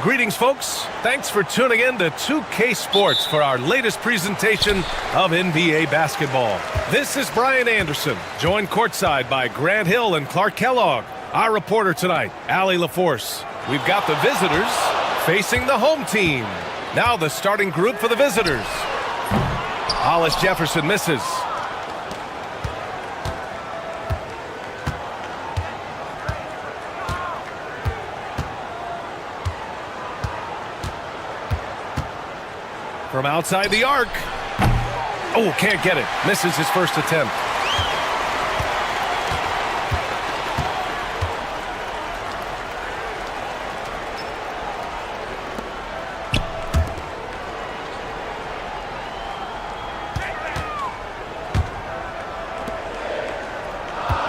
Greetings, folks. Thanks for tuning in to 2K Sports for our latest presentation of NBA basketball. This is Brian Anderson, joined courtside by Grant Hill and Clark Kellogg. Our reporter tonight, Allie LaForce. We've got the visitors facing the home team. Now the starting group for the visitors. Hollis Jefferson misses. From outside the arc. Oh, can't get it. Misses his first attempt.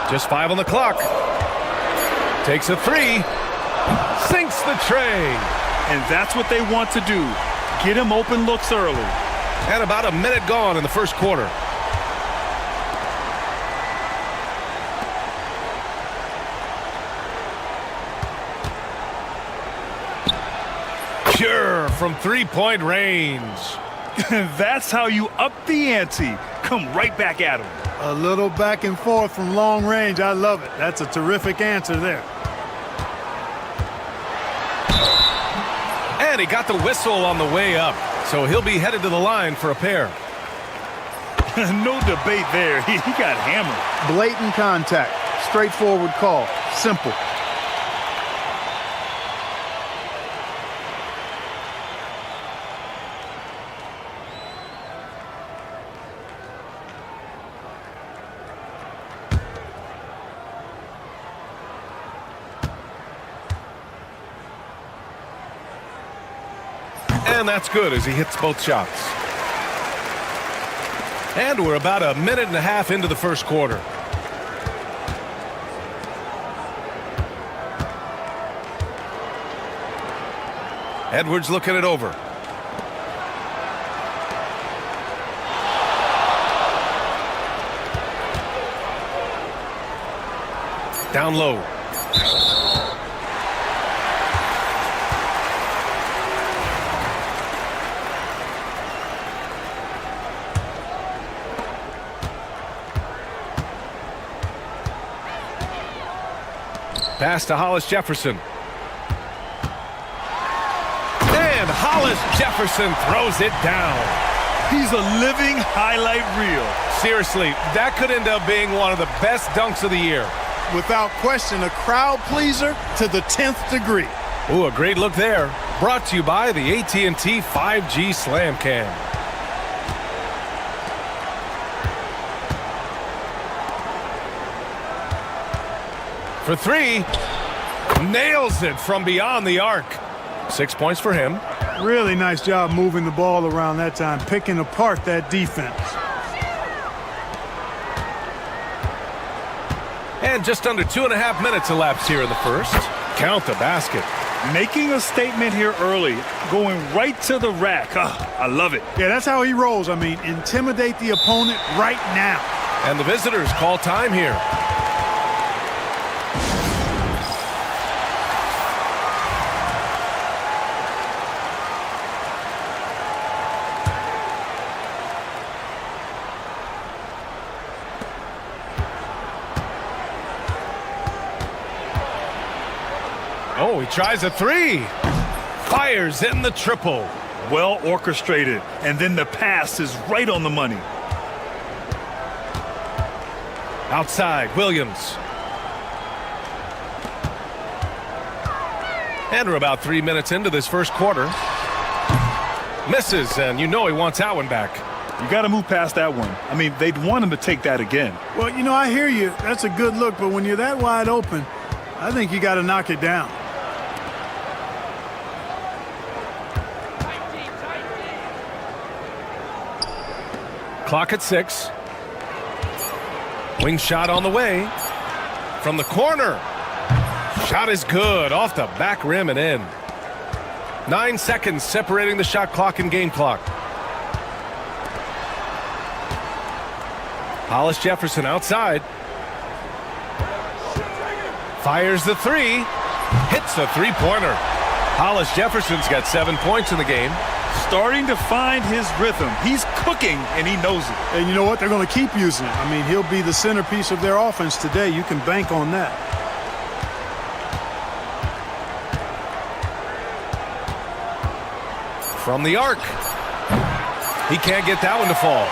Just 5 on the clock. Takes a 3. Sinks the tray. And that's what they want to do. Get him open looks early. And about a minute gone in the first quarter. Pure from three-point range. That's how you up the ante. Come right back at him. A little back and forth from long range. I love it. That's a terrific answer there. And he got the whistle on the way up, so he'll be headed to the line for a pair. No debate there. He got hammered. Blatant contact. Straightforward call. Simple. And that's good as he hits both shots. And we're about a minute and a half into the first quarter. Edwards looking it over. Down low. Pass to Hollis Jefferson. And Hollis Jefferson throws it down. He's a living highlight reel. Seriously, that could end up being one of the best dunks of the year. Without question, a crowd pleaser to the 10th degree. Ooh, a great look there. Brought to you by the AT&T 5G Slam Cam. For 3, nails it from beyond the arc. 6 points for him. Really nice job moving the ball around that time, picking apart that defense. And just under 2.5 minutes elapsed here in the first. Count the basket. Making a statement here early, going right to the rack. I love it. Yeah, that's how he rolls. I mean, intimidate the opponent right now. And the visitors call time here. Oh, he tries a 3. Fires in the triple. Well orchestrated. And then the pass is right on the money. Outside, Williams. And we're about 3 minutes into this first quarter. Misses, and you know he wants that one back. You got to move past that one. I mean, they'd want him to take that again. Well, you know, I hear you. That's a good look, but when you're that wide open, I think you got to knock it down. Clock at 6. Wing shot on the way. From the corner. Shot is good. Off the back rim and in. 9 seconds separating the shot clock and game clock. Hollis Jefferson outside. Fires the 3. Hits the three-pointer. Hollis Jefferson's got 7 points in the game. Starting to find his rhythm. He's cooking, and he knows it. And you know what? They're going to keep using him. I mean, he'll be the centerpiece of their offense today. You can bank on that. From the arc. He can't get that one to fall.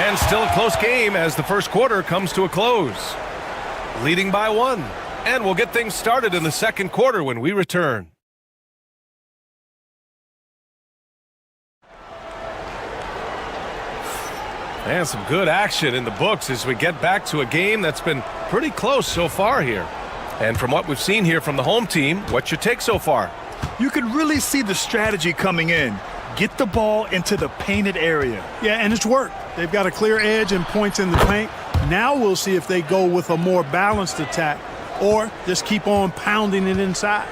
And still a close game as the first quarter comes to a close. Leading by 1. And we'll get things started in the second quarter when we return. And some good action in the books as we get back to a game that's been pretty close so far here. And from what we've seen here from the home team, what's your take so far? You can really see the strategy coming in. Get the ball into the painted area. Yeah, and it's worked. They've got a clear edge and points in the paint. Now we'll see if they go with a more balanced attack or just keep on pounding it inside.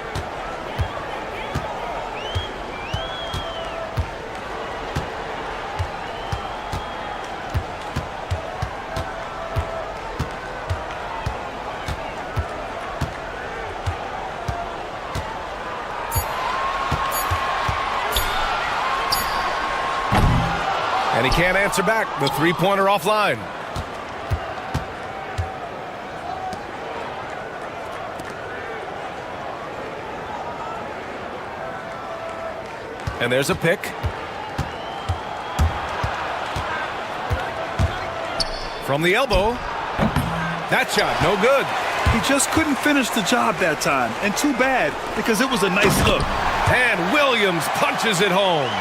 And he can't answer back. The three-pointer offline. And there's a pick. From the elbow. That shot, no good. He just couldn't finish the job that time. And too bad, because it was a nice look. And Williams punches it home.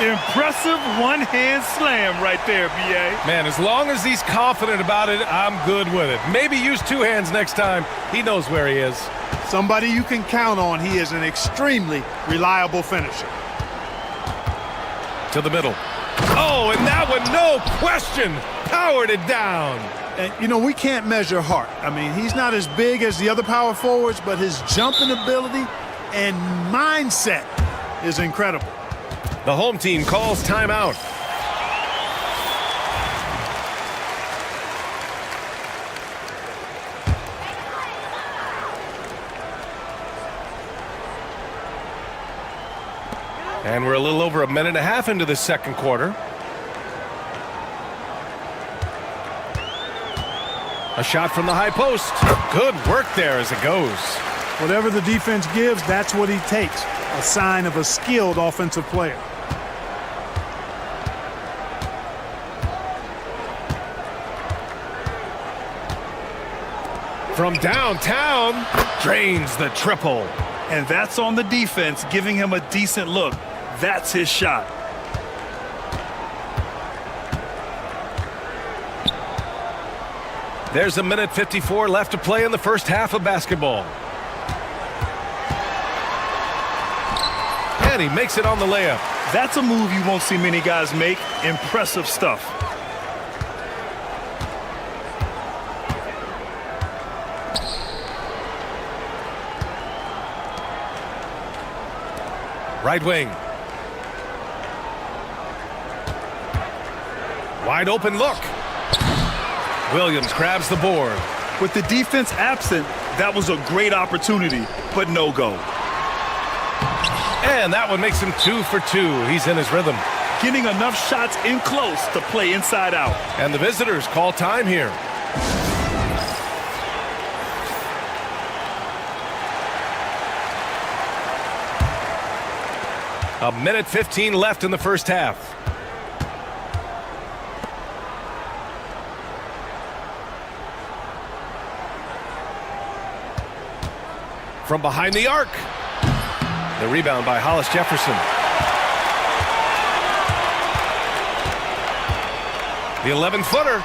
Impressive one-hand slam right there, B.A. Man, as long as he's confident about it, I'm good with it. Maybe use 2 hands next time. He knows where he is. Somebody you can count on. He is an extremely reliable finisher. To the middle. Oh, and that one, no question, powered it down. And, you know, we can't measure heart. I mean, he's not as big as the other power forwards, but his jumping ability and mindset is incredible. The home team calls timeout. And we're a little over a minute and a half into the second quarter. A shot from the high post. Good work there as it goes. Whatever the defense gives, that's what he takes. A sign of a skilled offensive player. From downtown, drains the triple. And that's on the defense, giving him a decent look. That's his shot. There's a minute 54 left to play in the first half of basketball. And he makes it on the layup. That's a move you won't see many guys make. Impressive stuff. Right wing. Wide open look. Williams grabs the board. With the defense absent, that was a great opportunity, but no go. And that one makes him 2 for 2. He's in his rhythm. Getting enough shots in close to play inside out. And the visitors call time here. A minute 15 left in the first half. From behind the arc. The rebound by Hollis Jefferson. The 11-footer.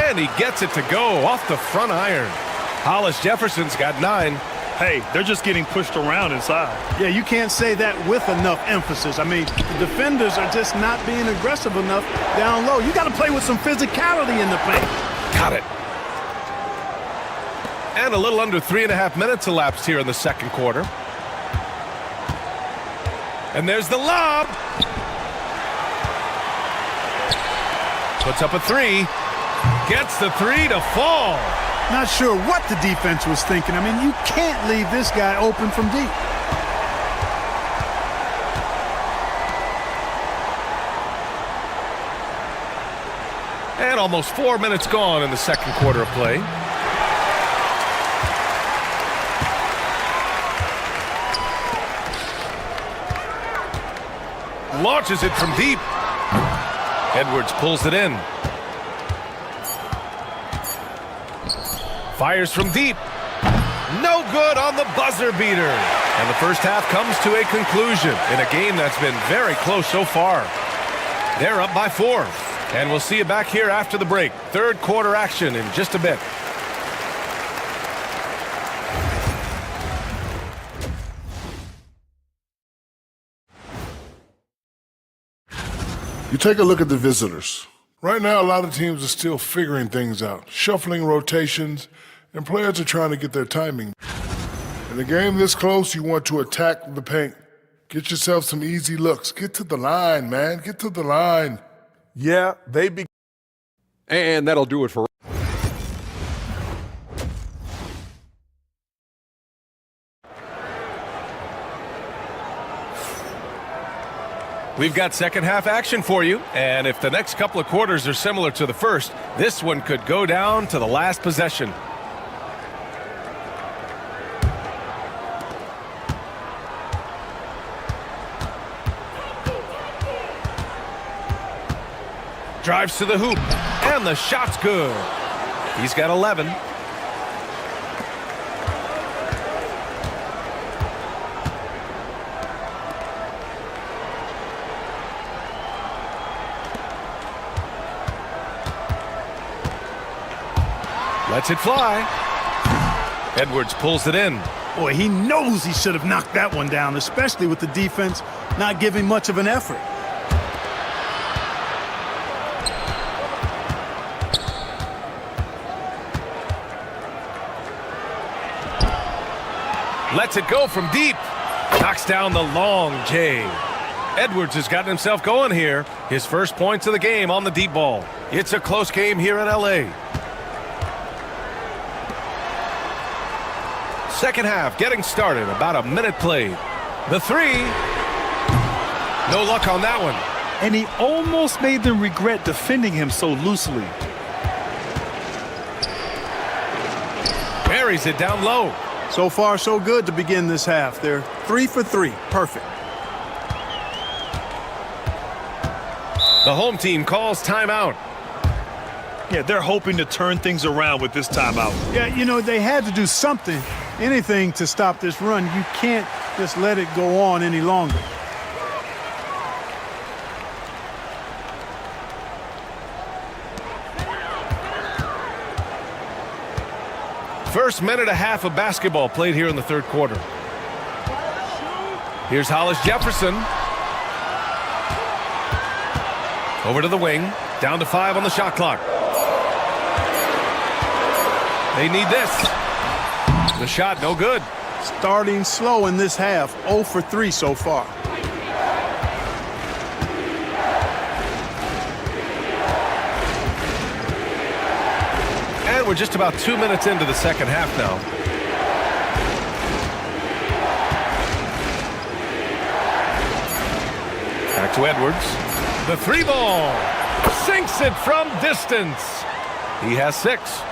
And he gets it to go off the front iron. Hollis Jefferson's got 9. Hey, they're just getting pushed around inside. Yeah, you can't say that with enough emphasis. I mean, the defenders are just not being aggressive enough down low. You got to play with some physicality in the paint. Got it. And a little under 3.5 minutes elapsed here in the second quarter. And there's the lob. Puts up a 3. Gets the 3 to fall. Not sure what the defense was thinking. I mean, you can't leave this guy open from deep. And almost 4 minutes gone in the second quarter of play. Launches it from deep. Edwards pulls it in. Fires from deep. No good on the buzzer beater. And the first half comes to a conclusion in a game that's been very close so far. They're up by 4. And we'll see you back here after the break. Third quarter action in just a bit. You take a look at the visitors. Right now, a lot of teams are still figuring things out, shuffling rotations, and players are trying to get their timing. In a game this close, you want to attack the paint. Get yourself some easy looks. Get to the line, man. Get to the line. Yeah, they be. And that'll do it for. We've got second half action for you, and if the next couple of quarters are similar to the first, this one could go down to the last possession. Drives to the hoop, and the shot's good. He's got 11. Lets it fly. Edwards pulls it in. Boy, he knows he should have knocked that one down, especially with the defense not giving much of an effort. Lets it go from deep. Knocks down the long J. Edwards has gotten himself going here. His first points of the game on the deep ball. It's a close game here in LA. Second half getting started, about a minute played. The three. No luck on that one. And he almost made them regret defending him so loosely. Buries it down low. So far, so good to begin this half. They're 3 for 3. Perfect. The home team calls timeout. Yeah, they're hoping to turn things around with this timeout. Yeah, you know, they had to do something, anything to stop this run. You can't just let it go on any longer. First minute and a half of basketball played here in the third quarter. Here's Hollis Jefferson. Over to the wing. Down to 5 on the shot clock. They need this. The shot, no good. Starting slow in this half, 0 for 3 so far. And we're just about 2 minutes into the second half now. Back to Edwards. The three ball. Sinks it from distance. He has 6.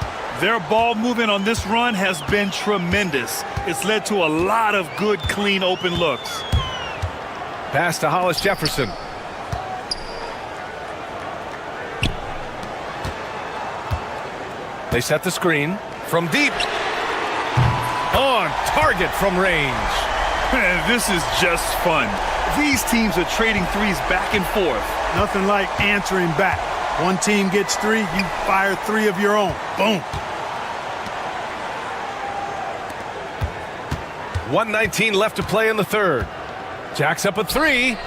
Their ball movement on this run has been tremendous. It's led to a lot of good, clean, open looks. Pass to Hollis Jefferson. They set the screen from deep. On target from range. Man, this is just fun. These teams are trading threes back and forth. Nothing like answering back. One team gets 3, you fire 3 of your own. Boom. 1:19 left to play in the third. Jacks up a 3.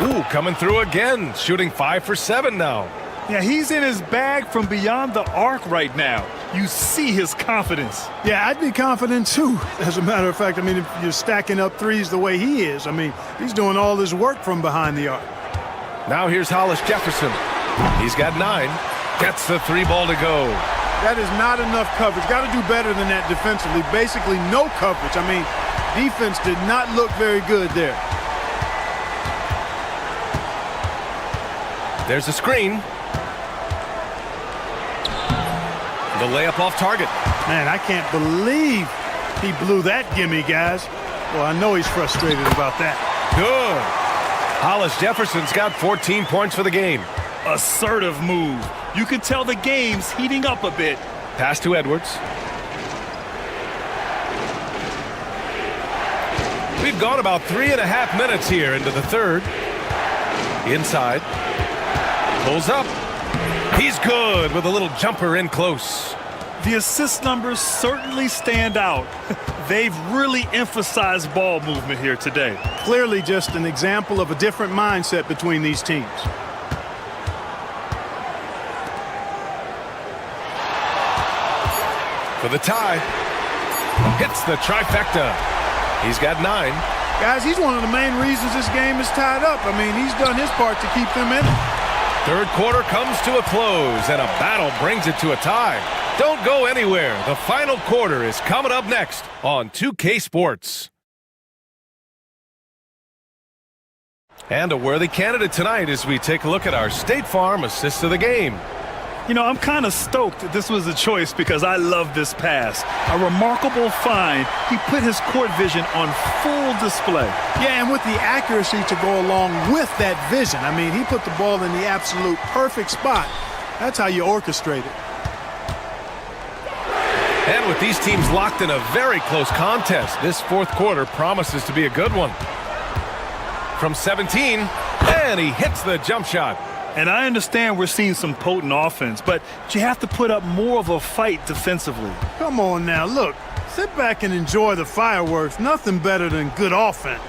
Ooh, coming through again. Shooting 5 for 7 now. Yeah, he's in his bag from beyond the arc right now. You see his confidence. Yeah, I'd be confident too. As a matter of fact, I mean, if you're stacking up threes the way he is, I mean, he's doing all his work from behind the arc. Now here's Hollis Jefferson. He's got 9. Gets the 3 ball to go. That is not enough coverage. Got to do better than that defensively. Basically no coverage. I mean, defense did not look very good there. There's a screen. The layup off target. Man, I can't believe he blew that gimme, guys. Well, I know he's frustrated about that. Good. Hollis Jefferson's got 14 points for the game. Assertive move. You can tell the game's heating up a bit. Pass to Edwards. We've gone about 3.5 minutes here into the third. Inside. Pulls up. He's good with a little jumper in close. The assist numbers certainly stand out. They've really emphasized ball movement here today. Clearly just an example of a different mindset between these teams. For the tie. Hits the trifecta. He's got 9. Guys, he's one of the main reasons this game is tied up. I mean, he's done his part to keep them in it. Third quarter comes to a close, and a battle brings it to a tie. Don't go anywhere. The final quarter is coming up next on 2K Sports. And a worthy candidate tonight as we take a look at our State Farm assist of the game. You know, I'm kind of stoked that this was a choice because I love this pass. A remarkable find. He put his court vision on full display. Yeah, and with the accuracy to go along with that vision. I mean, he put the ball in the absolute perfect spot. That's how you orchestrate it. And with these teams locked in a very close contest, this fourth quarter promises to be a good one. From 17, and he hits the jump shot. And I understand we're seeing some potent offense, but you have to put up more of a fight defensively. Come on now, look. Sit back and enjoy the fireworks. Nothing better than good offense.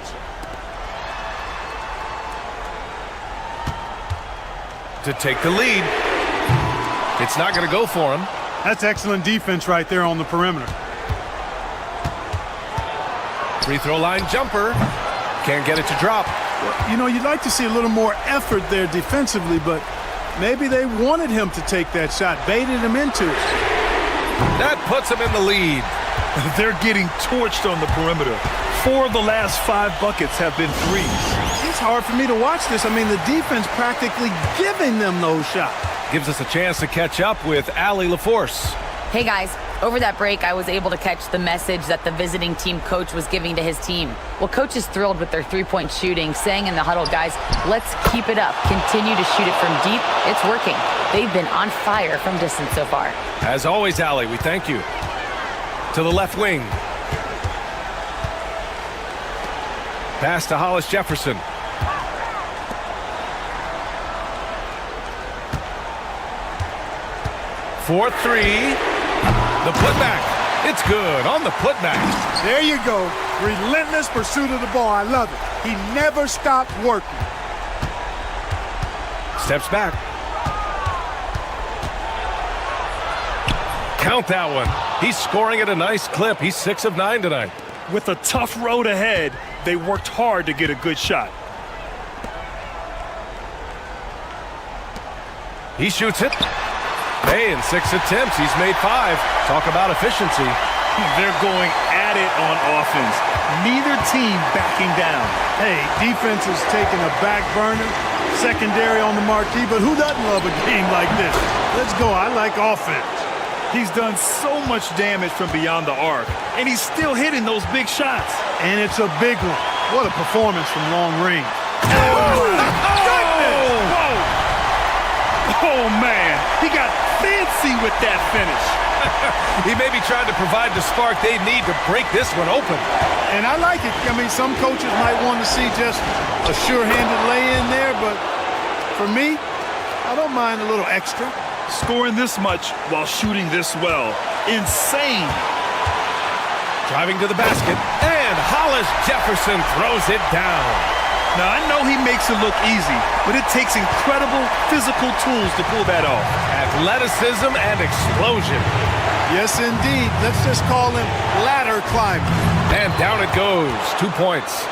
To take the lead. It's not going to go for him. That's excellent defense right there on the perimeter. Free throw line jumper. Can't get it to drop. Well, you know, you'd like to see a little more effort there defensively, but maybe they wanted him to take that shot, baited him into it. That puts him in the lead. They're getting torched on the perimeter. 4 of the last 5 buckets have been threes. It's hard for me to watch this. I mean, the defense practically giving them those shots. Gives us a chance to catch up with Allie LaForce. Hey guys, over that break I was able to catch the message that the visiting team coach was giving to his team. Well, coach is thrilled with their 3-point shooting, saying in the huddle, guys, let's keep it up. Continue to shoot it from deep. It's working. They've been on fire from distance so far. As always, Allie, we thank you. To the left wing. Pass to Hollis Jefferson. For 3. The putback. It's good on the putback. There you go. Relentless pursuit of the ball. I love it. He never stopped working. Steps back. Count that one. He's scoring at a nice clip. He's 6 of 9 tonight. With a tough road ahead, they worked hard to get a good shot. He shoots it. Hey, in 6 attempts, he's made 5. Talk about efficiency. They're going at it on offense. Neither team backing down. Hey, defense is taking a back burner, secondary on the marquee, but who doesn't love a game like this? Let's go. I like offense. He's done so much damage from beyond the arc, and he's still hitting those big shots. And it's a big one. What a performance from long range. Oh, man. He got fancy with that finish. He may be trying to provide the spark they need to break this one open. And I like it. I mean, some coaches might want to see just a sure-handed lay-in there, but for me, I don't mind a little extra. Scoring this much while shooting this well. Insane. Driving to the basket, and Hollis Jefferson throws it down. Now, I know he makes it look easy, but it takes incredible physical tools to pull that off. Athleticism and explosion. Yes, indeed. Let's just call him ladder climbing. And down it goes. 2 points.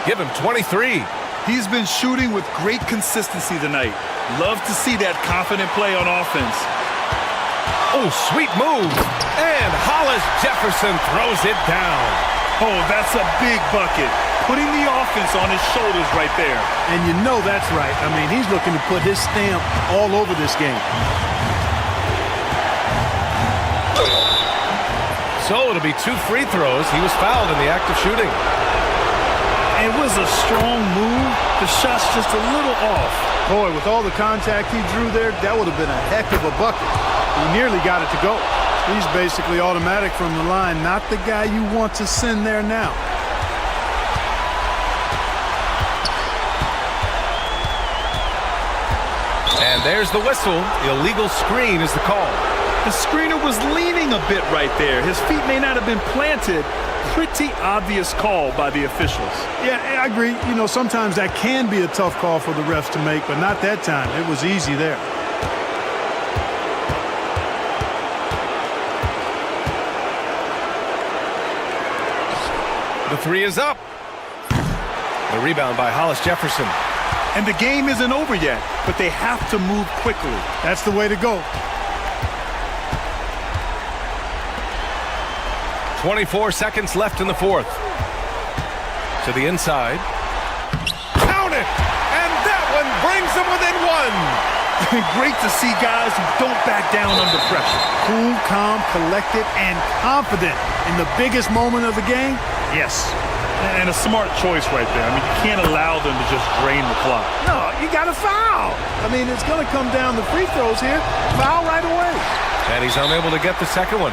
Give him 23. He's been shooting with great consistency tonight. Love to see that confident play on offense. Oh, sweet move. And Hollis Jefferson throws it down. Oh, that's a big bucket. Putting the offense on his shoulders right there. And you know that's right. I mean, he's looking to put his stamp all over this game. So it'll be 2 free throws. He was fouled in the act of shooting. It was a strong move. The shot's just a little off. Boy, with all the contact he drew there, that would have been a heck of a bucket. He nearly got it to go. He's basically automatic from the line, not the guy you want to send there now. And there's the whistle. Illegal screen is the call. The screener was leaning a bit right there. His feet may not have been planted. Pretty obvious call by the officials. Yeah, I agree. You know, sometimes that can be a tough call for the refs to make, but not that time. It was easy there. The 3 is up. The rebound by Hollis Jefferson. And the game isn't over yet, but they have to move quickly. That's the way to go. 24 seconds left in the fourth. To the inside. Count it! And that one brings them within 1. Great to see guys who don't back down under pressure. Cool, calm, collected, and confident in the biggest moment of the game. Yes. And a smart choice right there. I mean, you can't allow them to just drain the clock. No, you got to foul. I mean, it's going to come down to free throws here. Foul right away. And he's unable to get the second one.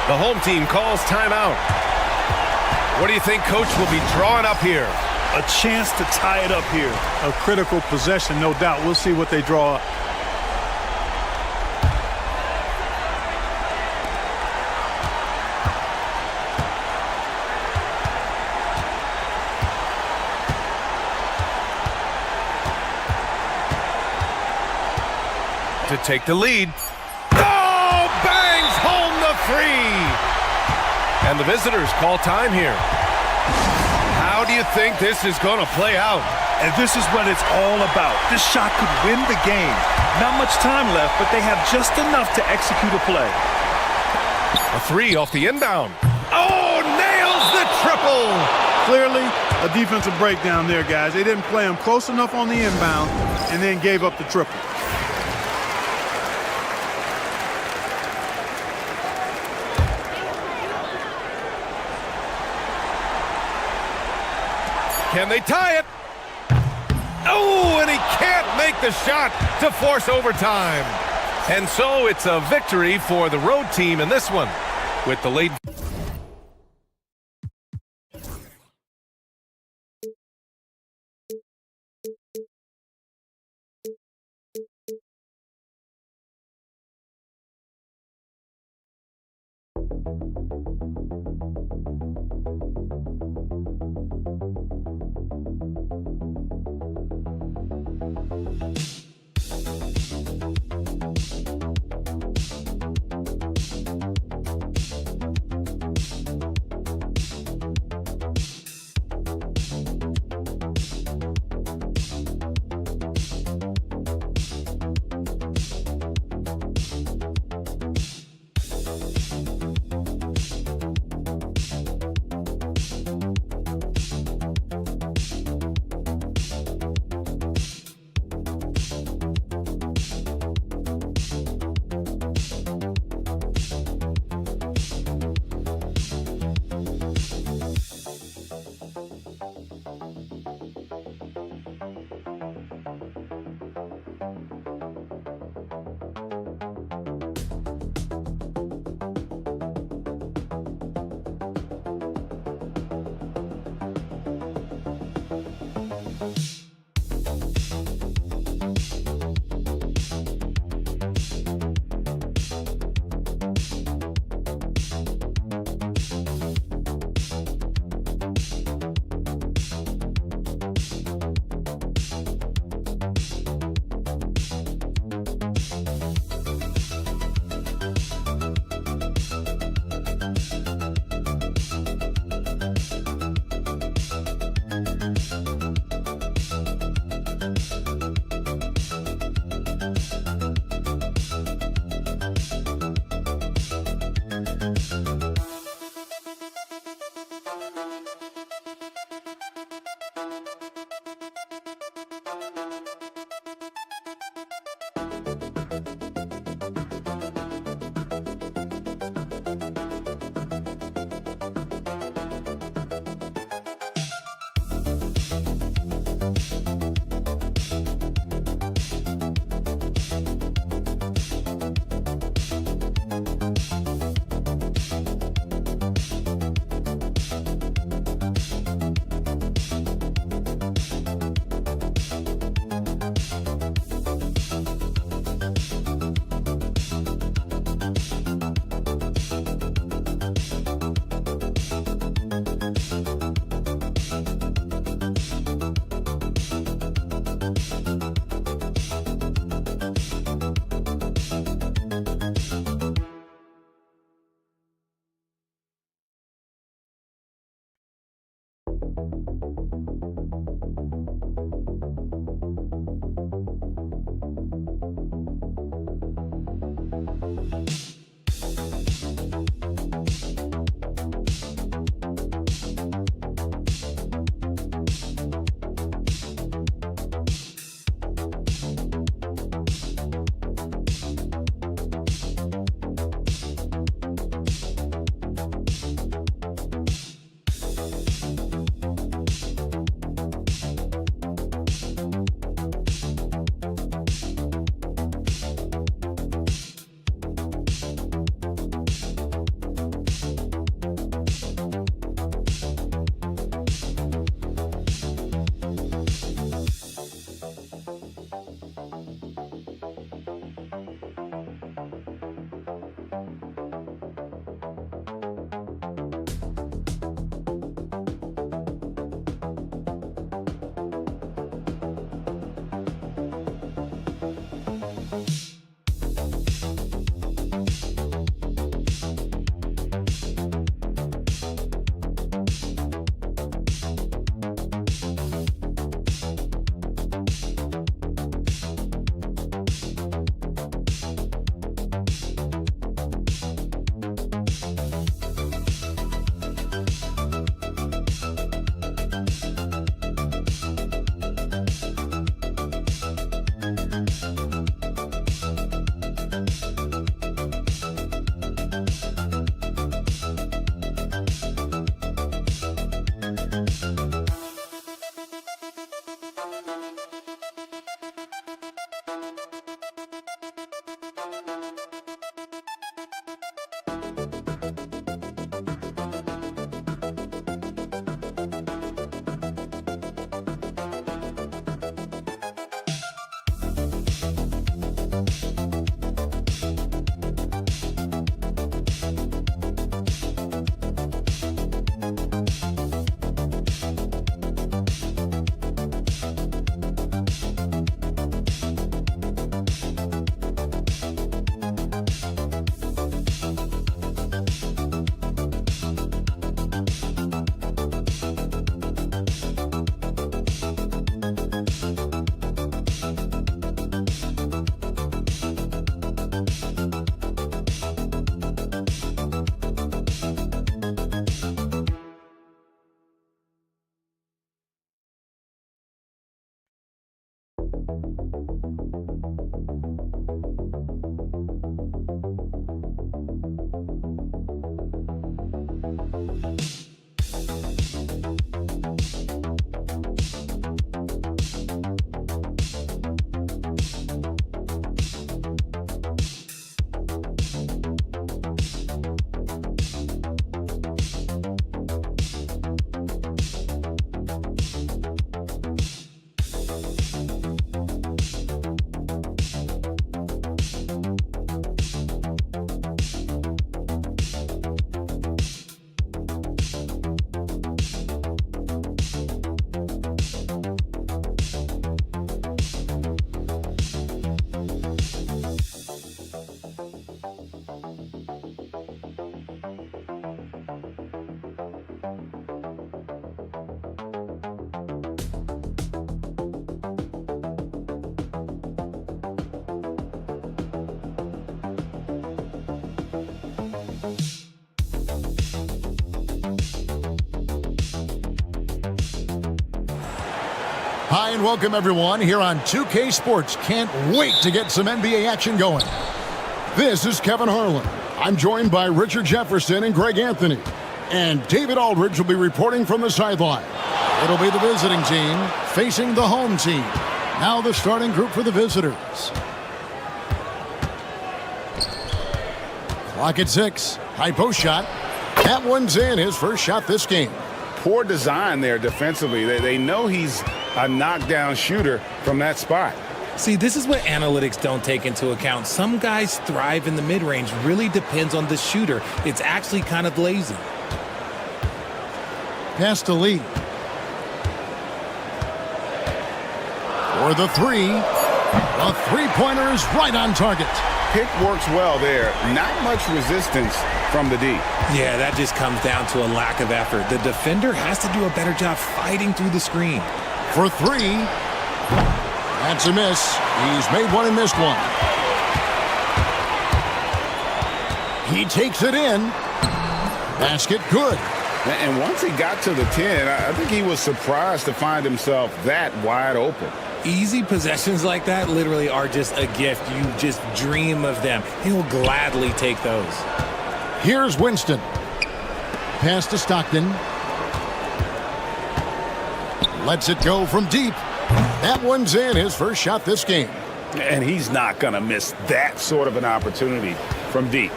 The home team calls timeout. What do you think Coach will be drawing up here? A chance to tie it up here. A critical possession, no doubt. We'll see what they draw up. To take the lead. Oh, bangs home the 3. And the visitors call time here. How do you think this is going to play out? And this is what it's all about. This shot could win the game. Not much time left, but they have just enough to execute a play. A 3 off the inbound. Oh, nails the triple. Clearly, a defensive breakdown there, guys. They didn't play him close enough on the inbound and then gave up the triple. Can they tie it? Oh, and he can't make the shot to force overtime. And so it's a victory for the road team in this one with the late. Hi and welcome everyone here on 2K Sports. Can't wait to get some NBA action going. This is Kevin Harlan. I'm joined by Richard Jefferson and Greg Anthony. And David Aldridge will be reporting from the sideline. It'll be the visiting team facing the home team. Now the starting group for the visitors. Clock at 6. High post shot. That one's in, his first shot this game. Poor design there defensively. They know he's a knockdown shooter from that spot. See, this is what analytics don't take into account. Some guys thrive in the mid-range. Really depends on the shooter. It's actually kind of lazy. Pass to Lee. For the three. A three-pointer is right on target. Pick works well there. Not much resistance from the D. Yeah, that just comes down to a lack of effort. The defender has to do a better job fighting through the screen. For three. That's a miss. He's made one and missed one. He takes it in. Basket good. And once he got to the 10, I think he was surprised to find himself that wide open. Easy possessions like that literally are just a gift. You just dream of them. He'll gladly take those. Here's Winston. Pass to Stockton. Lets it go from deep. That one's in, his first shot this game. And he's not going to miss that sort of an opportunity from deep.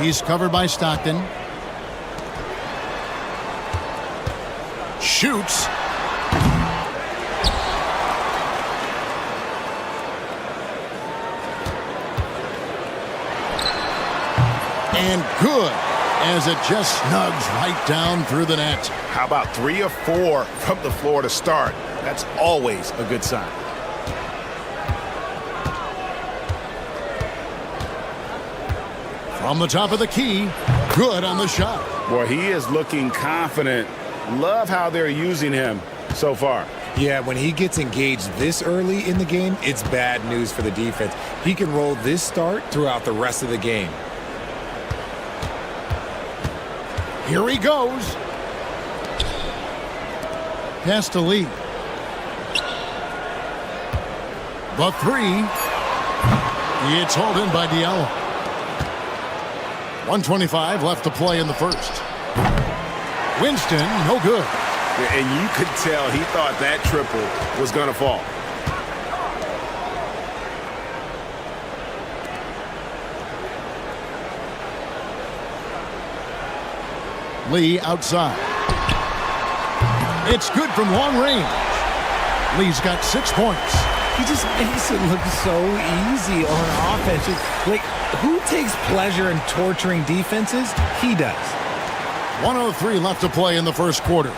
He's covered by Stockton. Shoots. And good, as it just snugs right down through the net. How about 3 or 4 from the floor to start? That's always a good sign. From the top of the key, good on the shot. Boy, he is looking confident. Love how they're using him so far. Yeah, when he gets engaged this early in the game, it's bad news for the defense. He can roll this start throughout the rest of the game. Here he goes. Pass to Lee. The three. It's hauled in by Diallo. 1:25 left to play in the first. Winston, no good. And you could tell he thought that triple was going to fall. Lee outside. It's good from long range. Lee's got 6 points. He just makes it look so easy on offense. Like, who takes pleasure in torturing defenses? He does. 1:03 left to play in the first quarter.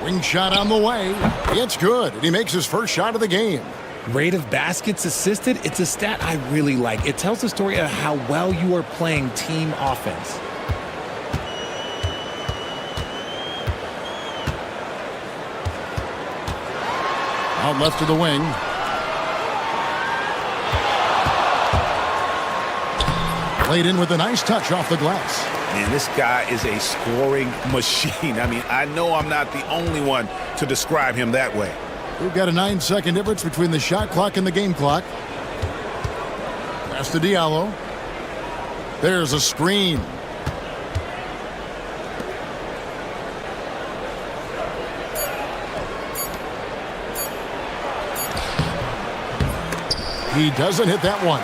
Wing shot on the way. It's good, and he makes his first shot of the game. Rate of baskets assisted, it's a stat I really like. It tells the story of how well you are playing team offense. Out left to the wing. Played in with a nice touch off the glass. Man, this guy is a scoring machine. I mean, I know I'm not the only one to describe him that way. We've got a 9-second difference between the shot clock and the game clock. Pass to Diallo. There's a screen. He doesn't hit that one.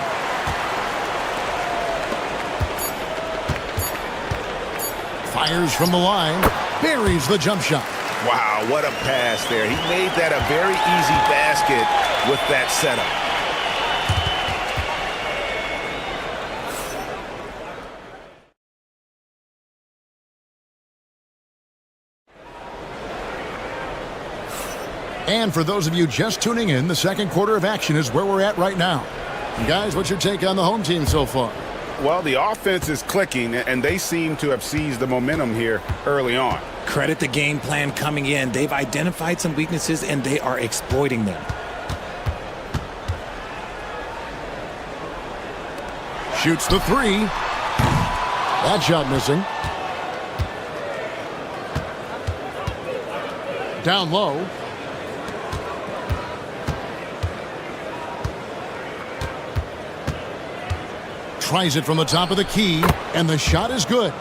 Fires from the line. Buries the jump shot. Wow, what a pass there. He made that a very easy basket with that setup. And for those of you just tuning in, the second quarter of action is where we're at right now. Guys, what's your take on the home team so far? Well, the offense is clicking, and they seem to have seized the momentum here early on. Credit the game plan coming in. They've identified some weaknesses, and they are exploiting them. Shoots the three. That shot missing. Down low. Tries it from the top of the key, and the shot is good.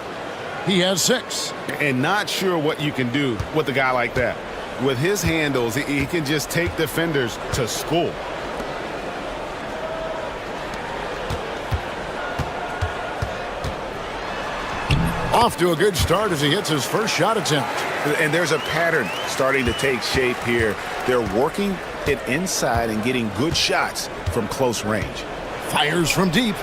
He has 6. And not sure what you can do with a guy like that. With his handles, he can just take defenders to school. Off to a good start as he hits his first shot attempt. And there's a pattern starting to take shape here. They're working it inside and getting good shots from close range. Fires from deep.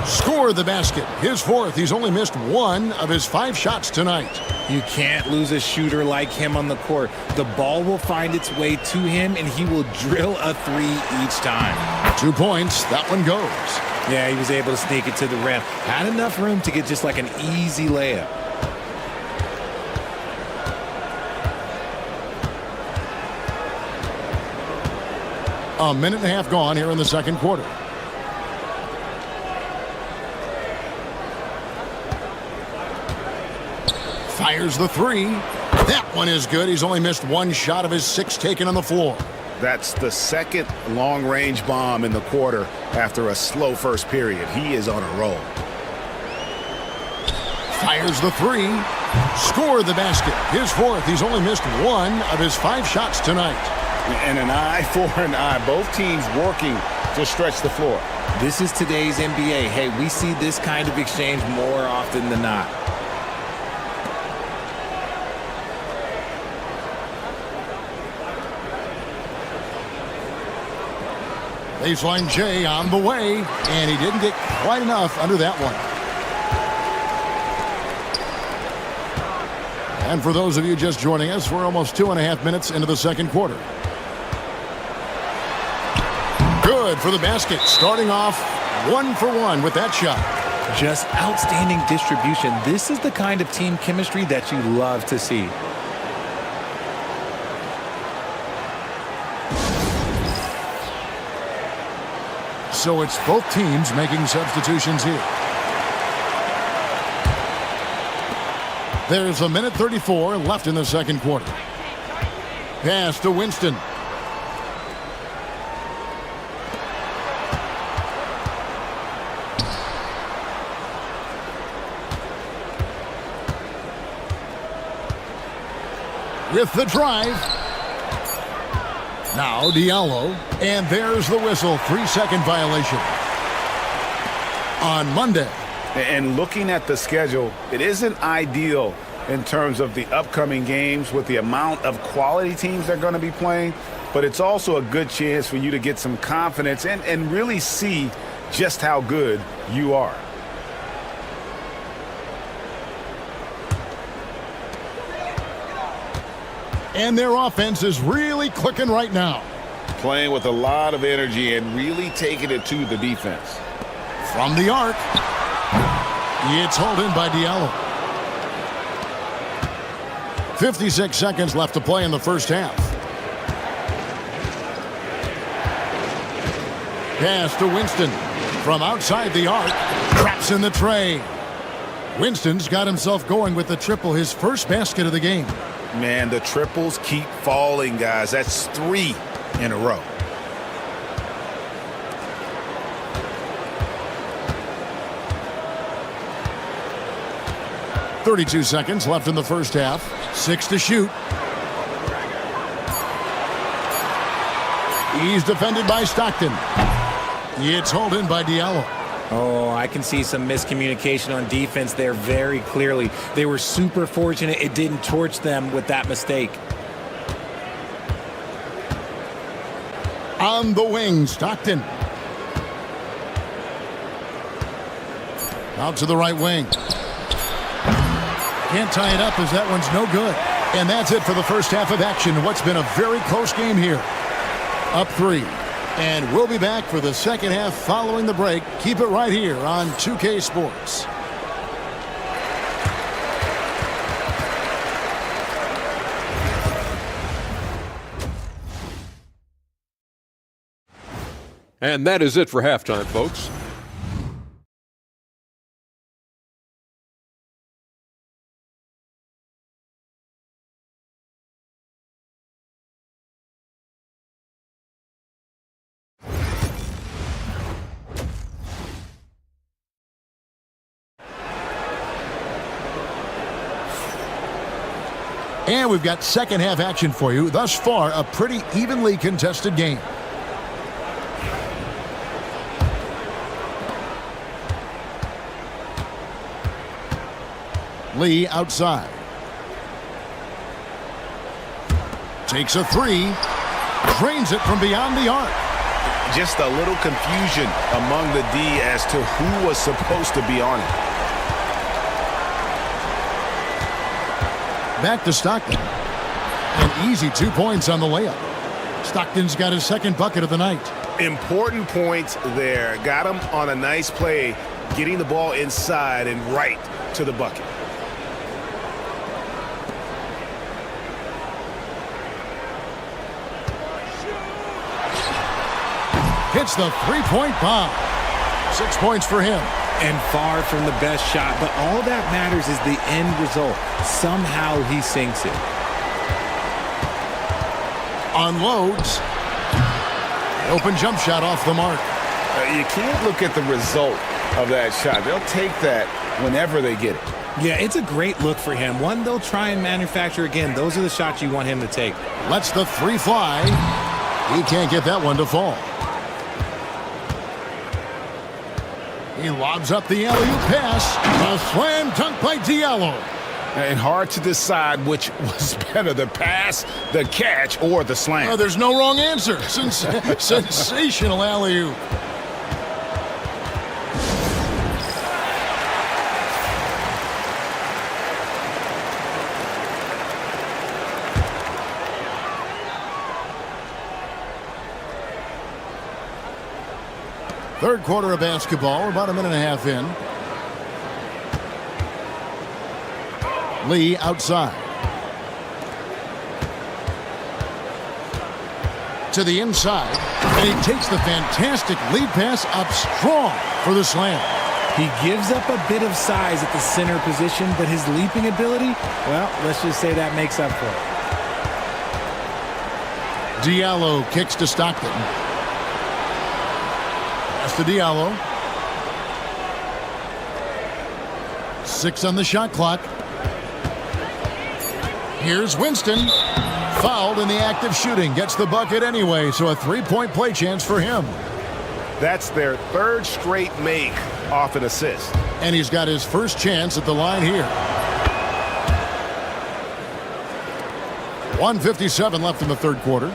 Score the basket. His fourth. He's only missed 1 of his 5 shots tonight. You can't lose a shooter like him on the court. The ball will find its way to him, and he will drill a 3 each time. 2 points. That one goes. Yeah, he was able to sneak it to the rim. Had enough room to get just like an easy layup. A minute and a half gone here in the second quarter. Fires the 3. That one is good. He's only missed 1 shot of his 6 taken on the floor. That's the second long-range bomb in the quarter after a slow first period. He is on a roll. Fires the 3. Score the basket. His fourth. He's only missed 1 of his 5 shots tonight. And an eye for an eye. Both teams working to stretch the floor. This is today's NBA. Hey, we see this kind of exchange more often than not. Baseline J on the way, and he didn't get quite enough under that one. And for those of you just joining us, we're almost 2.5 minutes into the second quarter. Good for the basket, starting off 1 for 1 with that shot. Just outstanding distribution. This is the kind of team chemistry that you love to see. So it's both teams making substitutions here. There's a minute 34 left in the second quarter. Pass to Winston. With the drive. Now Diallo. And there's the whistle. 3-second violation. On Monday. And looking at the schedule, it isn't ideal in terms of the upcoming games with the amount of quality teams they're going to be playing, but it's also a good chance for you to get some confidence and really see just how good you are. And their offense is really clicking right now. Playing with a lot of energy and really taking it to the defense. From the arc. It's hauled in by Diallo. 56 seconds left to play in the first half. Pass to Winston. From outside the arc. Traps in the tray. Winston's got himself going with the triple, his first basket of the game. Man, the triples keep falling, guys. That's 3 in a row. .32 seconds left in the first half. 6 to shoot. He's defended by Stockton. It's hauled in by Diallo. Oh, I can see some miscommunication on defense there very clearly. They were super fortunate it didn't torch them with that mistake. On the wing, Stockton. Out to the right wing. Can't tie it up as that one's no good. And that's it for the first half of action. What's been a very close game here. Up 3. And we'll be back for the second half following the break. Keep it right here on 2K Sports. And that is it for halftime, folks. And we've got second half action for you. Thus far, a pretty evenly contested game. Lee outside. Takes a 3. Drains it from beyond the arc. just a little confusion among the D as to who was supposed to be on it. Back to Stockton. An easy 2 points on the layup. Stockton's got his second bucket of the night. Important points there. Got him on a nice play, getting the ball inside and right to the bucket. Hits the three-point bomb. 6 points for him. And far from the best shot, but all that matters is the end result. Somehow he sinks it. Unloads. Open jump shot off the mark. You can't look at the result of that shot. They'll take that whenever they get it. Yeah, it's a great look for him. One they'll try and manufacture again. Those are the shots you want him to take. Lets the three fly. He can't get that one to fall. He lobs up the alley-oop pass. A slam dunk by Diallo. And hard to decide which was better, the pass, the catch, or the slam. Oh, there's no wrong answer. Sensational alley-oop. Third quarter of basketball, about a minute and a half in. Lee outside. To the inside. And he takes the fantastic lead pass up strong for the slam. He gives up a bit of size at the center position, but his leaping ability, well, let's just say that makes up for it. Diallo kicks to Stockton. Pass to Diallo. 6 on the shot clock. Here's Winston. Fouled in the act of shooting. Gets the bucket anyway, so a three-point play chance for him. That's their third straight make off an assist. And he's got his first chance at the line here. 1:57 left in the third quarter.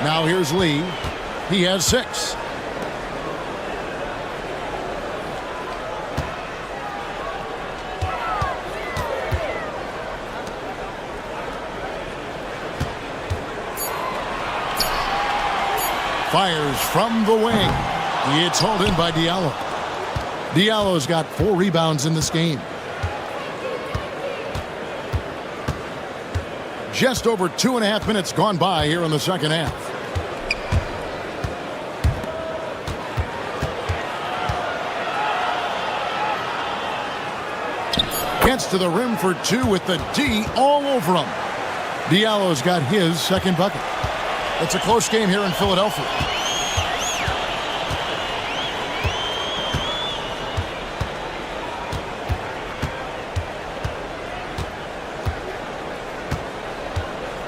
Now here's Lee. He has 6. Fires from the wing. It's hauled in by Diallo. Diallo's got 4 rebounds in this game. Just over 2.5 minutes gone by here in the second half. Gets to the rim for 2 with the D all over him. Diallo's got his second bucket. It's a close game here in Philadelphia.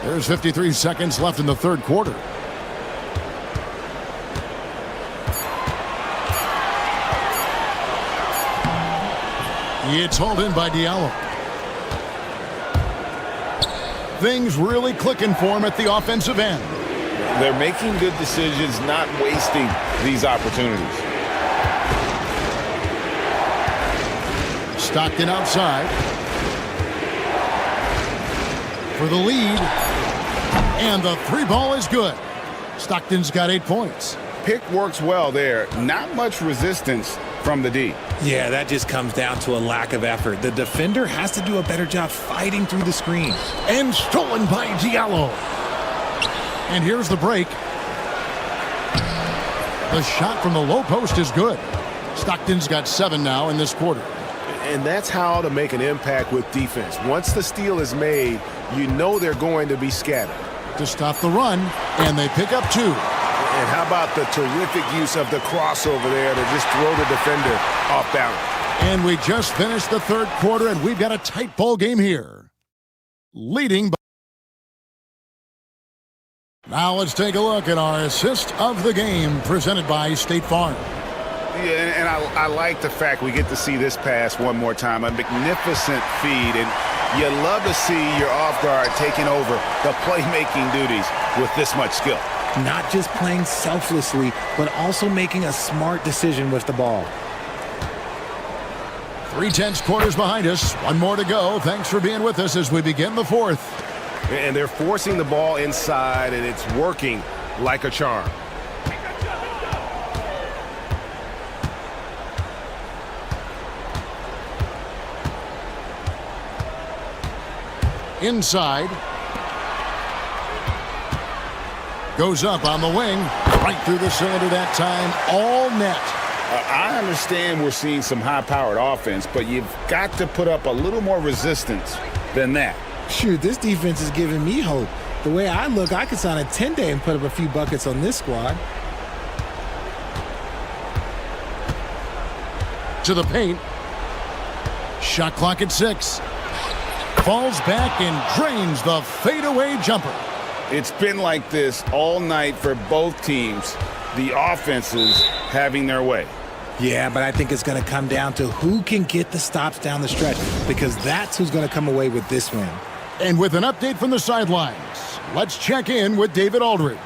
There's 53 seconds left in the third quarter. It's hauled in by Diallo. Things really clicking for him at the offensive end. They're making good decisions, not wasting these opportunities. Stockton outside. For the lead. And the 3 ball is good. Stockton's got 8 points. Pick works well there. Not much resistance from the D. Yeah, that just comes down to a lack of effort. The defender has to do a better job fighting through the screen. And stolen by Diallo. And here's the break. The shot from the low post is good. Stockton's got 7 now in this quarter. And that's how to make an impact with defense. Once the steal is made, you know they're going to be scattered. To stop the run, and they pick up 2. And how about the terrific use of the crossover there to just throw the defender off balance. And we just finished the third quarter, and we've got a tight ball game here. Leading by... Now let's take a look at our assist of the game presented by State Farm. Yeah, and I like the fact we get to see this pass one more time. A magnificent feed, and You love to see your off guard taking over the playmaking duties with this much skill. Not just playing selflessly, but also making a smart decision with the ball. 3/10 quarters behind us. One more to go. Thanks for being with us as we begin the fourth. And they're forcing the ball inside, and it's working like a charm. Inside. Goes up on the wing. Right through the cylinder that time. All net. I understand we're seeing some high-powered offense, but you've got to put up a little more resistance than that. Shoot, this defense is giving me hope. The way I look, I could sign a 10-day and put up a few buckets on this squad. To the paint. Shot clock at 6. Falls back and drains the fadeaway jumper. It's been like this all night for both teams. The offenses having their way. Yeah, but I think it's going to come down to who can get the stops down the stretch, because that's who's going to come away with this win. And with an update from the sidelines, let's check in with David Aldridge.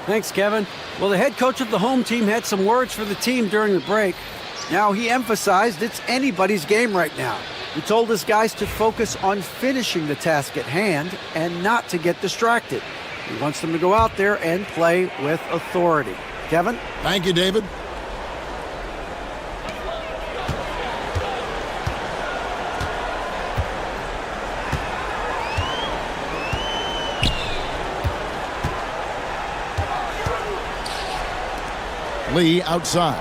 Thanks, Kevin. Well, the head coach of the home team had some words for the team during the break. Now, he emphasized it's anybody's game right now. He told his guys to focus on finishing the task at hand and not to get distracted. He wants them to go out there and play with authority. Kevin? Thank you, David. Lee outside.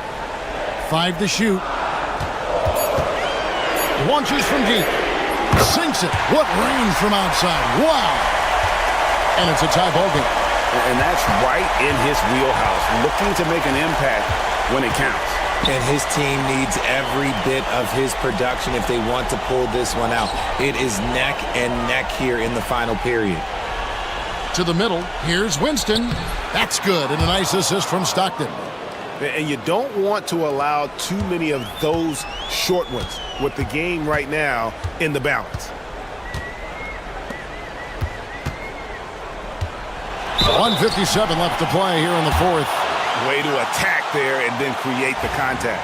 5 to shoot. Launches from deep. Sinks it. What range from outside. Wow. And it's a tie ball game. And that's right in his wheelhouse, looking to make an impact when it counts. And his team needs every bit of his production if they want to pull this one out. It is neck and neck here in the final period. To the middle. Here's Winston. That's good. And a nice assist from Stockton. And you don't want to allow too many of those short ones with the game right now in the balance. 1:57 left to play here in the fourth. Way to attack there and then create the contact.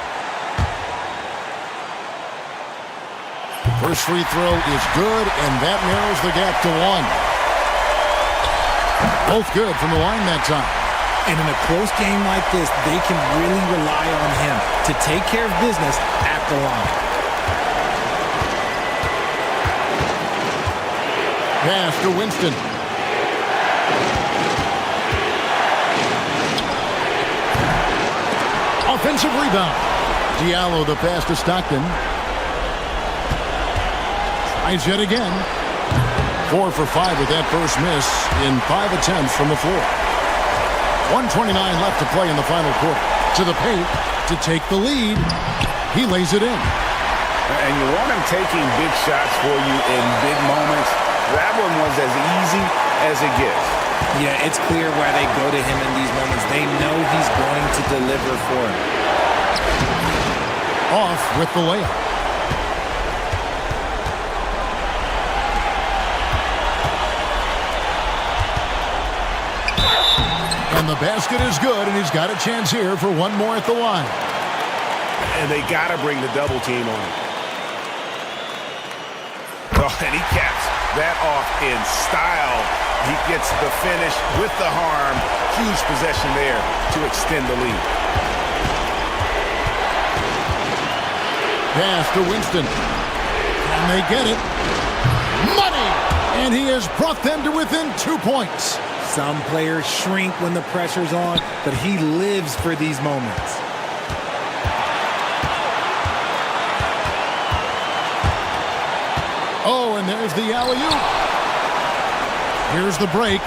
First free throw is good, and that narrows the gap to 1. Both good from the line that time. And in a close game like this, they can really rely on him to take care of business at the line. Pass to Winston. Offensive rebound. Diallo the pass to Stockton. Tries yet again. 4 for 5 with that first miss in 5 attempts from the floor. 1:29 left to play in the final quarter. To the paint to take the lead. He lays it in. And you want him taking big shots for you in big moments. That one was as easy as it gets. Yeah, it's clear why they go to him in these moments. They know he's going to deliver for him. Off with the layup. And the basket is good, and he's got a chance here for one more at the line. And they got to bring the double team on him. Oh, and he caps that off in style. He gets the finish with the harm. Huge possession there to extend the lead. Pass to Winston. And they get it. Money! And he has brought them to within 2 points. Some players shrink when the pressure's on, but he lives for these moments. Oh, and there's the alley-oop. Here's the break.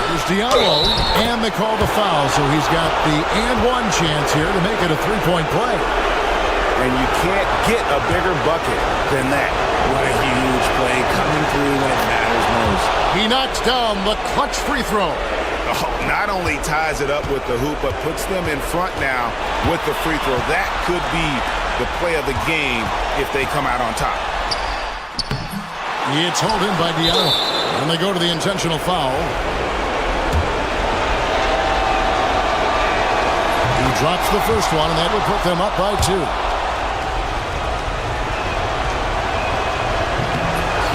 Here's Diallo, and they call the foul, so he's got the and-one chance here to make it a three-point play. And you can't get a bigger bucket than that. What a huge play coming through when it matters most. He knocks down the clutch free throw. Oh, not only ties it up with the hoop, but puts them in front now with the free throw. That could be the play of the game if they come out on top. It's held in by Dyip. And they go to the intentional foul. He drops the first one, and that will put them up by 2.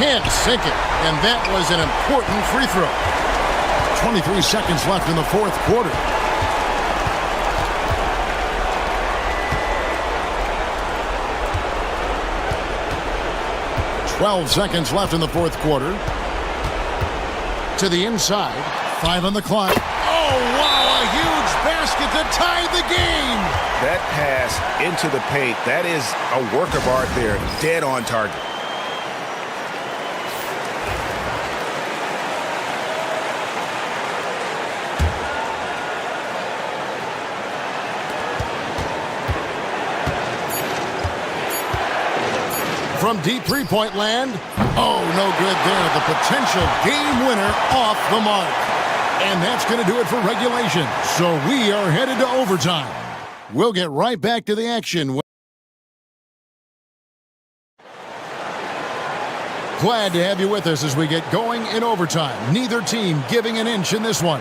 Can't sink it. And that was an important free throw. 23 seconds left in the fourth quarter. Twelve seconds left in the fourth quarter. To the inside. 5 on the clock. Oh, wow, a huge basket to tie the game. That pass into the paint, that is a work of art there. Dead on target. From deep three-point land. Oh, no good there. The potential game winner off the mark. And that's going to do it for regulation. So we are headed to overtime. We'll get right back to the action. Glad to have you with us as we get going in overtime. Neither team giving an inch in this one.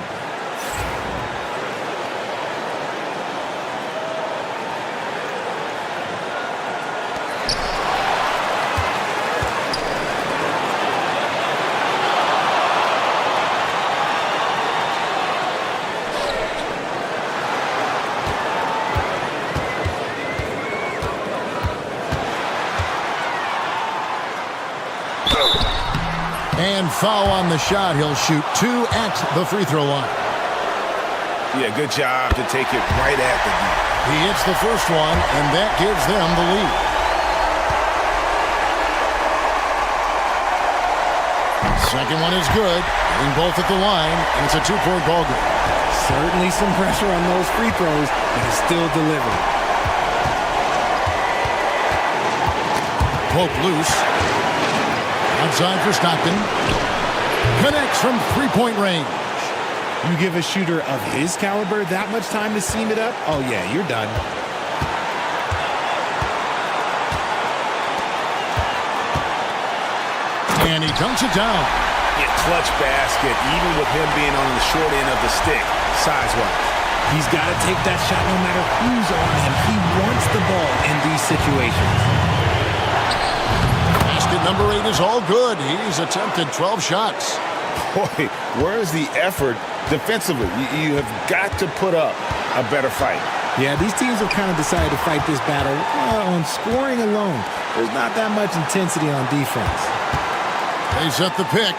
And foul on the shot. He'll shoot 2 at the free throw line. Yeah, good job to take it right at the knee. He hits the first one, and that gives them the lead. Second one is good. Hitting both at the line, and it's a 2-point ball game. Certainly some pressure on those free throws, but it's still delivered. Poke loose. Outside for Stockton. Connects from three-point range. You give a shooter of his caliber that much time to seam it up? Oh, yeah, you're done. And he dunks it down. Yeah, clutch basket, even with him being on the short end of the stick, size-wise. He's got to take that shot no matter who's on him. He wants the ball in these situations. Basket number 8 is all good. He's attempted 12 shots. Boy, where's the effort defensively? You have got to put up a better fight. Yeah, these teams have kind of decided to fight this battle on scoring alone. There's not that much intensity on defense. They set the pick.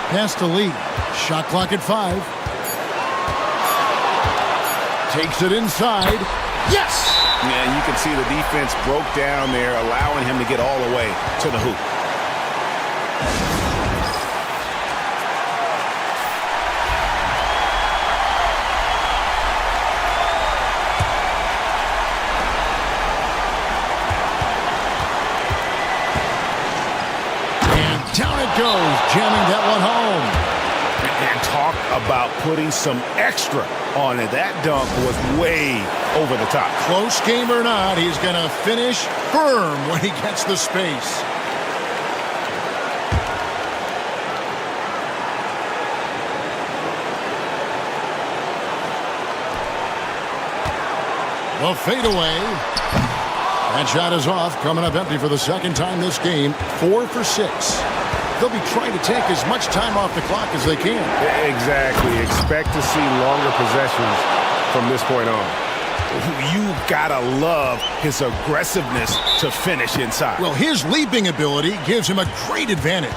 Pass to Lee. Shot clock at 5. Takes it inside. Yes! Yeah, you can see the defense broke down there, allowing him to get all the way to the hoop. And down it goes, jamming that one home. And talk about putting some extra on it. That dunk was way over the top. Close game or not, he's going to finish firm when he gets the space. The fadeaway. That shot is off, coming up empty for the second time this game. 4 for 6. They'll be trying to take as much time off the clock as they can. Exactly. Expect to see longer possessions from this point on. You gotta love his aggressiveness to finish inside. Well, his leaping ability gives him a great advantage.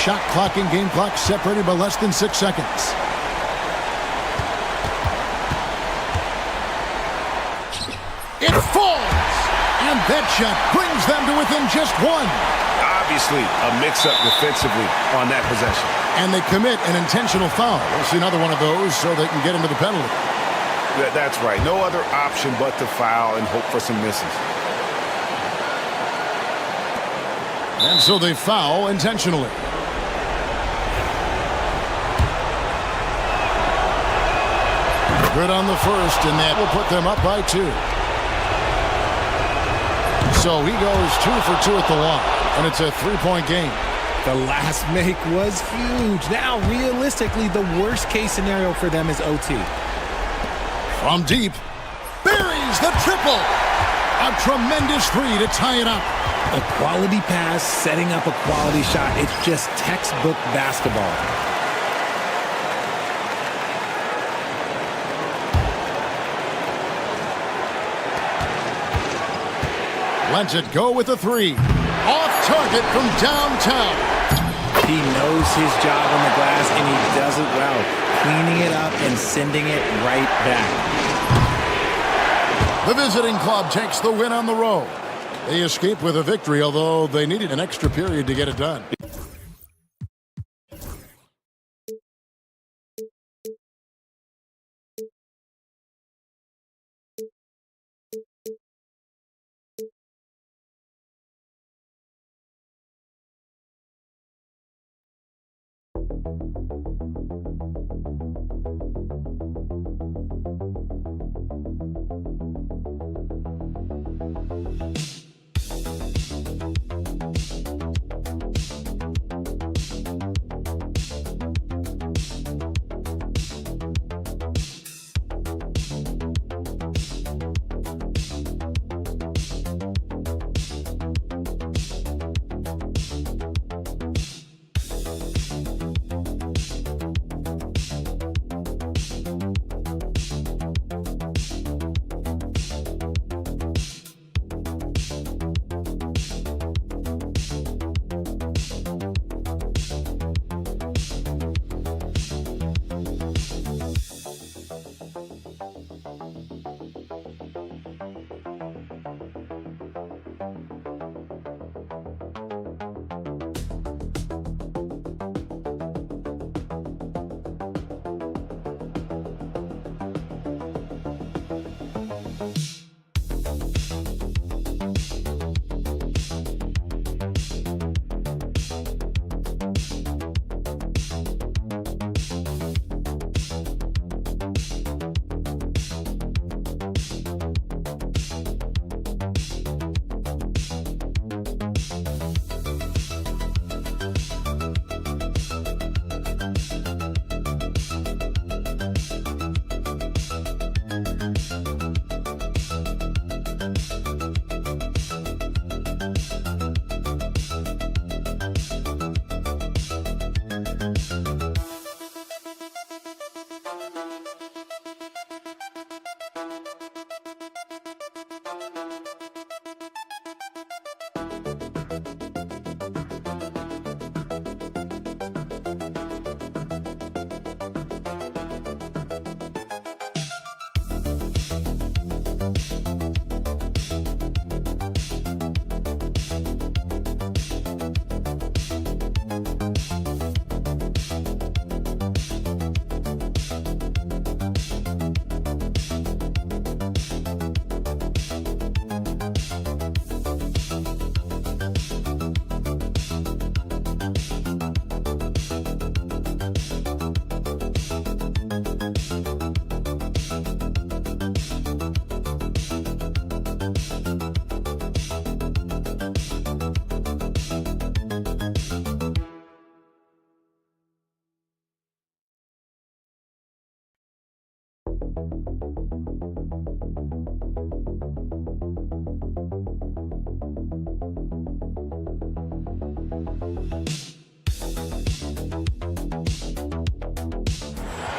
Shot clock and game clock separated by less than 6 seconds. It falls! And that shot brings them to within just 1. Obviously, a mix-up defensively on that possession. And they commit an intentional foul. We'll see another one of those so they can get into the penalty. That's right. No other option but to foul and hope for some misses. And so they foul intentionally. Good on the first, and that will put them up by 2. So he goes 2 for 2 at the line, and it's a 3-point game. The last make was huge. Now, realistically, the worst-case scenario for them is OT. From deep, buries the triple. A tremendous 3 to tie it up. A quality pass, setting up a quality shot. It's just textbook basketball. Lets it go with a 3. Off target from downtown. He knows his job on the glass, and he does it well. Cleaning it up and sending it right back. The visiting club takes the win on the road. They escape with a victory, although they needed an extra period to get it done.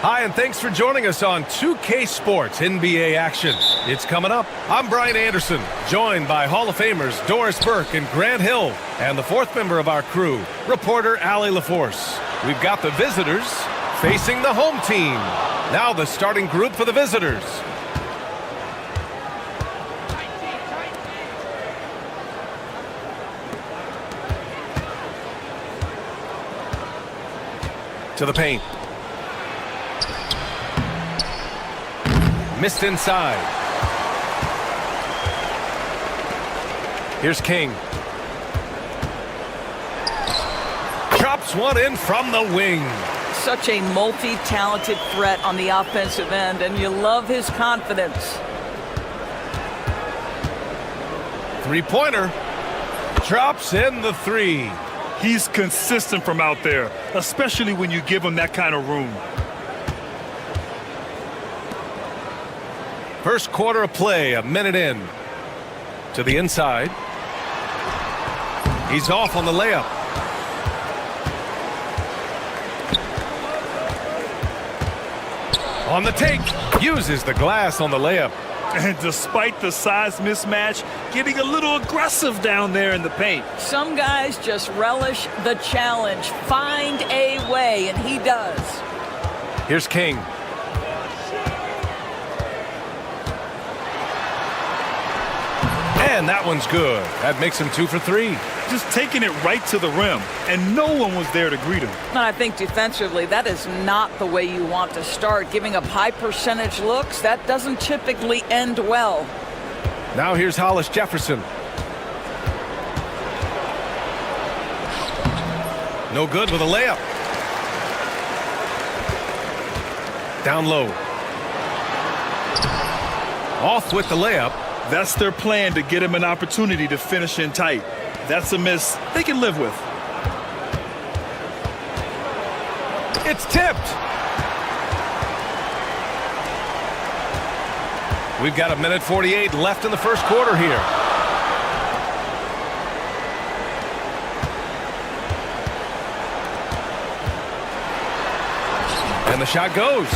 Hi, and thanks for joining us on 2K Sports NBA action. It's coming up. I'm Brian Anderson, joined by Hall of Famers Doris Burke and Grant Hill, and the fourth member of our crew, reporter Allie LaForce. We've got the visitors facing the home team. Now the starting group for the visitors. To the paint. Missed inside. Here's King. Drops one in from the wing. Such a multi-talented threat on the offensive end, and you love his confidence. Three-pointer. Drops in the three. He's consistent from out there, especially when you give him that kind of room. First quarter of play, a minute in. To the inside. He's off on the layup. On the take, uses the glass on the layup. And despite the size mismatch, getting a little aggressive down there in the paint. Some guys just relish the challenge. Find a way, and he does. Here's King. And that one's good. That makes him 2 for 3. Just taking it right to the rim, and no one was there to greet him. And I think defensively, that is not the way you want to start. Giving up high percentage looks, that doesn't typically end well. Now here's Hollis Jefferson. No good with a layup. Down low. Off with the layup. That's their plan, to get him an opportunity to finish in tight. That's a miss they can live with. It's tipped. We've got a minute 48 left in the first quarter here. And the shot goes.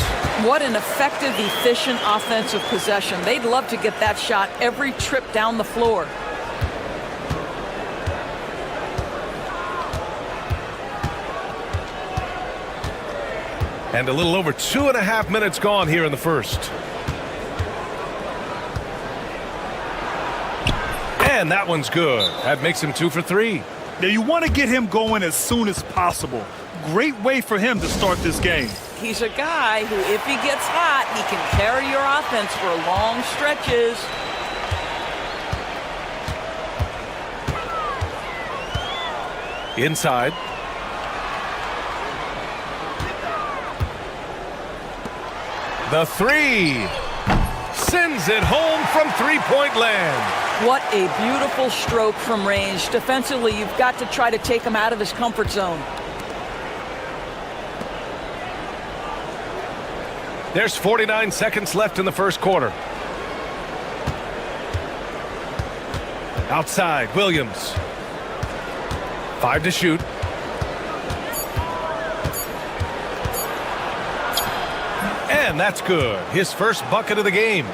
What an effective, efficient offensive possession. They'd love to get that shot every trip down the floor. And a little over 2.5 minutes gone here in the first. And that one's good. That makes him 2 for 3. Now you want to get him going as soon as possible. Great way for him to start this game. He's a guy who, if he gets hot, he can carry your offense for long stretches. Inside. The three. Sends it home from three-point land. What a beautiful stroke from range. Defensively, you've got to try to take him out of his comfort zone. There's 49 seconds left in the first quarter. Outside, Williams. 5 to shoot. And that's good. His first bucket of the game.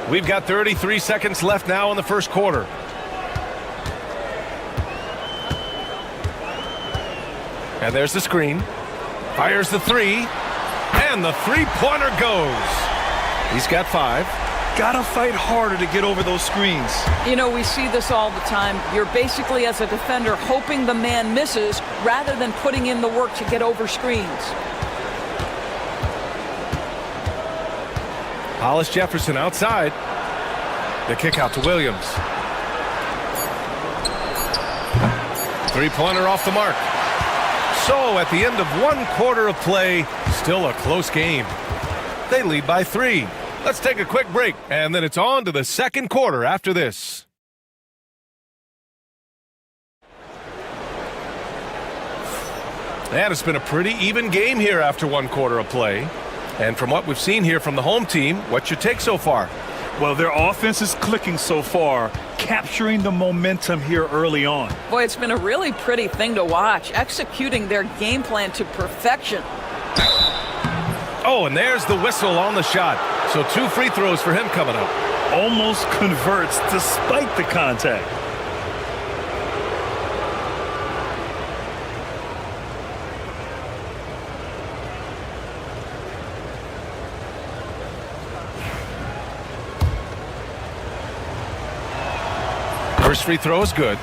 We've got 33 seconds left now in the first quarter. And there's the screen. Fires the three. And the three-pointer goes. He's got 5. Gotta fight harder to get over those screens. You know, we see this all the time. You're basically, as a defender, hoping the man misses rather than putting in the work to get over screens. Hollis Jefferson outside. The kick out to Williams. Three-pointer off the mark. So at the end of one quarter of play, still a close game. They lead by 3. Let's take a quick break, and then it's on to the second quarter after this. And it's been a pretty even game here after one quarter of play. And from what we've seen here from the home team, what's your take so far? Well, their offense is clicking so far, capturing the momentum here early on. Boy, it's been a really pretty thing to watch, executing their game plan to perfection. Oh, and there's the whistle on the shot. So 2 free throws for him coming up. Almost converts despite the contact. First free throw is good.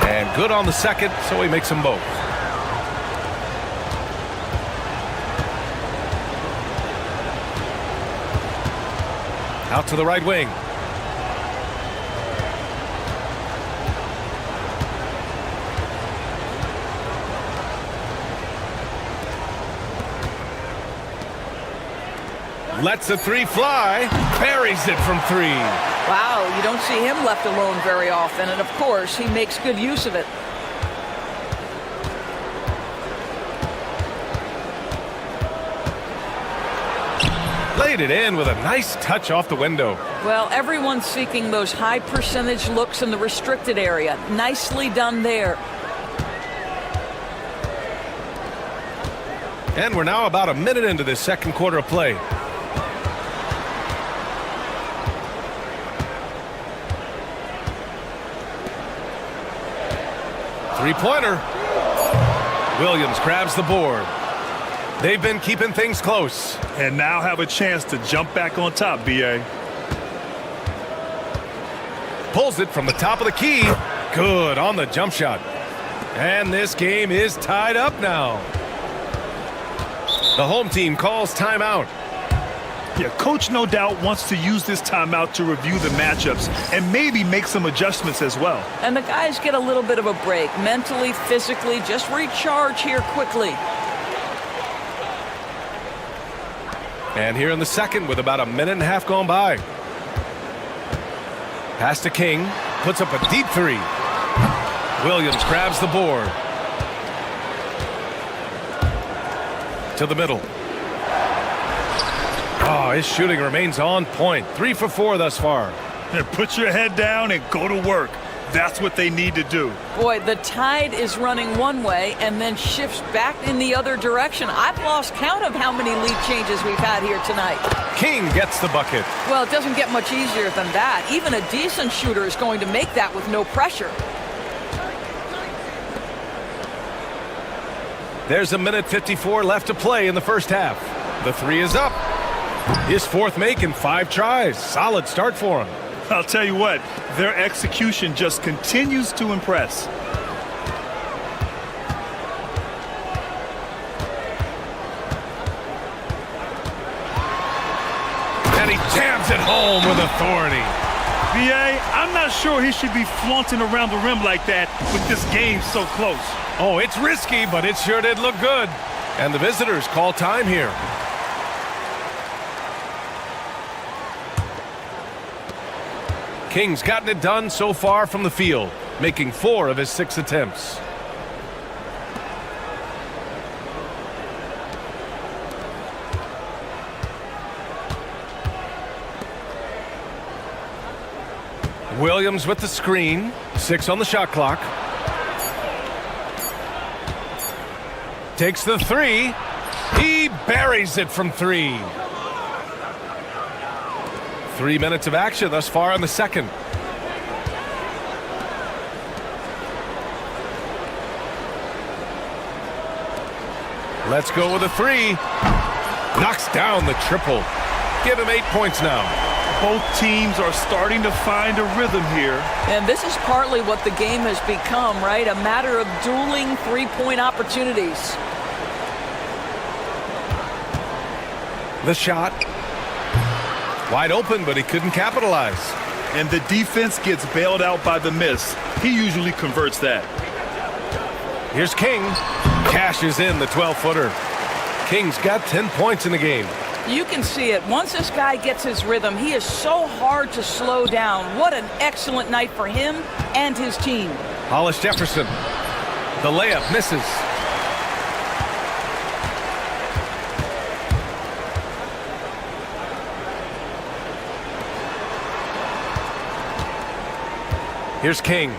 And good on the second, so he makes them both. Out to the right wing. Lets the three fly. Buries it from three. Wow, you don't see him left alone very often, and of course, he makes good use of it. Laid it in with a nice touch off the window. Well, everyone's seeking those high percentage looks in the restricted area. Nicely done there. And we're now about a minute into this second quarter of play. Three-pointer. Williams grabs the board. They've been keeping things close. And now have a chance to jump back on top, B.A. Pulls it from the top of the key. Good on the jump shot. And this game is tied up now. The home team calls timeout. Yeah, coach no doubt wants to use this timeout to review the matchups and maybe make some adjustments as well. And the guys get a little bit of a break. Mentally, physically, just recharge here quickly. And here in the second with about a minute and a half gone by. Pass to King. Puts up a deep three. Williams grabs the board. To the middle. Oh, his shooting remains on point. 3 for 4 thus far. And put your head down and go to work. That's what they need to do. Boy, the tide is running one way and then shifts back in the other direction. I've lost count of how many lead changes we've had here tonight. King gets the bucket. Well, it doesn't get much easier than that. Even a decent shooter is going to make that with no pressure. There's a minute 54 left to play in the first half. The three is up. His fourth make in 5 tries. Solid start for him. I'll tell you what, their execution just continues to impress. And he jams it home with authority. B.A., I'm not sure he should be flaunting around the rim like that with this game so close. Oh, it's risky, but it sure did look good. And the visitors call time here. King's gotten it done so far from the field, making 4 of his 6 attempts. Williams with the screen, 6 on the shot clock. Takes the 3. He buries it from 3. 3 minutes of action thus far in the second. Let's go with a 3. Knocks down the triple. Give him 8 points now. Both teams are starting to find a rhythm here. And this is partly what the game has become, right? A matter of dueling three-point opportunities. The shot. Wide open, but he couldn't capitalize. And the defense gets bailed out by the miss. He usually converts that. Here's King. Cashes in the 12-footer. King's got 10 points in the game. You can see it. Once this guy gets his rhythm, he is so hard to slow down. What an excellent night for him and his team. Hollis Jefferson. The layup misses. Here's King.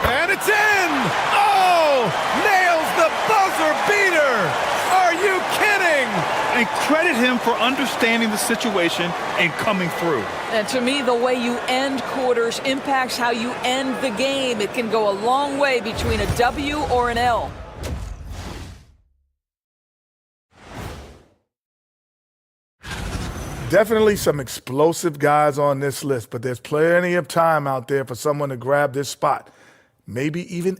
And it's in! Oh! Nails the buzzer beater! Are you kidding? And credit him for understanding the situation and coming through. And to me, the way you end quarters impacts how you end the game. It can go a long way between a W or an L. Definitely some explosive guys on this list, but there's plenty of time out there for someone to grab this spot. Maybe even.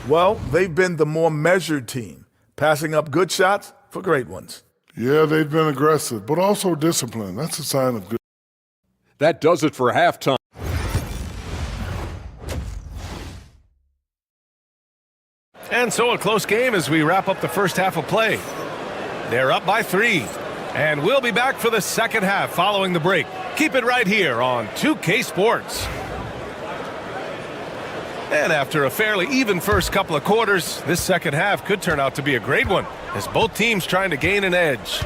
Well, they've been the more measured team, passing up good shots for great ones. Yeah, they've been aggressive, but also disciplined. That's a sign of good. That does it for halftime. And so a close game as we wrap up the first half of play. They're up by 3. And we'll be back for the second half following the break. Keep it right here on 2K Sports. And after a fairly even first couple of quarters, this second half could turn out to be a great one as both teams trying to gain an edge.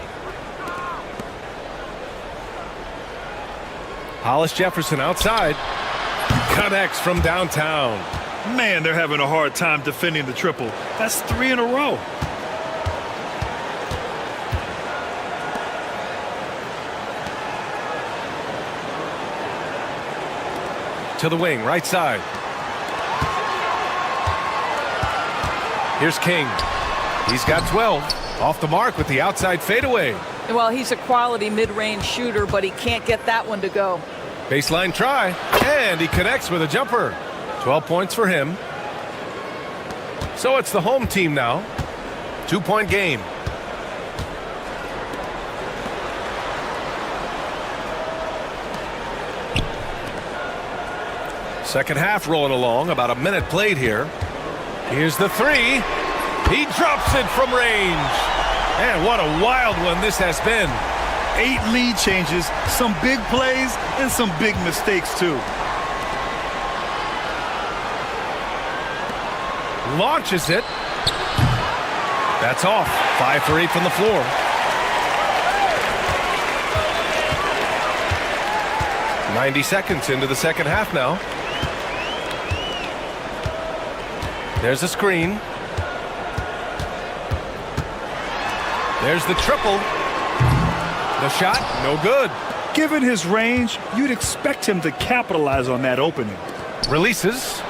Hollis Jefferson outside. Connects from downtown. Man, they're having a hard time defending the triple. That's 3 in a row. To the wing, right side. Here's King. He's got 12. Off the mark with the outside fadeaway. Well, he's a quality mid-range shooter, but he can't get that one to go. Baseline try, and he connects with a jumper. 12 points for him. So it's the home team now. 2-point game. Second half rolling along, about a minute played here. Here's the 3. He drops it from range. And what a wild one this has been. 8 lead changes, some big plays, and some big mistakes, too. Launches it. That's off. 5 for 8 from the floor. "90 seconds into the second half now. There's a screen. There's the triple. The shot, no good. Given his range, you'd expect him to capitalize on that opening. Releases.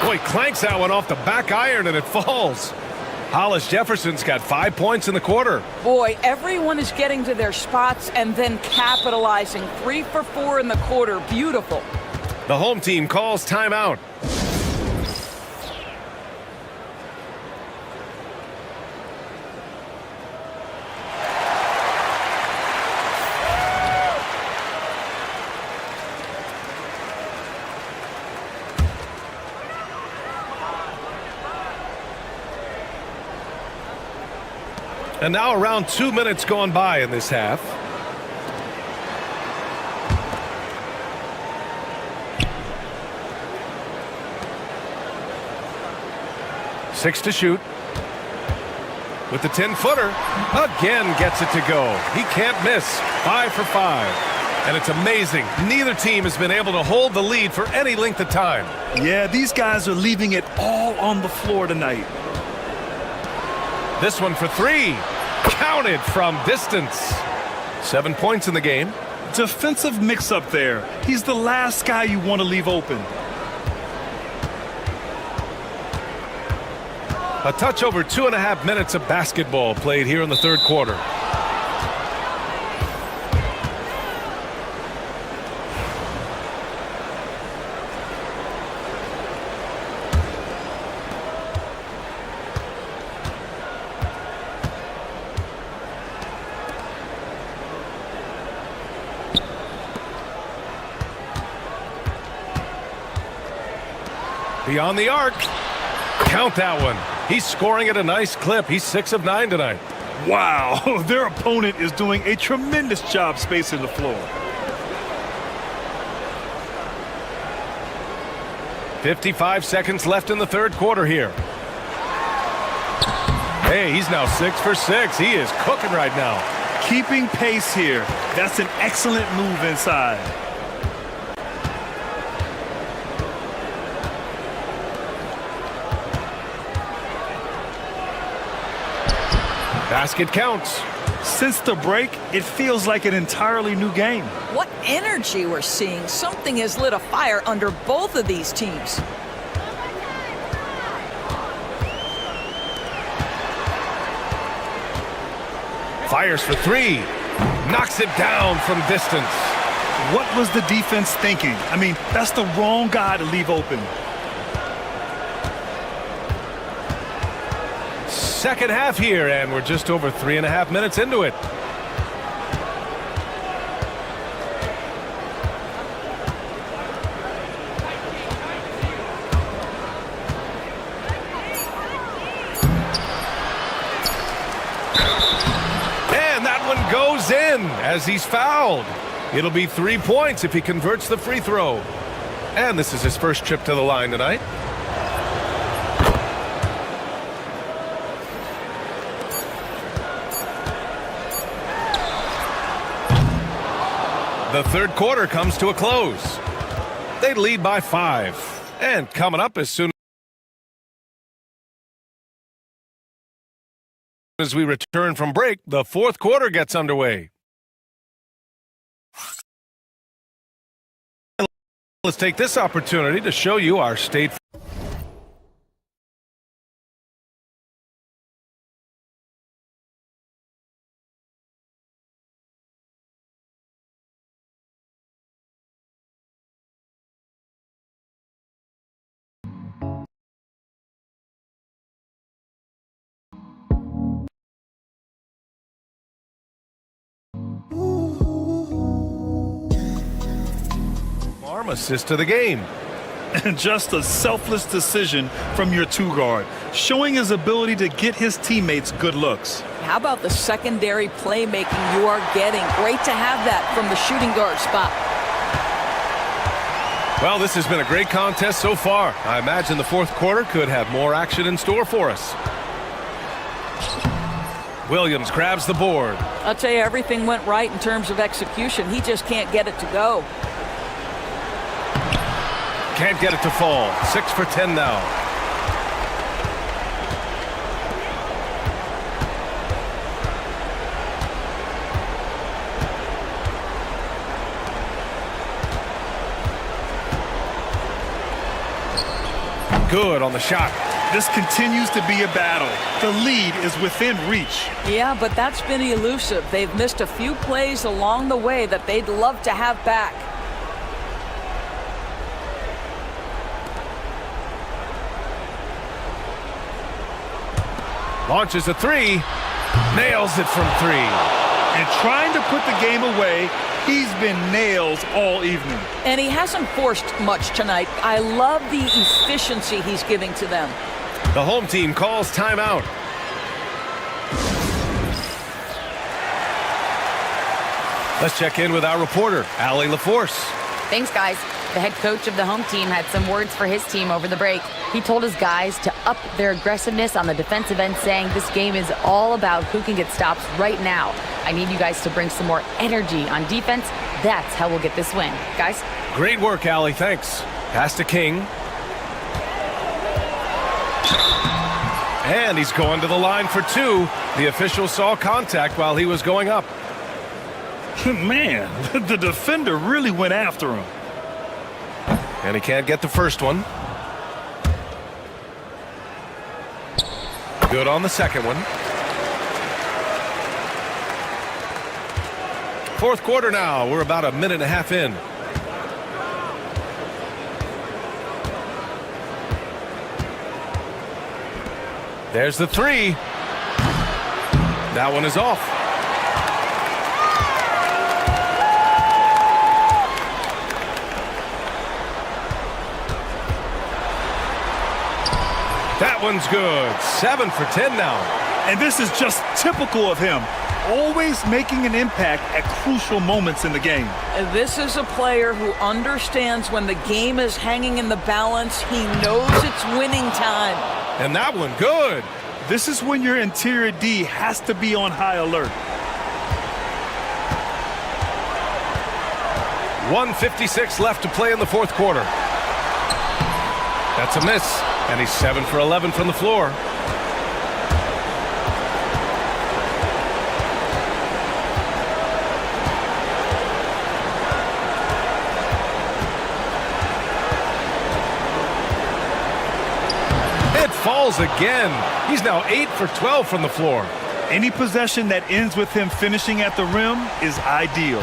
Boy, clanks that one off the back iron and it falls. Hollis Jefferson's got 5 points in the quarter. Boy, everyone is getting to their spots and then capitalizing. 3 for 4 in the quarter. Beautiful. The home team calls timeout. And now around 2 minutes gone by in this half. Six to shoot. With the 10-footer. Again gets it to go. He can't miss. 5 for 5. And it's amazing. Neither team has been able to hold the lead for any length of time. Yeah, these guys are leaving it all on the floor tonight. This one for 3. Counted from distance. 7 points in the game. Defensive mix-up there. He's the last guy you want to leave open. A touch over 2.5 minutes of basketball played here in the third quarter. Beyond the arc. Count that one. He's scoring at a nice clip. He's 6 of 9 tonight. Wow, their opponent is doing a tremendous job spacing the floor. 55 seconds left in the third quarter here. Hey, he's now 6 for 6. He is cooking right now. Keeping pace here. That's an excellent move inside. Basket counts. Since the break, it feels like an entirely new game. What energy we're seeing. Something has lit a fire under both of these teams. Fires for 3. Knocks it down from distance. What was the defense thinking? I mean, that's the wrong guy to leave open. Second half here, and we're just over 3.5 minutes into it. as he's fouled. It'll be 3 points if he converts the free throw. And this is his first trip to the line tonight. The third quarter comes to a close. They lead by 5. And coming up as soon as we return from break, the fourth quarter gets underway. Let's take this opportunity to show you our state. Assist to the game. And just a selfless decision from your two-guard, showing his ability to get his teammates good looks. How about the secondary playmaking you are getting? Great to have that from the shooting guard spot. Well, this has been a great contest so far. I imagine the fourth quarter could have more action in store for us. Williams grabs the board. I'll tell you, everything went right in terms of execution. He just can't get it to go. Can't get it to fall. 6 for 10 now. Good on the shot. This continues to be a battle. The lead is within reach. Yeah, but that's been elusive. They've missed a few plays along the way that they'd love to have back. Launches a three, nails it from 3. And trying to put the game away, he's been nails all evening. And he hasn't forced much tonight. I love the efficiency he's giving to them. The home team calls timeout. Let's check in with our reporter, Allie LaForce. Thanks, guys. The head coach of the home team had some words for his team over the break. He told his guys to up their aggressiveness on the defensive end, saying this game is all about who can get stops right now. I need you guys to bring some more energy on defense. That's how we'll get this win. Guys? Great work, Allie. Thanks. Pass to King. And he's going to the line for 2. The official saw contact while he was going up. Man, the defender really went after him. And he can't get the first one. Good on the second one. Fourth quarter now. We're about a minute and a half in. There's the 3. That one is off. That one's good. 7 for 10 now. And this is just typical of him. Always making an impact at crucial moments in the game. This is a player who understands when the game is hanging in the balance. He knows it's winning time. And that one, good. This is when your interior D has to be on high alert. 1:56 left to play in the fourth quarter. That's a miss. And he's 7 for 11 from the floor. It falls again. He's now 8 for 12 from the floor. Any possession that ends with him finishing at the rim is ideal.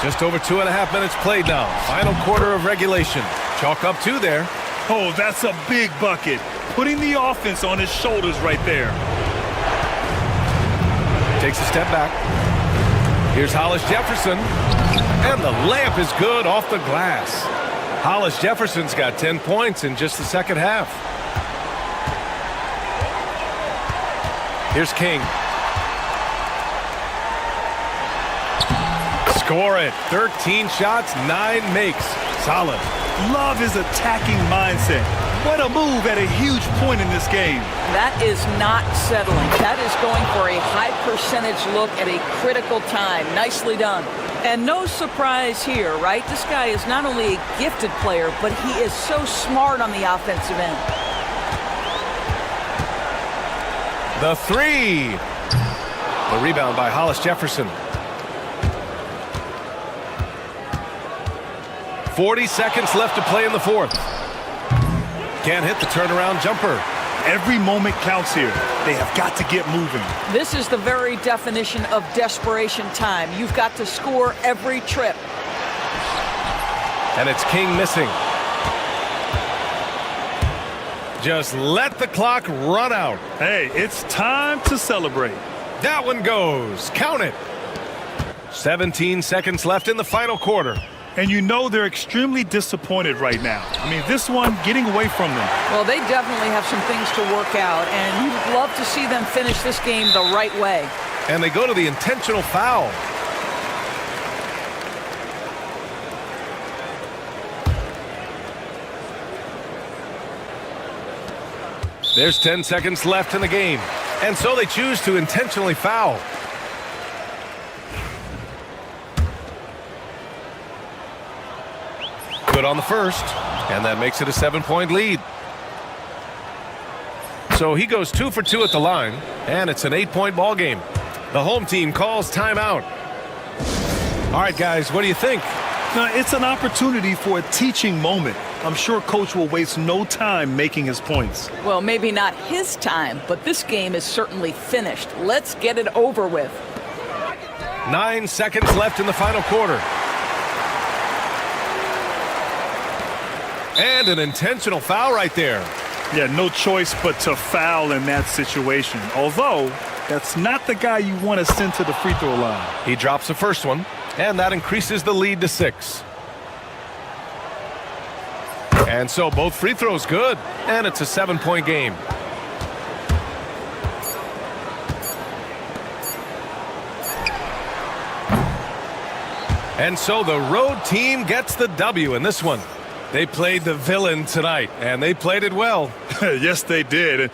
Just over 2.5 minutes played now. Final quarter of regulation. Chalk up 2 there. Oh, that's a big bucket. Putting the offense on his shoulders right there. Takes a step back. Here's Hollis Jefferson. And the layup is good off the glass. Hollis Jefferson's got 10 points in just the second half. Here's King. Score it. 13 shots, 9 makes. Solid. Love his attacking mindset. What a move at a huge point in this game. That is not settling. That is going for a high percentage look at a critical time. Nicely done. And no surprise here, right? This guy is not only a gifted player, but he is so smart on the offensive end. The three. The rebound by Hollis Jefferson. 40 seconds left to play in the fourth. Can't hit the turnaround jumper. Every moment counts here. They have got to get moving. This is the very definition of desperation time. You've got to score every trip. And it's King missing. Just let the clock run out. Hey, it's time to celebrate. That one goes. Count it. 17 seconds left in the final quarter. And you know they're extremely disappointed right now. I mean, this one getting away from them. Well, they definitely have some things to work out, and you'd love to see them finish this game the right way. And they go to the intentional foul. There's 10 seconds left in the game. And so they choose to intentionally foul. Good on the first, and that makes it a 7-point lead. So he goes 2 for 2 at the line, and it's an 8-point ball game. The home team calls timeout. All right, guys, what do you think? Now, it's an opportunity for a teaching moment. I'm sure Coach will waste no time making his points. Well, maybe not his time, but this game is certainly finished. Let's get it over with. 9 seconds left in the final quarter. And an intentional foul right there. Yeah, no choice but to foul in that situation. Although, that's not the guy you want to send to the free throw line. He drops the first one, and that increases the lead to 6. And so both free throws good, and it's a 7-point game. And so the road team gets the W in this one. They played the villain tonight, and they played it well. Yes, they did.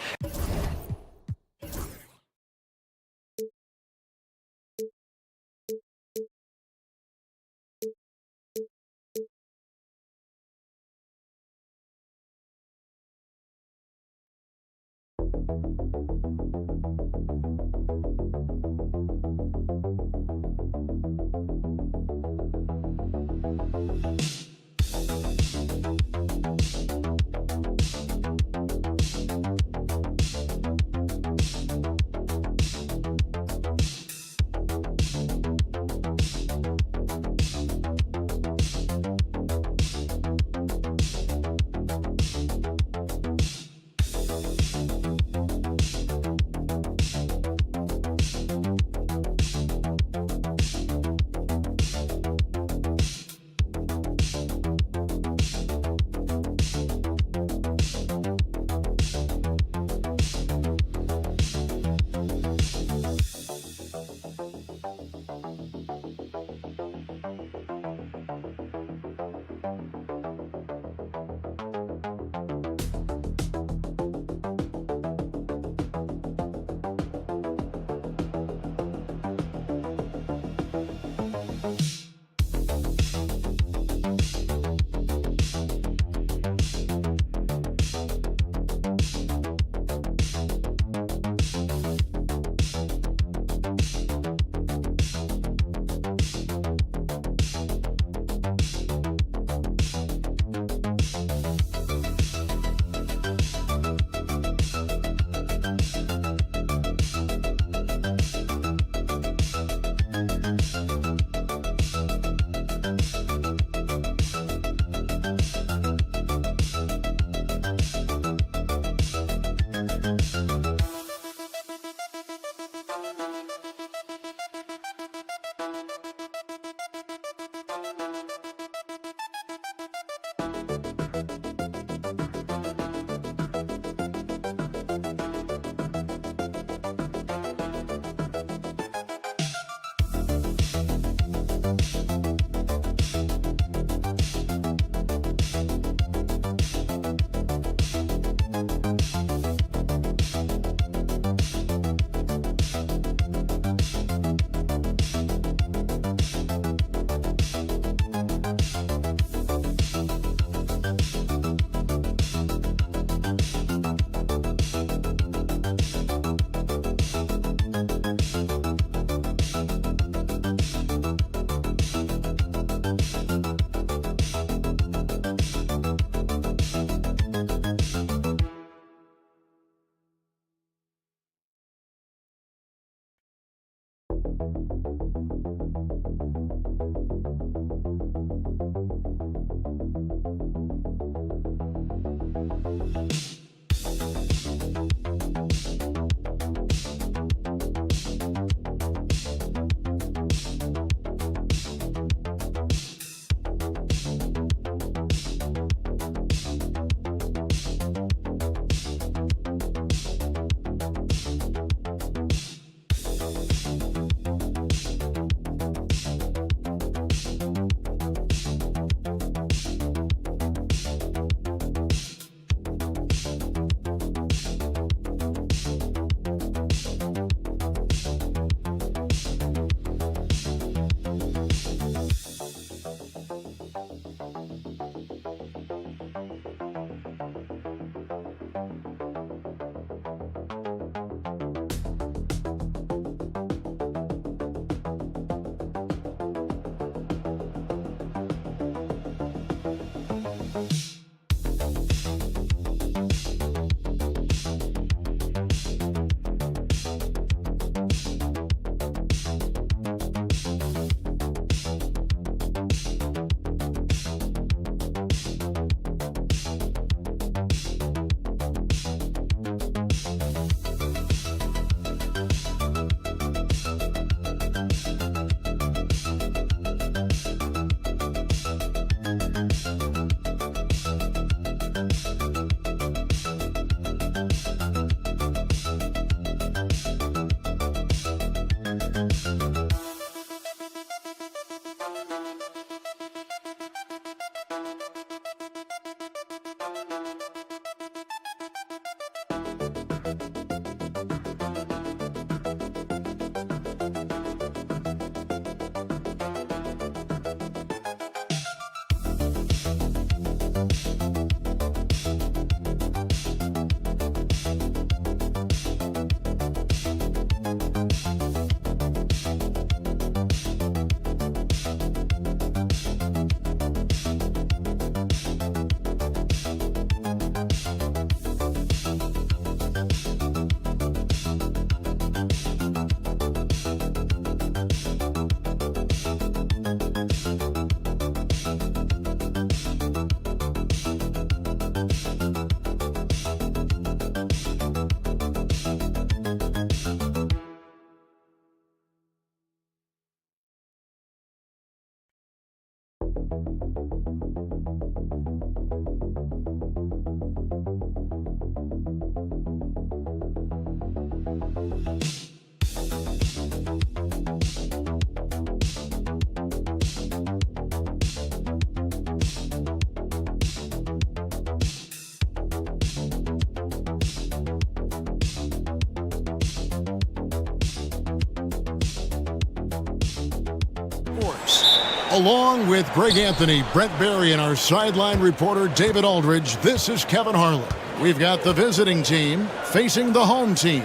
Along with Greg Anthony, Brent Barry, and our sideline reporter David Aldridge, this is Kevin Harlan. We've got the visiting team facing the home team.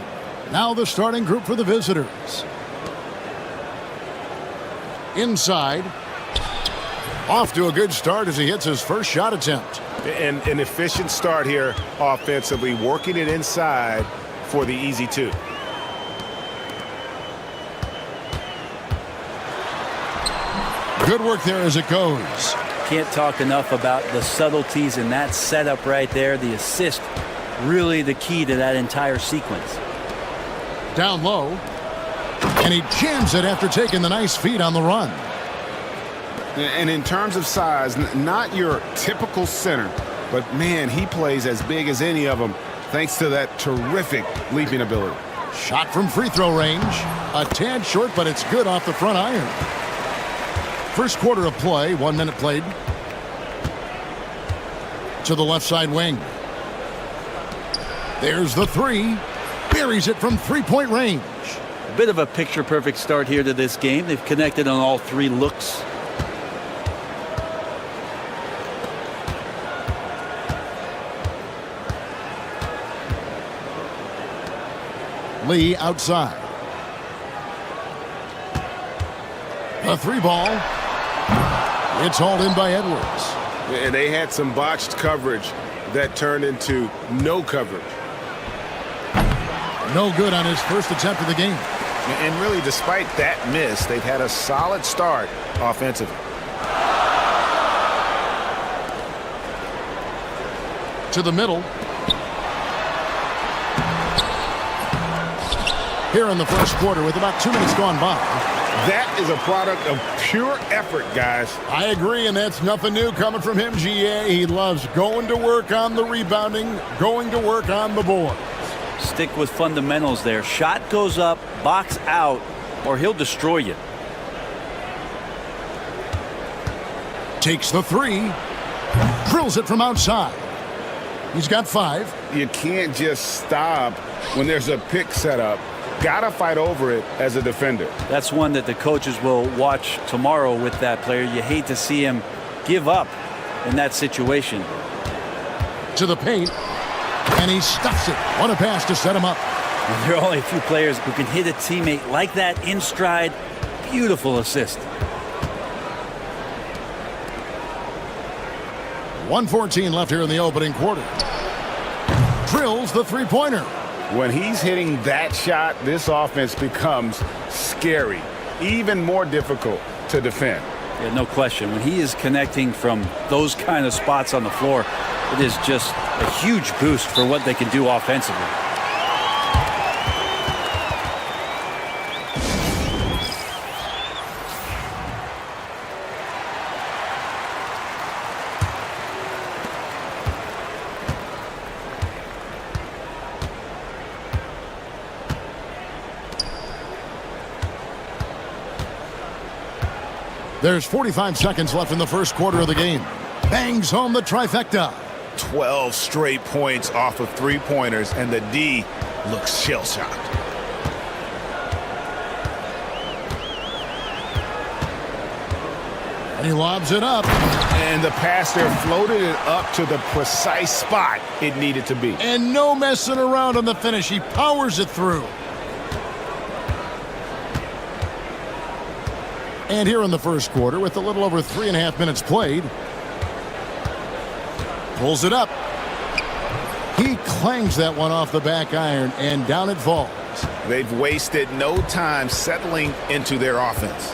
Now the starting group for the visitors. Inside. Off to a good start as he hits his first shot attempt. An efficient start here offensively, working it inside for the easy two. Good work there as it goes. Can't talk enough about the subtleties in that setup right there. The assist, really the key to that entire sequence. Down low. And he jams it after taking the nice feed on the run. And in terms of size, not your typical center, but man, he plays as big as any of them thanks to that terrific leaping ability. Shot from free throw range. A tad short, but it's good off the front iron. First quarter of play, 1 minute played. To the left side wing. There's the three. Buries it from three-point range. A bit of a picture-perfect start here to this game. They've connected on all three looks. Lee outside. A three ball. It's hauled in by Edwards. And they had some botched coverage that turned into no coverage. No good on his first attempt of the game. And really, despite that miss, they've had a solid start offensively. To the middle. Here in the first quarter with about 2 minutes gone by. That is a product of pure effort, guys. I agree, and that's nothing new coming from him, GA. He loves going to work on the rebounding, going to work on the board. Stick with fundamentals there. Shot goes up, box out, or he'll destroy you. Takes the three. Drills it from outside. He's got 5. You can't just stop when there's a pick set up. Gotta fight over it as a defender. That's one that the coaches will watch tomorrow with that player. You hate to see him give up in that situation. To the paint, and he stuffs it. What a pass to set him up. And there are only a few players who can hit a teammate like that in stride. Beautiful assist. 1:14 left here in the opening quarter. Drills the three-pointer. When he's hitting that shot, this offense becomes scary, even more difficult to defend. Yeah, no question. When he is connecting from those kind of spots on the floor, it is just a huge boost for what they can do offensively. There's 45 seconds left in the first quarter of the game. Bangs home the trifecta. 12 straight points off of three-pointers, and the D looks shell-shocked. And he lobs it up. And the pass there floated it up to the precise spot it needed to be. And no messing around on the finish. He powers it through. And here in the first quarter, with a little over 3.5 minutes played, pulls it up. He clangs that one off the back iron, and down it falls. They've wasted no time settling into their offense.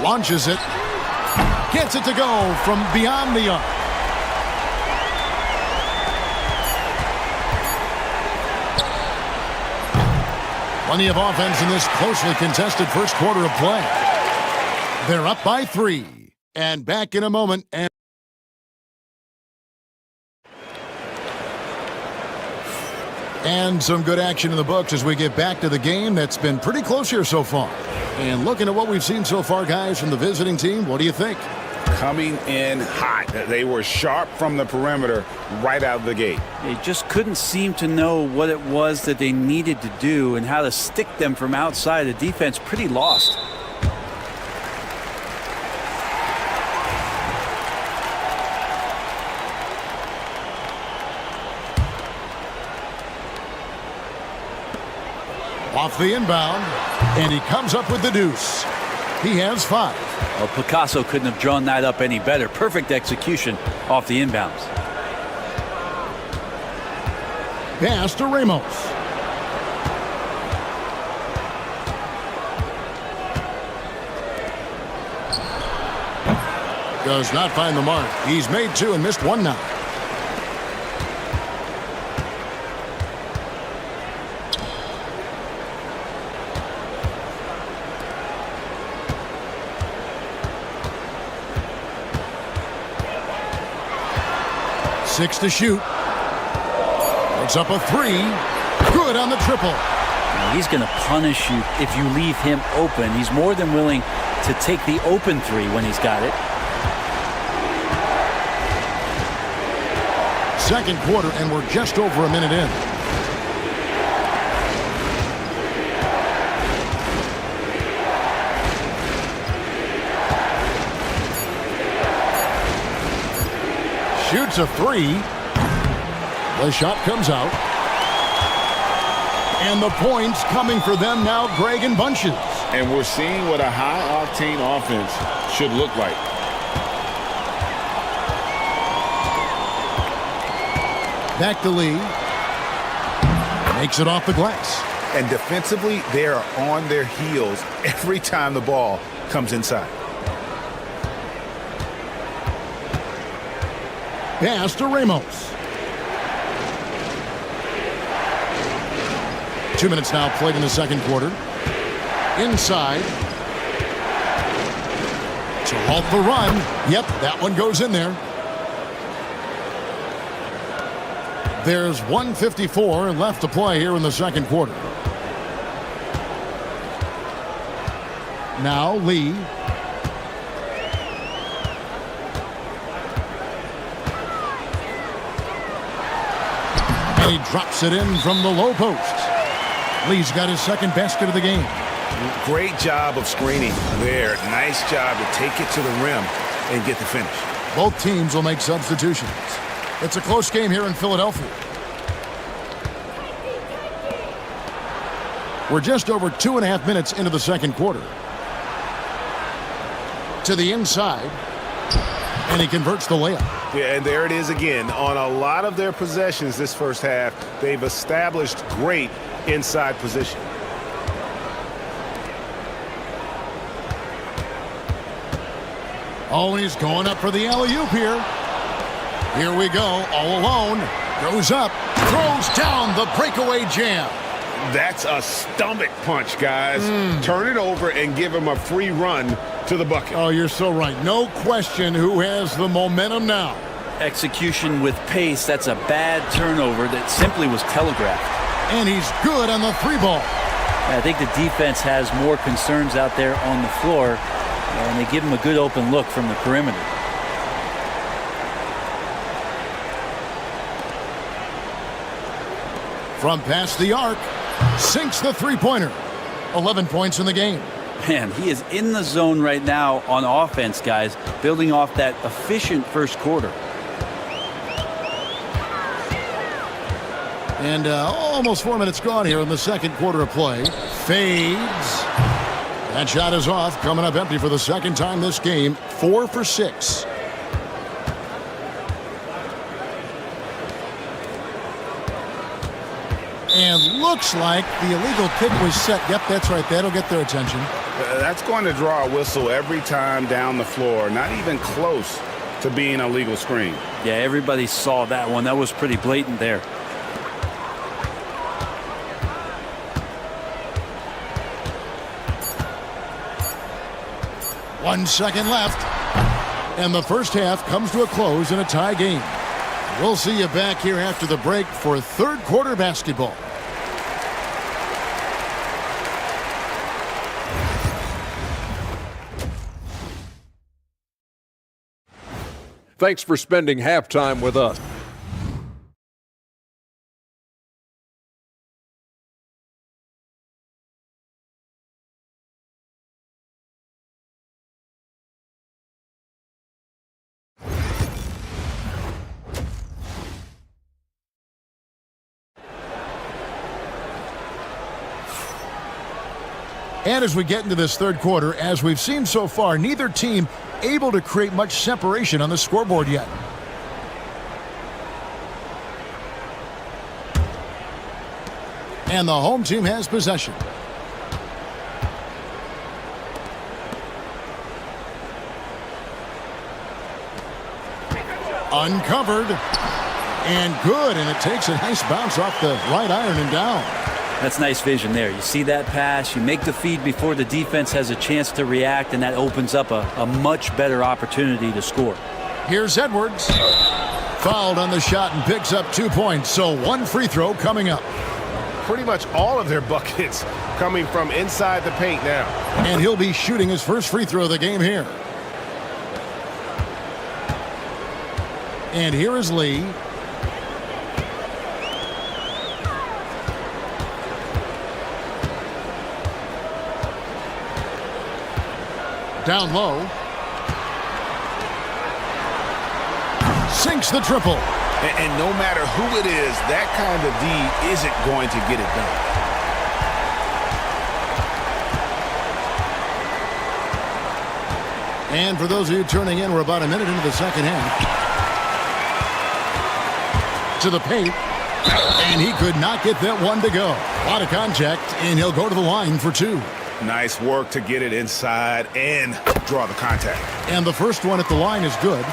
Launches it. Gets it to go from beyond the arc. Plenty of offense in this closely contested first quarter of play. They're up by 3. And back in a moment. And some good action in the books as we get back to the game that's been pretty close here so far. And looking at what we've seen so far, guys, from the visiting team, what do you think? Coming in hot. They were sharp from the perimeter right out of the gate. They just couldn't seem to know what it was that they needed to do and how to stick them from outside. The defense pretty lost. Off the inbound, and he comes up with the deuce. He has 5. Well, Picasso couldn't have drawn that up any better. Perfect execution off the inbounds. Pass to Ramos. Does not find the mark. He's made 2 and missed 1 now. Six to shoot. It's up a 3. Good on the triple. He's going to punish you if you leave him open. He's more than willing to take the open 3 when he's got it. Second quarter, and we're just over a minute in. Shoots a 3. The shot comes out. And the points coming for them now, Greg, in bunches. And we're seeing what a high-octane offense should look like. Back to Lee. Makes it off the glass. And defensively, they are on their heels every time the ball comes inside. Pass to Ramos. 2 minutes now played in the second quarter. Inside. To halt the run. Yep, that one goes in there. There's 1:54 left to play here in the second quarter. Now Lee. And he drops it in from the low post. Lee's got his second basket of the game. Great job of screening there. Nice job to take it to the rim and get the finish. Both teams will make substitutions. It's a close game here in Philadelphia. We're just over 2.5 minutes into the second quarter. To the inside. And he converts the layup. Yeah, and there it is again. On a lot of their possessions this first half, they've established great inside position. Oh, and he's going up for the alley-oop here. Here we go, all alone. Goes up, throws down the breakaway jam. That's a stomach punch, guys. Turn it over and give him a free run to the bucket. Oh, you're so right. No question who has the momentum now. Execution with pace. That's a bad turnover that simply was telegraphed. And he's good on the three ball. I think the defense has more concerns out there on the floor, and they give him a good open look from the perimeter. From past the arc, sinks the three-pointer. 11 points in the game. Man, he is in the zone right now on offense, guys, building off that efficient first quarter. And almost 4 minutes gone here in the second quarter of play. Fades. That shot is off, coming up empty for the second time this game. 4 for 6. And looks like the illegal kick was set. Yep, that's right. That'll get their attention. That's going to draw a whistle every time down the floor. Not even close to being a legal screen. Yeah, everybody saw that one. That was pretty blatant there. One second left. And the first half comes to a close in a tie game. We'll see you back here after the break for third quarter basketball. Thanks for spending halftime with us. And as we get into this third quarter, as we've seen so far, neither team able to create much separation on the scoreboard yet. And the home team has possession. Uncovered. And good. And it takes a nice bounce off the right iron and down. That's nice vision there. You see that pass, you make the feed before the defense has a chance to react, and that opens up a much better opportunity to score. Here's Edwards. Fouled on the shot and picks up 2 points, so one free throw coming up. Pretty much all of their buckets coming from inside the paint now. And he'll be shooting his first free throw of the game here. And here is Lee. Down low. Sinks the triple. And no matter who it is, that kind of D isn't going to get it done. And for those of you turning in, we're about a minute into the second half. to the paint. And he could not get that one to go. A lot of contact, and he'll go to the line for two. Nice work to get it inside and draw the contact. And the first one at the line is good.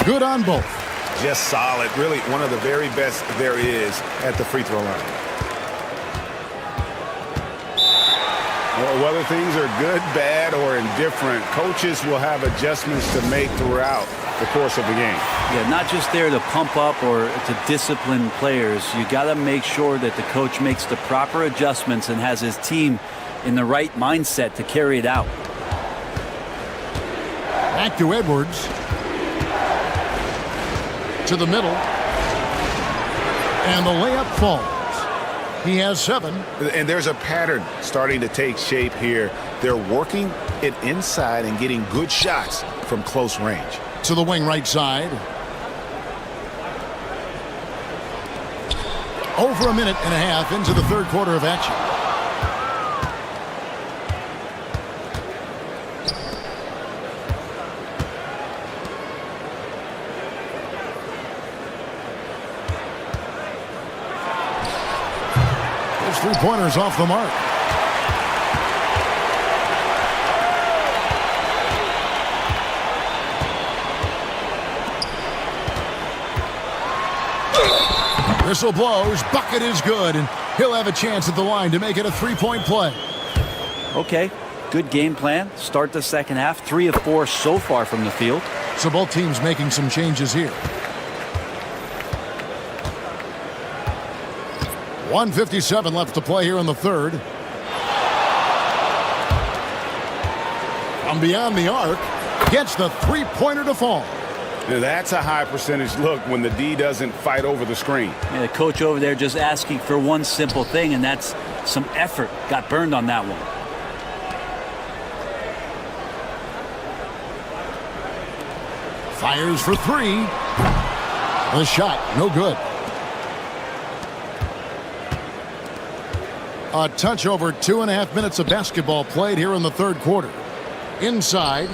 Good on both. Just solid. Really one of the very best there is at the free throw line. Well, whether things are good, bad, or indifferent, coaches will have adjustments to make throughout the course of the game. Yeah, not just there to pump up or to discipline players. You got to make sure that the coach makes the proper adjustments and has his team in the right mindset to carry it out. Back to Edwards. To the middle. And the layup falls. He has 7. And there's a pattern starting to take shape here. They're working it inside and getting good shots from close range. To the wing right side. Over a minute and a half into the third quarter of action. His three-pointers off the mark. Whistle blows, bucket is good, and he'll have a chance at the line to make it a three-point play. Okay, good game plan. Start the second half. 3 of 4 so far from the field. So both teams making some changes here. 1:57 left to play here in the third. From beyond the arc, gets the three-pointer to fall. Now that's a high percentage look when the D doesn't fight over the screen. Yeah, the coach over there just asking for one simple thing, and that's some effort. Got burned on that one. Fires for 3. The shot, no good. A touch over 2.5 minutes of basketball played here in the third quarter. Inside.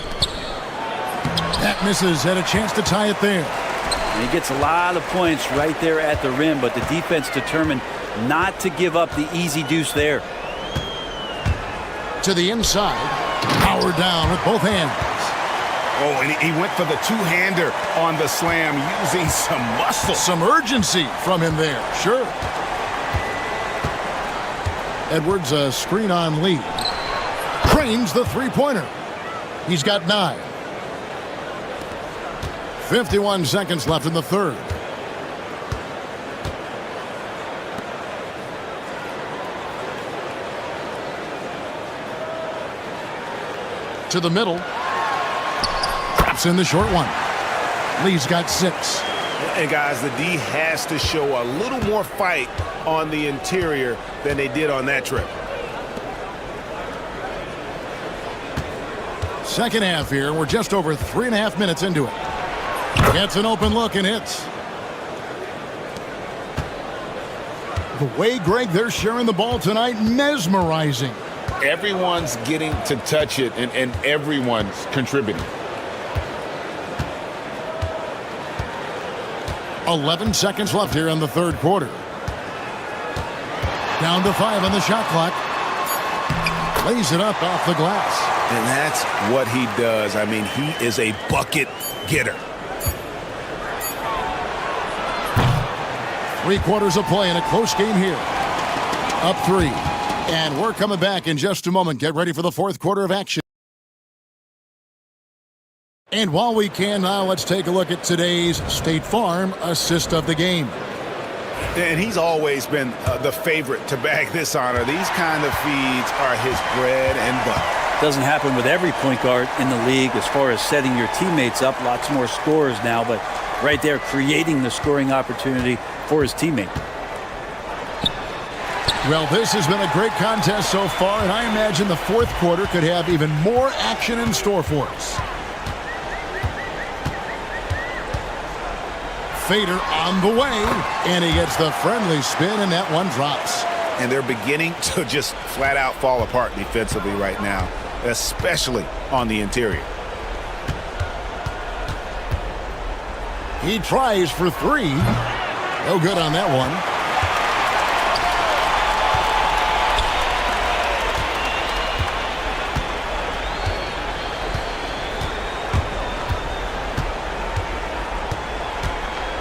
That misses, had a chance to tie it there. And he gets a lot of points right there at the rim, but the defense determined not to give up the easy deuce there. To the inside. Power down with both hands. Oh, and he went for the two-hander on the slam using some muscle. Some urgency from him there, sure. Edwards, a screen-on lead. Trains the three-pointer. He's got 9. 51 seconds left in the third. To the middle. Traps in the short one. Lee's got 6. And guys, the D has to show a little more fight on the interior than they did on that trip. Second half here. We're just over 3.5 minutes into it. Gets an open look and hits. The way, Greg, they're sharing the ball tonight, mesmerizing. Everyone's getting to touch it, and everyone's contributing. 11 seconds left here in the third quarter. Down to 5 on the shot clock. Lays it up off the glass. And that's what he does. I mean, he is a bucket getter. 3 quarters of play in a close game here. Up 3. And we're coming back in just a moment. Get ready for the fourth quarter of action. And while we can now, let's take a look at today's State Farm assist of the game. And he's always been the favorite to bag this honor. These kind of feeds are his bread and butter. Doesn't happen with every point guard in the league as far as setting your teammates up. Lots more scorers now, but right there creating the scoring opportunity for his teammate. Well, this has been a great contest so far, and I imagine the fourth quarter could have even more action in store for us. Fader on the way, and he gets the friendly spin, and that one drops. And they're beginning to just flat out fall apart defensively right now, especially on the interior. He tries for three. No good on that one.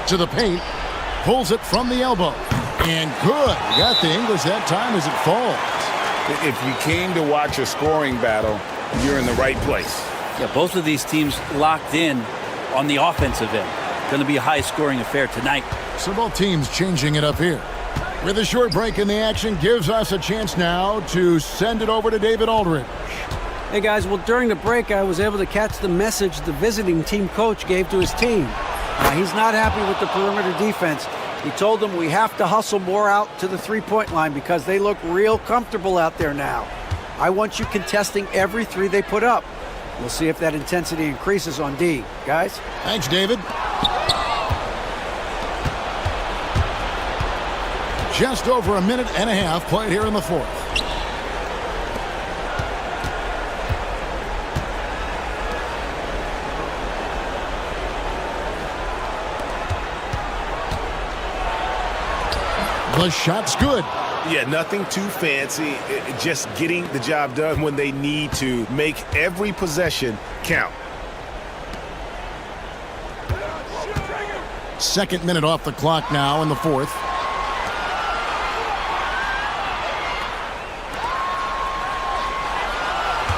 To the paint. Pulls it from the elbow. And good. Got the English that time as it falls. If you came to watch a scoring battle, you're in the right place. Yeah, both of these teams locked in on the offensive end. Going to be a high-scoring affair tonight. So both teams changing it up here. With a short break in the action, gives us a chance now to send it over to David Aldridge. Hey, guys, well, during the break, I was able to catch the message the visiting team coach gave to his team. He's not happy with the perimeter defense. He told them we have to hustle more out to the three-point line because they look real comfortable out there now. I want you contesting every three they put up. We'll see if that intensity increases on D. Guys? Thanks, David. Just over a minute and a half played here in the fourth. The shot's good. Yeah, nothing too fancy. Just getting the job done when they need to. Make every possession count. Second minute off the clock now in the fourth.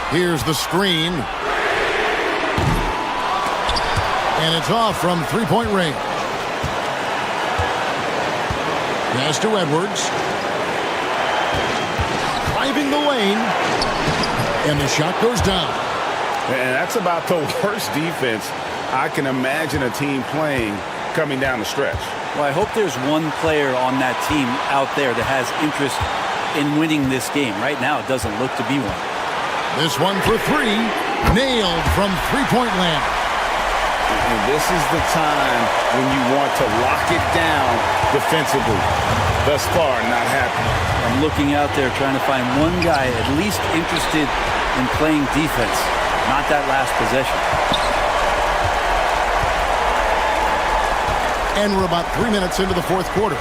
Here's the screen. And it's off from three-point range. Pass to Edwards. Driving the lane. And the shot goes down. And that's about the worst defense I can imagine a team playing coming down the stretch. Well, I hope there's one player on that team out there that has interest in winning this game. Right now, it doesn't look to be one. This one for three. Nailed from three-point land. And this is the time when you want to lock it down defensively. Thus far, not happening. I'm looking out there trying to find one guy at least interested in playing defense, not that last possession. And we're about 3 minutes into the fourth quarter.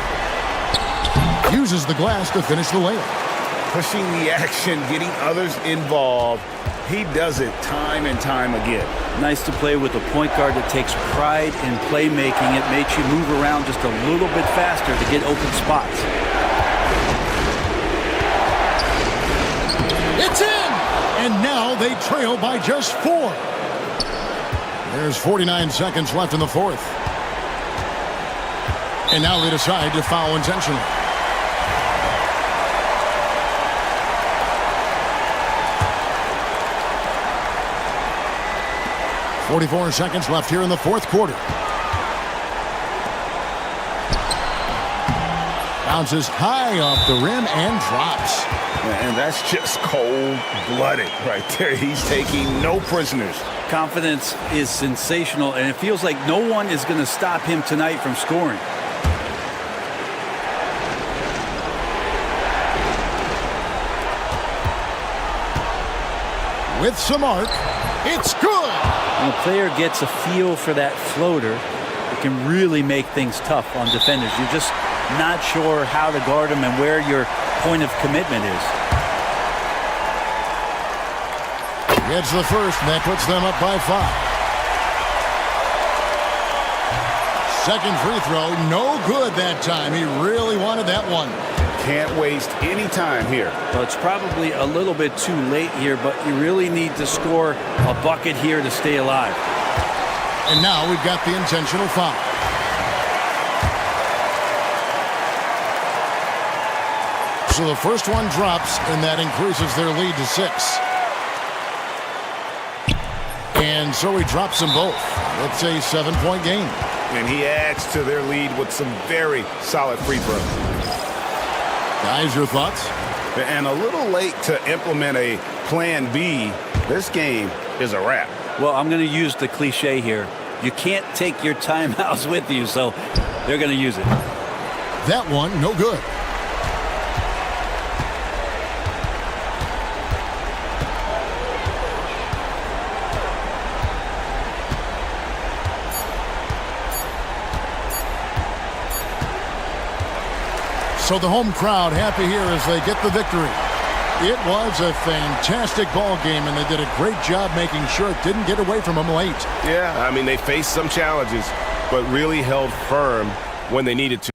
Uses the glass to finish the layup. Pushing the action, getting others involved. He does it time and time again. Nice to play with a point guard that takes pride in playmaking. It makes you move around just a little bit faster to get open spots. It's in! And now they trail by just 4. There's 49 seconds left in the fourth. And now they decide to foul intentionally. .44 seconds left here in the fourth quarter. Bounces high off the rim and drops. And that's just cold-blooded right there. He's taking no prisoners. Confidence is sensational, and it feels like no one is going to stop him tonight from scoring. With some arc, it's good! When a player gets a feel for that floater, it can really make things tough on defenders. You're just not sure how to guard them and where your point of commitment is. Gets the first, and that puts them up by 5. Second free throw, no good that time. He really wanted that one. Can't waste any time here. Well, it's probably a little bit too late here, but you really need to score a bucket here to stay alive. And now we've got the intentional foul. So the first one drops, and that increases their lead to 6. And so he drops them both. It's a 7-point game. And he adds to their lead with some very solid free throws. Guys, your thoughts? And a little late to implement a plan B. This game is a wrap. Well, I'm going to use the cliche here. You can't take your timeouts with you, so they're going to use it. That one, no good. So the home crowd happy here as they get the victory. It was a fantastic ball game, and they did a great job making sure it didn't get away from them late. Yeah, I mean, they faced some challenges, but really held firm when they needed to.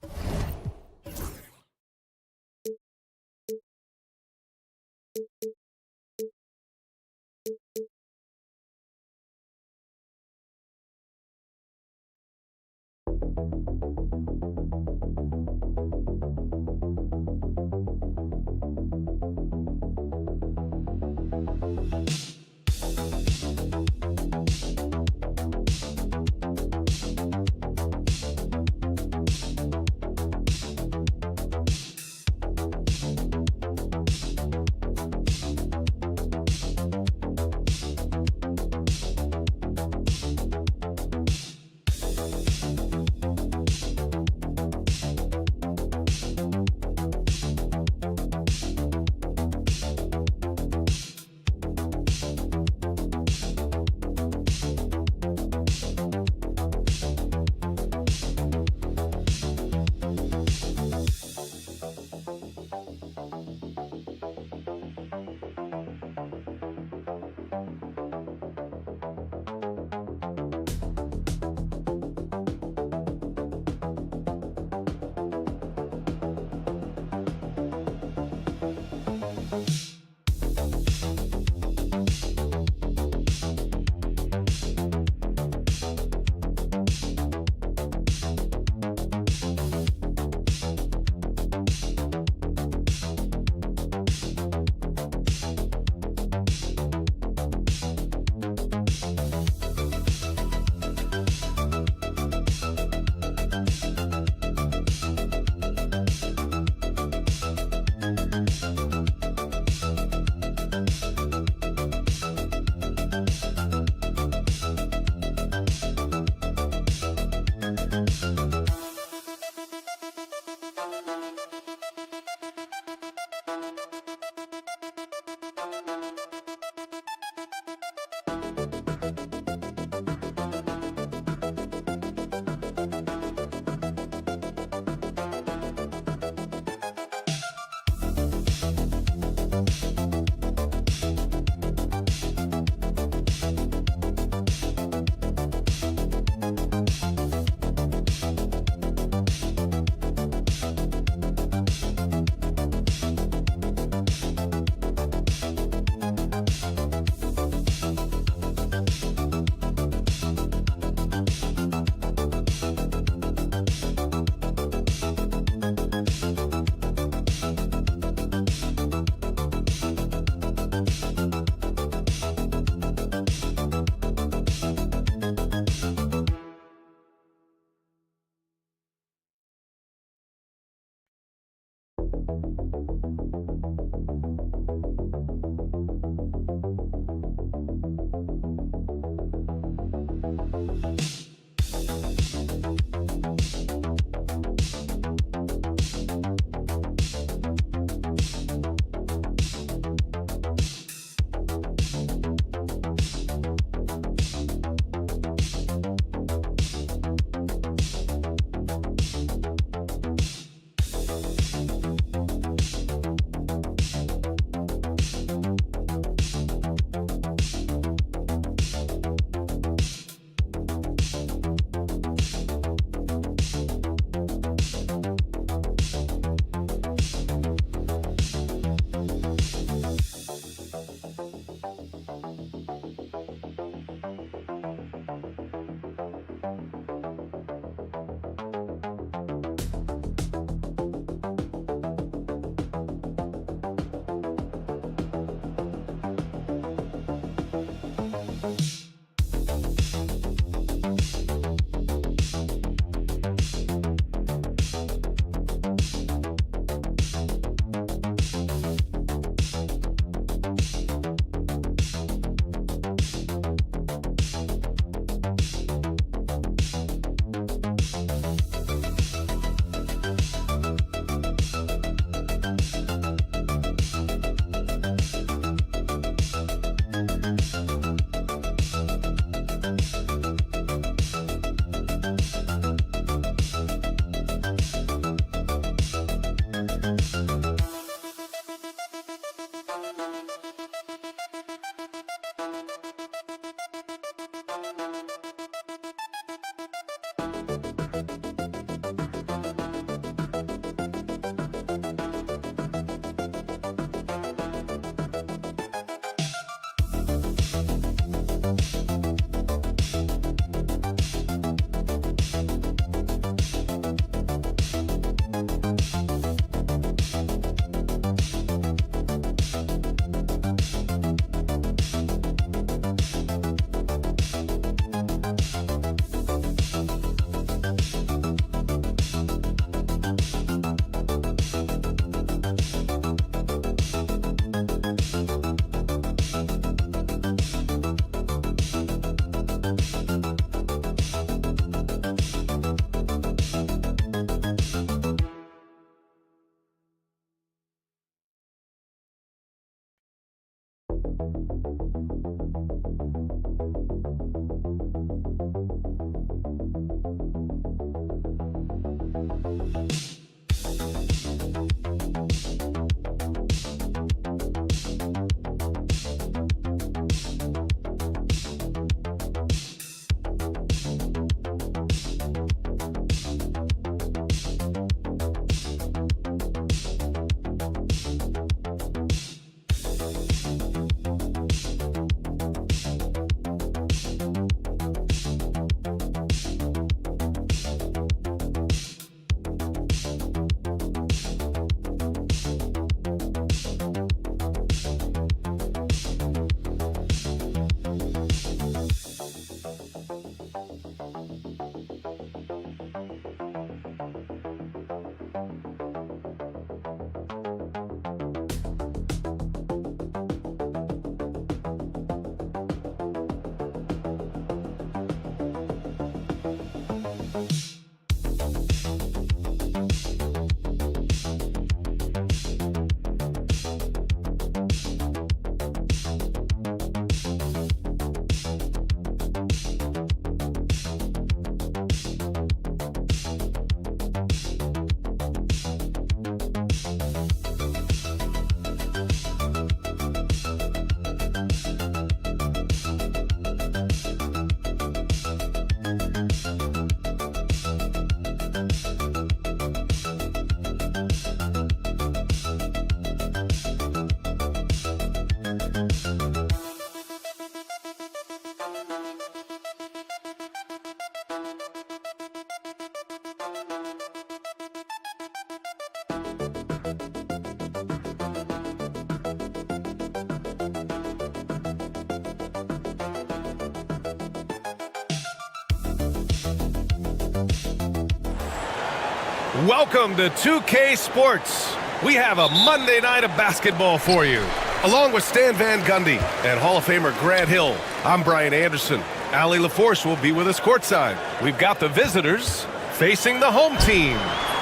Welcome to 2K Sports. We have a Monday night of basketball for you. Along with Stan Van Gundy and Hall of Famer Grant Hill, I'm Brian Anderson. Allie LaForce will be with us courtside. We've got the visitors facing the home team.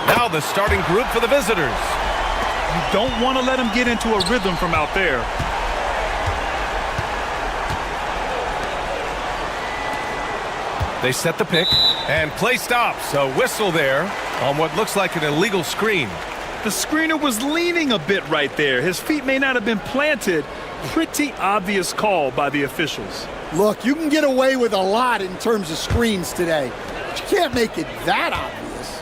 Now the starting group for the visitors. You don't want to let them get into a rhythm from out there. They set the pick, and play stops. A whistle there on what looks like an illegal screen. The screener was leaning a bit right there. His feet may not have been planted. Pretty obvious call by the officials. Look, you can get away with a lot in terms of screens today, but you can't make it that obvious.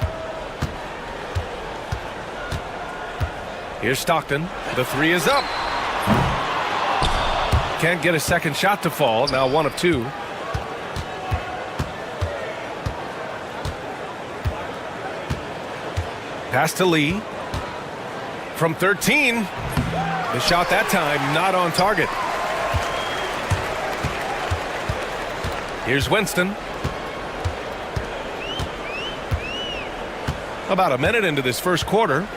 Here's Stockton. The three is up. Can't get a second shot to fall. Now 1 of 2. Pass to Lee. From 13. The shot that time not on target. Here's Winston. About a minute into this first quarter.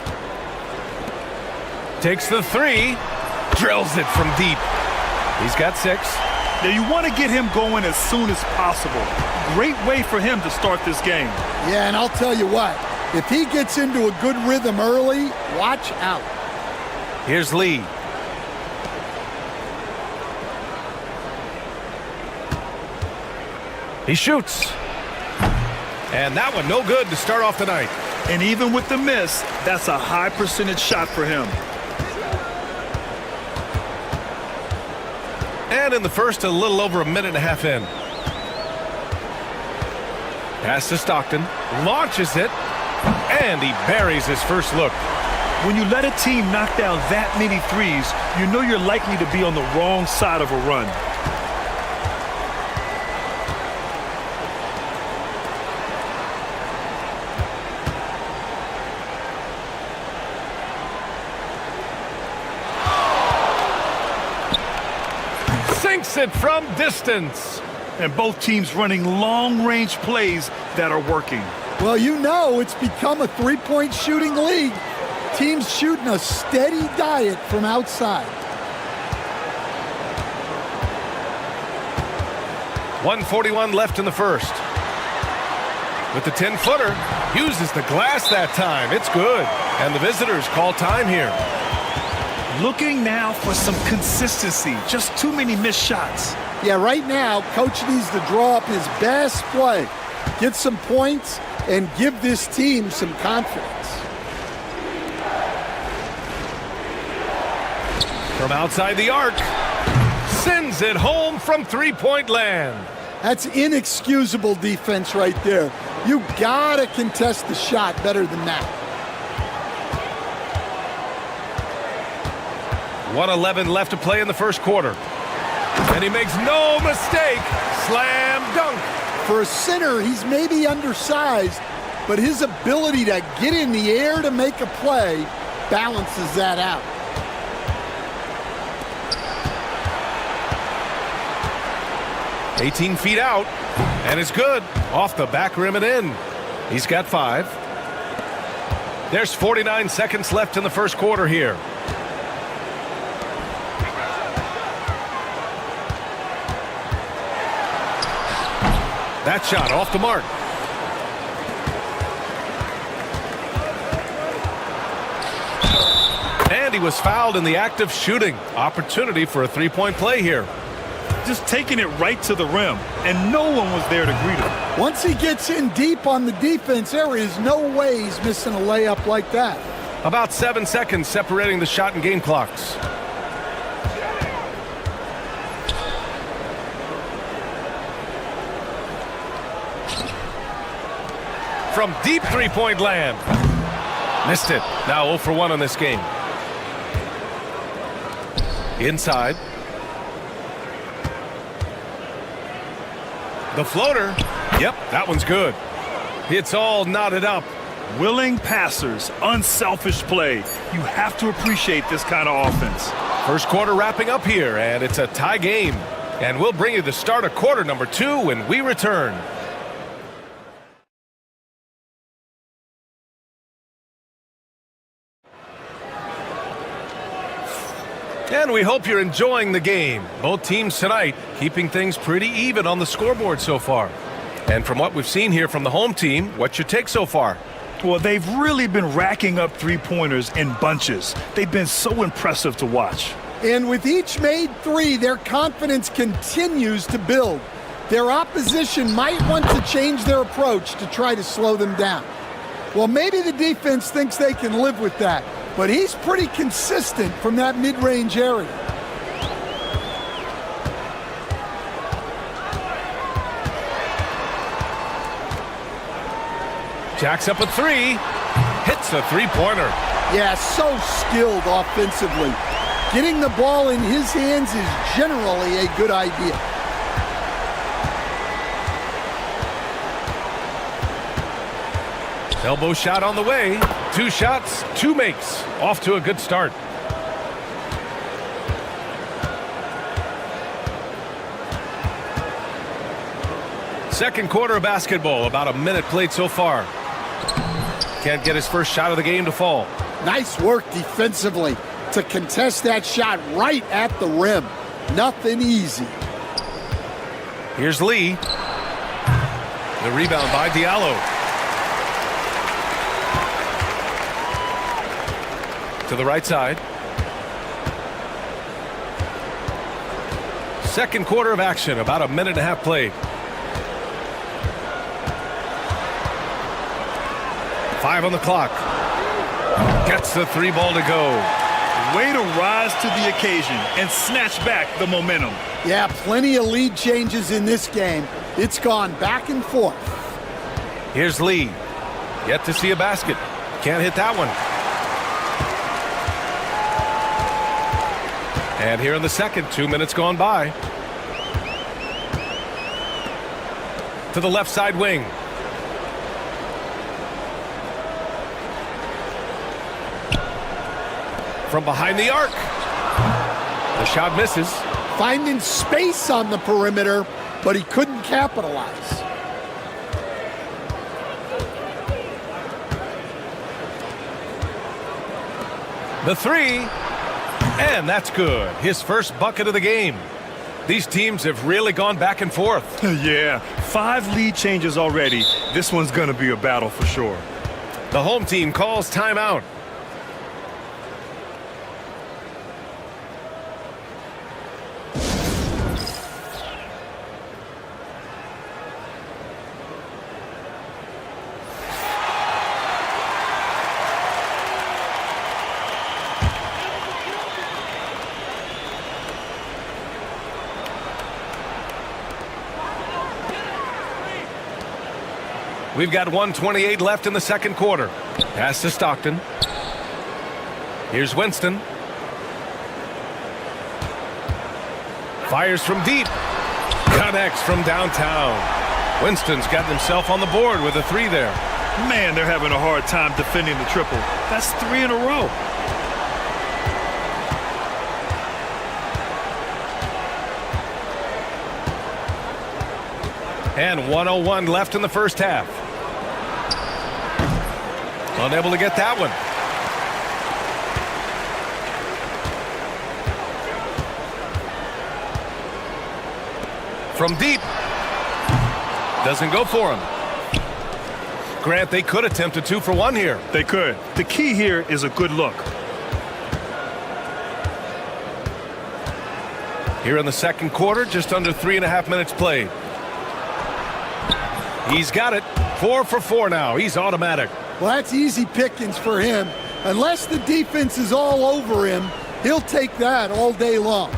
Takes the 3. Drills it from deep. He's got 6. Now you want to get him going as soon as possible. Great way for him to start this game. Yeah, and I'll tell you what. If he gets into a good rhythm early, watch out. Here's Lee. He shoots. And that one no good to start off the night. And even with the miss, that's a high percentage shot for him. And in the first, a little over a minute and a half in. Pass to Stockton. Launches it. And he buries his first look. When you let a team knock down that many threes, you know you're likely to be on the wrong side of a run. Sinks it from distance. And both teams running long-range plays that are working. Well, you know it's become a three-point shooting league. Teams shooting a steady diet from outside. 1:41 left in the first. With the 10-footer, uses the glass that time. It's good. And the visitors call time here. Looking now for some consistency. Just too many missed shots. Yeah, right now, coach needs to draw up his best play. Get some points and give this team some confidence. From outside the arc, sends it home from three-point land. That's inexcusable defense right there. You gotta contest the shot better than that. 1:11 left to play in the first quarter. And he makes no mistake. Slam dunk. For a center, he's maybe undersized, but his ability to get in the air to make a play balances that out. "18 feet out, and it's good. Off the back rim and in. He's got 5. There's 49 seconds left in the first quarter here. That shot off the mark. And he was fouled in the act of shooting. Opportunity for a three-point play here. Just taking it right to the rim, and no one was there to greet him. Once he gets in deep on the defense, there is no way he's missing a layup like that. About 7 seconds separating the shot and game clocks. From deep three-point land. Missed it. Now 0 for 1 on this game. Inside. The floater. Yep, that one's good. It's all knotted up. Willing passers, unselfish play. You have to appreciate this kind of offense. First quarter wrapping up here, and it's a tie game. And we'll bring you the start of quarter number 2 when we return. And we hope you're enjoying the game. Both teams tonight keeping things pretty even on the scoreboard so far. And from what we've seen here from the home team, what's your take so far? Well, they've really been racking up three-pointers in bunches. They've been so impressive to watch. And with each made three, their confidence continues to build. Their opposition might want to change their approach to try to slow them down. Well, maybe the defense thinks they can live with that, but he's pretty consistent from that mid-range area. Jacks up a three, hits a three-pointer. Yeah, so skilled offensively. Getting the ball in his hands is generally a good idea. Elbow shot on the way. 2 shots, 2 makes. Off to a good start. Second quarter of basketball. About a minute played so far. Can't get his first shot of the game to fall. Nice work defensively to contest that shot right at the rim. Nothing easy. Here's Lee. The rebound by Diallo. To the right side. Second quarter of action. About a minute and a half played. 5 on the clock. Gets the 3 ball to go. Way to rise to the occasion and snatch back the momentum. Yeah, plenty of lead changes in this game. It's gone back and forth. Here's Lee. Yet to see a basket. Can't hit that one. And here in the second, 2 minutes gone by. To the left side wing. From behind the arc. The shot misses. Finding space on the perimeter, but he couldn't capitalize. The 3. And that's good. His first bucket of the game. These teams have really gone back and forth. Yeah, 5 lead changes already. This one's going to be a battle for sure. The home team calls timeout. We've got 1:28 left in the second quarter. Pass to Stockton. Here's Winston. Fires from deep. Connects from downtown. Winston's got himself on the board with a 3 there. Man, they're having a hard time defending the triple. That's 3 in a row. And 1:01 left in the first half. Unable to get that one. From deep. Doesn't go for him. Grant, they could attempt a 2 for 1 here. They could. The key here is a good look. Here in the second quarter, just under 3.5 minutes played. He's got it. 4 for 4 now. He's automatic. Well, that's easy pickings for him. Unless the defense is all over him, he'll take that all day long.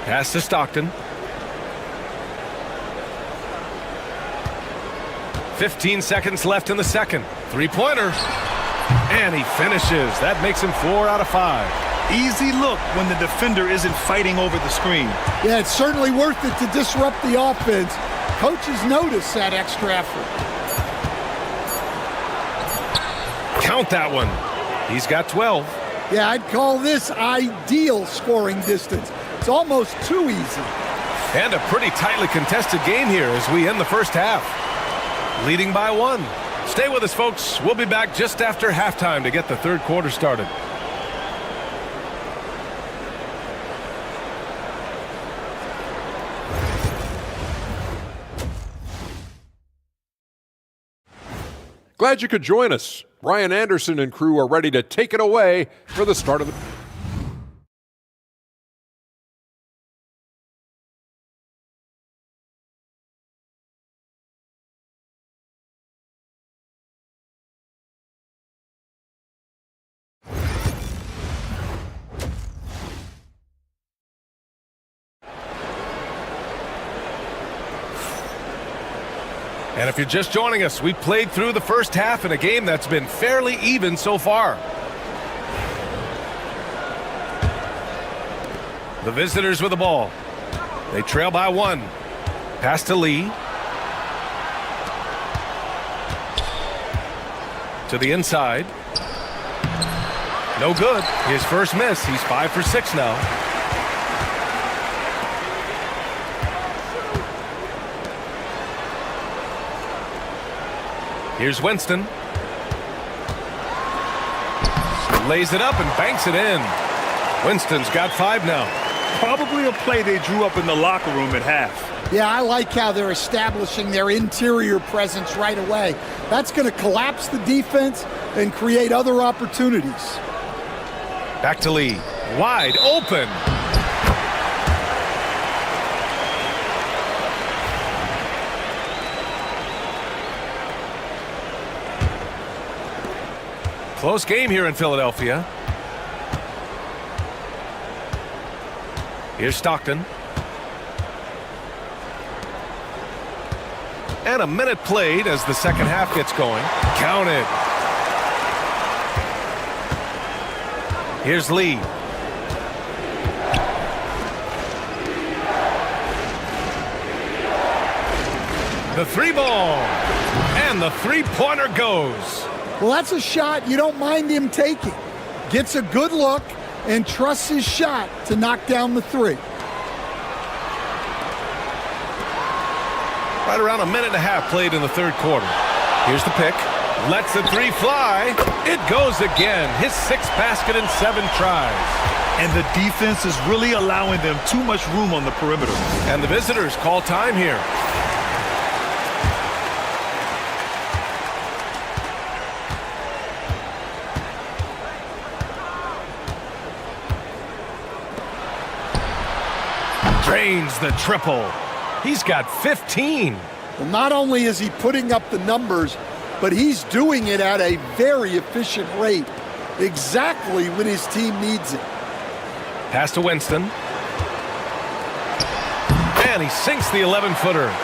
Pass to Stockton. 15 seconds left in the second. 3-pointer. And he finishes. That makes him 4 out of 5. Easy look when the defender isn't fighting over the screen. Yeah, it's certainly worth it to disrupt the offense. Coaches notice that extra effort. Count that one. He's got 12. Yeah, I'd call this ideal scoring distance. It's almost too easy. And a pretty tightly contested game here as we end the first half. Leading by 1. Stay with us, folks. We'll be back just after halftime to get the third quarter started. Glad you could join us. Brian Anderson and crew are ready to take it away for the start of the... And if you're just joining us, we played through the first half in a game that's been fairly even so far. The visitors with the ball. They trail by 1. Pass to Lee. To the inside. No good. His first miss. He's 5 for 6 now. Here's Winston. Lays it up and banks it in. Winston's got 5 now. Probably a play they drew up in the locker room at half. Yeah, I like how they're establishing their interior presence right away. That's going to collapse the defense and create other opportunities. Back to Lee. Wide open. Close game here in Philadelphia. Here's Stockton. And a minute played as the second half gets going. Counted. Here's Lee. The 3-ball. And the 3-pointer goes. Well, that's a shot you don't mind him taking. Gets a good look and trusts his shot to knock down the 3. Right around a minute and a half played in the third quarter. Here's the pick. Lets the 3 fly. It goes again. His 6th basket in 7 tries. And the defense is really allowing them too much room on the perimeter. And the visitors call time here. Drains the triple. He's got 15. Well, not only is he putting up the numbers, but he's doing it at a very efficient rate, exactly when his team needs it. Pass to Winston. And he sinks the 11-footer.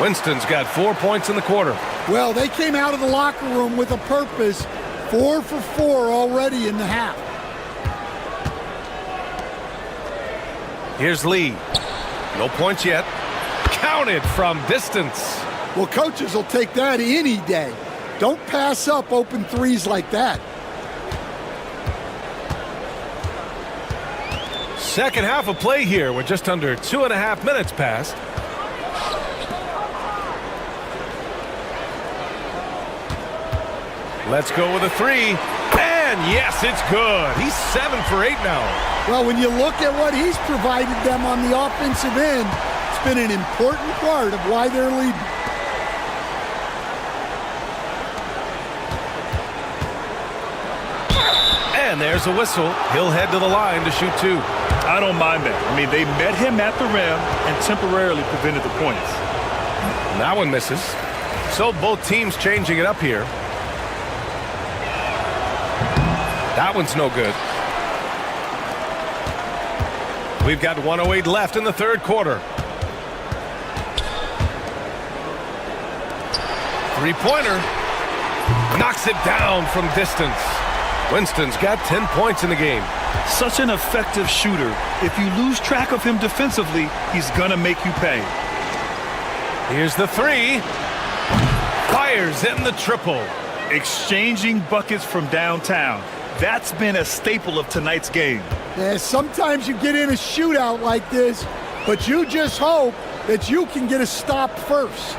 Winston's got 4 points in the quarter. Well, they came out of the locker room with a purpose. 4 for 4 already in the half. Here's Lee. No points yet. Counted from distance. Well, coaches will take that any day. Don't pass up open threes like that. Second half of play here. We're just under 2.5 minutes past. Let's go with a 3. And yes, it's good. He's 7 for 8 now. Well, when you look at what he's provided them on the offensive end, it's been an important part of why they're leading. And there's a whistle. He'll head to the line to shoot 2. I don't mind that. I mean, they met him at the rim and temporarily prevented the points. That one misses. So both teams changing it up here. That one's no good. We've got 1:08 left in the third quarter. 3-pointer. Knocks it down from distance. Winston's got 10 points in the game. Such an effective shooter. If you lose track of him defensively, he's going to make you pay. Here's the 3. Fires in the triple. Exchanging buckets from downtown. That's been a staple of tonight's game. Yeah, sometimes you get in a shootout like this, but you just hope that you can get a stop first.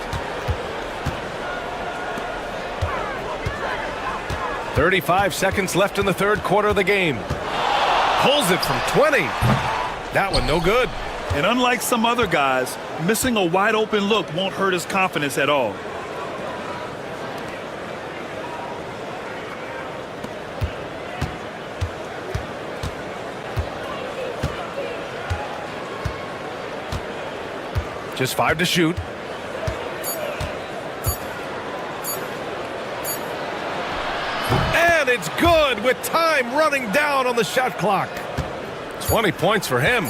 35 seconds left in the third quarter of the game. Pulls it from 20. That one no good. And unlike some other guys, missing a wide open look won't hurt his confidence at all. Just 5 to shoot. And it's good with time running down on the shot clock. 20 points for him.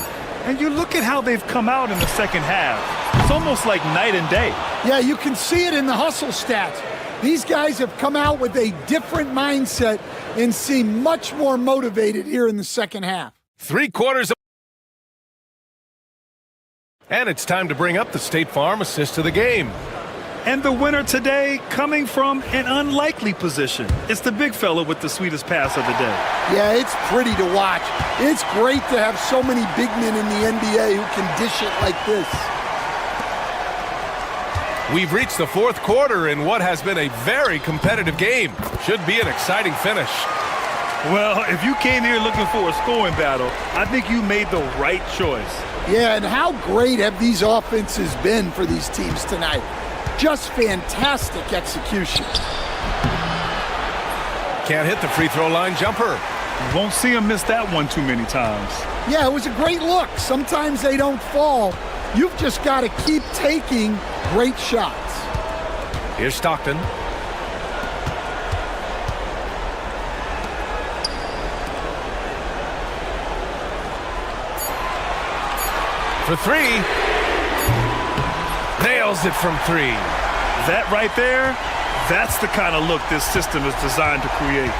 And you look at how they've come out in the second half. It's almost like night and day. Yeah, you can see it in the hustle stats. These guys have come out with a different mindset and seem much more motivated here in the second half. 3/4 of... And it's time to bring up the State Farm assist to the game. And the winner today coming from an unlikely position. It's the big fella with the sweetest pass of the day. Yeah, it's pretty to watch. It's great to have so many big men in the NBA who can dish it like this. We've reached the 4th quarter in what has been a very competitive game. Should be an exciting finish. Well, if you came here looking for a scoring battle, I think you made the right choice. Yeah, and how great have these offenses been for these teams tonight? Just fantastic execution. Can't hit the free throw line jumper. You won't see him miss that one too many times. Yeah, it was a great look. Sometimes they don't fall. You've just got to keep taking great shots. Here's Stockton. For 3. Nails it from 3. That right there, that's the kind of look this system is designed to create.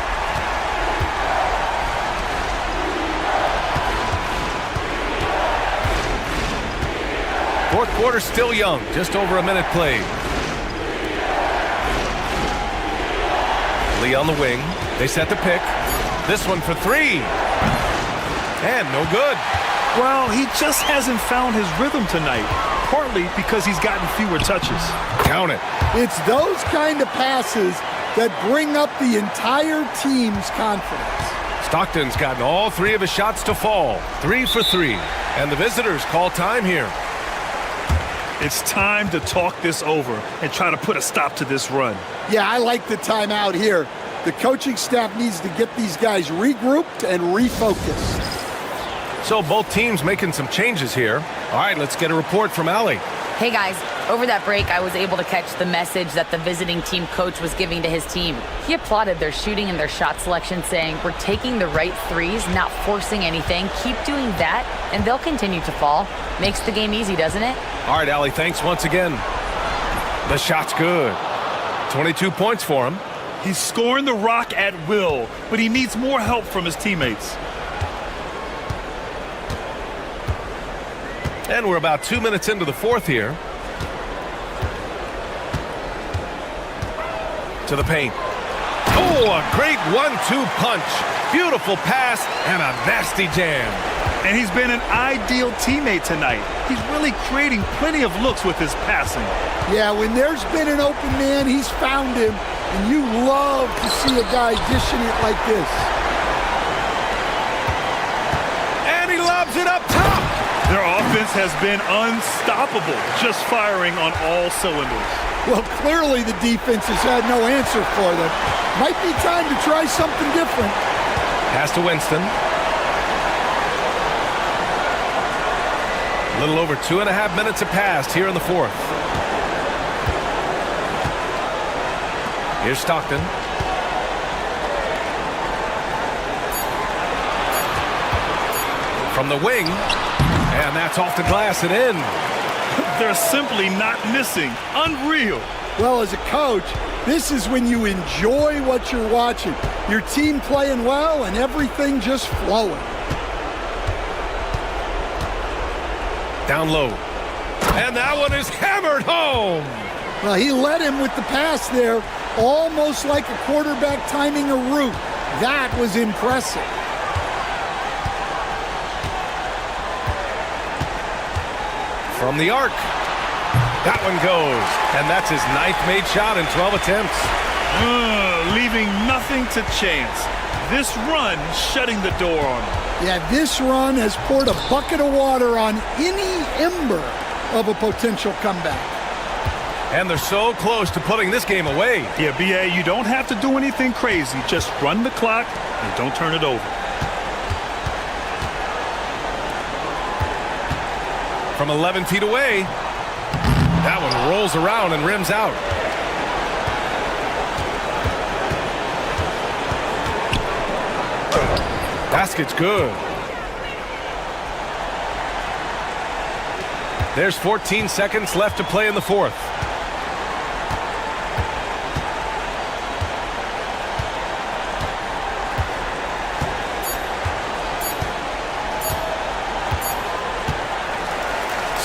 Fourth quarter still young, just over a minute played. Lee on the wing. They set the pick. This one for 3. And no good. Well, he just hasn't found his rhythm tonight, partly because he's gotten fewer touches. Count it. It's those kind of passes that bring up the entire team's confidence. Stockton's gotten all 3 of his shots to fall. 3 for 3. And the visitors call time here. It's time to talk this over and try to put a stop to this run. Yeah, I like the timeout here. The coaching staff needs to get these guys regrouped and refocused. So both teams making some changes here. All right, let's get a report from Allie. Hey guys, over that break I was able to catch the message that the visiting team coach was giving to his team. He applauded their shooting and their shot selection, saying, "We're taking the right threes, not forcing anything. Keep doing that and they'll continue to fall." Makes the game easy, doesn't it? All right, Allie, thanks once again. The shot's good. 22 points for him. He's scoring the rock at will, but he needs more help from his teammates. And we're about 2 minutes into the 4th here. To the paint. Oh, a great 1-2 punch. Beautiful pass and a nasty jam. And he's been an ideal teammate tonight. He's really creating plenty of looks with his passing. Yeah, when there's been an open man, he's found him. And you love to see a guy dishing it like this. And he lobs it up top. Their offense has been unstoppable, just firing on all cylinders. Well, clearly the defense has had no answer for them. Might be time to try something different. Pass to Winston. A little over 2.5 minutes have passed here in the 4th. Here's Stockton. From the wing, and that's off the glass and in. They're simply not missing. Unreal. Well, as a coach, this is when you enjoy what you're watching. Your team playing well and everything just flowing. Down low. And that one is hammered home. Well, he led him with the pass there, almost like a quarterback timing a route. That was impressive. From the arc. That one goes. And that's his 9th made shot in 12 attempts. Leaving nothing to chance. This run shutting the door on him. Yeah, this run has poured a bucket of water on any ember of a potential comeback. And they're so close to putting this game away. Yeah, B.A., you don't have to do anything crazy. Just run the clock and don't turn it over. From 11 feet away, That one rolls around and rims out. Basket's good. There's 14 seconds left to play in the fourth.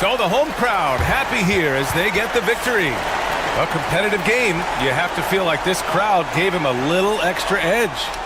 So the home crowd happy here as they get the victory. A competitive game. You have to feel like this crowd gave him a little extra edge.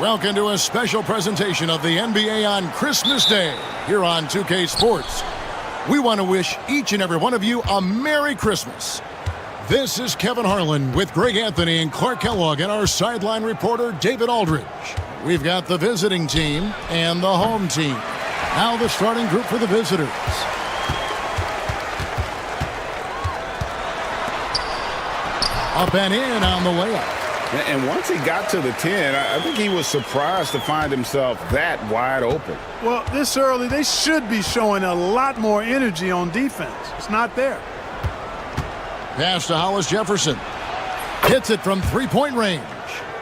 Welcome to a special presentation of the NBA on Christmas Day here on 2K Sports. We want to wish each and every one of you a Merry Christmas. This is Kevin Harlan with Greg Anthony and Clark Kellogg and our sideline reporter David Aldridge. We've got the visiting team and the home team. Now the starting group for the visitors. Up and in on the layup. And once he got to the 10, I think he was surprised to find himself that wide open. Well, this early, they should be showing a lot more energy on defense. It's not there. Pass to Hollis Jefferson. Hits it from three-point range.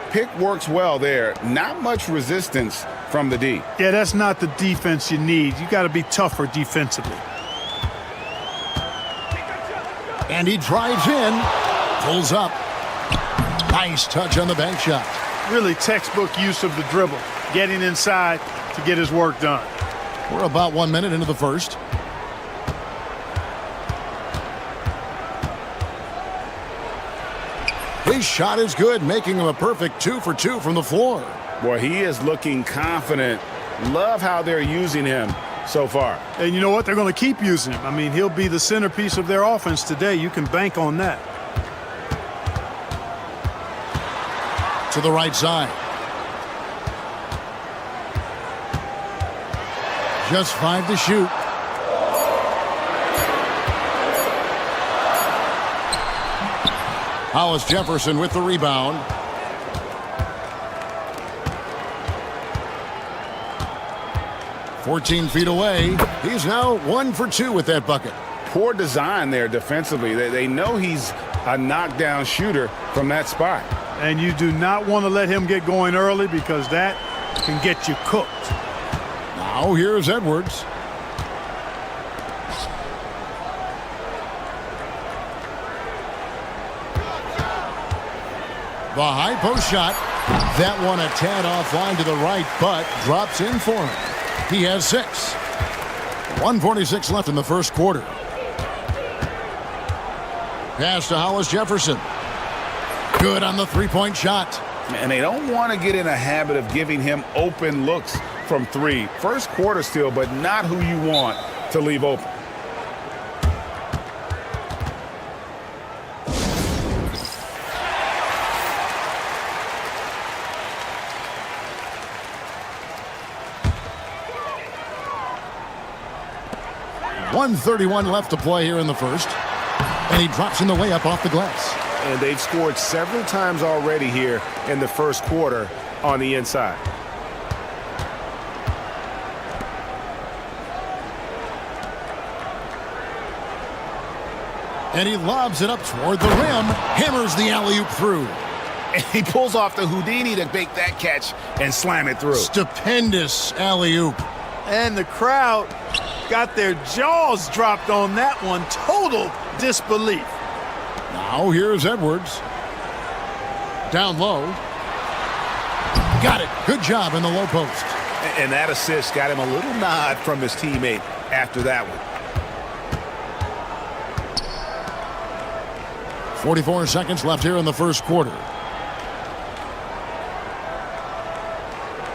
Pick works well there. Not much resistance from the D. Yeah, that's not the defense you need. You got to be tougher defensively. And he drives in. Pulls up. Nice touch on the bank shot. Really textbook use of the dribble. Getting inside to get his work done. We're about 1 minute into the first. His shot is good, making him a perfect 2 for 2 from the floor. Boy, he is looking confident. Love how they're using him so far. And you know what? They're going to keep using him. I mean, he'll be the centerpiece of their offense today. You can bank on that. To the right side. Just 5 to shoot. Hollis Jefferson with the rebound. "14 feet away. He's now 1 for 2 with that bucket. poor design there defensively. They know he's a knockdown shooter from that spot. And you do not want to let him get going early because that can get you cooked. Now here's Edwards. The high post shot. That one a tad offline to the right, but drops in for him. He has 6. 1:46 left in the first quarter. Pass to Hollis Jefferson. Good on the three-point shot. And they don't want to get in a habit of giving him open looks from 3. First quarter still, but not who you want to leave open. .131 left to play here in the first. And he drops in the layup off the glass. And they've scored several times already here in the first quarter on the inside. And he lobs it up toward the rim. Hammers the alley-oop through. And he pulls off the Houdini to make that catch and slam it through. Stupendous alley-oop. And the crowd got their jaws dropped on that one. Total disbelief. Now here's Edwards. Down low. Got it. Good job in the low post. And that assist got him a little nod from his teammate after that one. 44 seconds left here in the first quarter.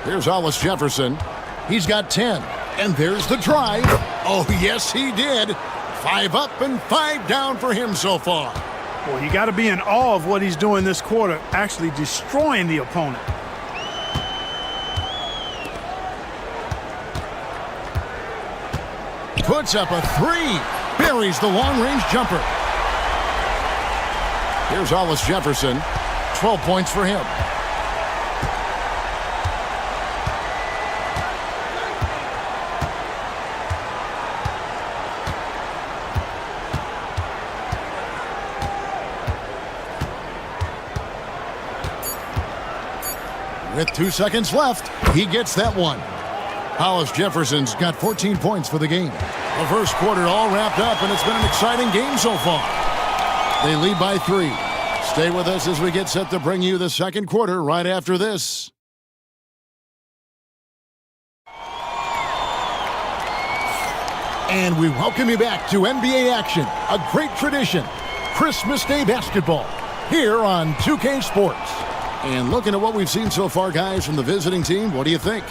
Here's Hollis Jefferson. He's got 10. And there's the drive. Oh, yes, he did. 5 up and 5 down for him so far. Well, you got to be in awe of what he's doing this quarter, actually destroying the opponent. Puts up a 3. Buries the long-range jumper. Here's Hollis Jefferson. 12 points for him. With 2 seconds left, he gets that one. Hollis Jefferson's got 14 points for the game. The first quarter all wrapped up, and it's been an exciting game so far. They lead by 3. Stay with us as we get set to bring you the second quarter right after this. And we welcome you back to NBA action, a great tradition, Christmas Day basketball, here on 2K Sports. And looking at what we've seen so far, guys, from the visiting team, what do you think?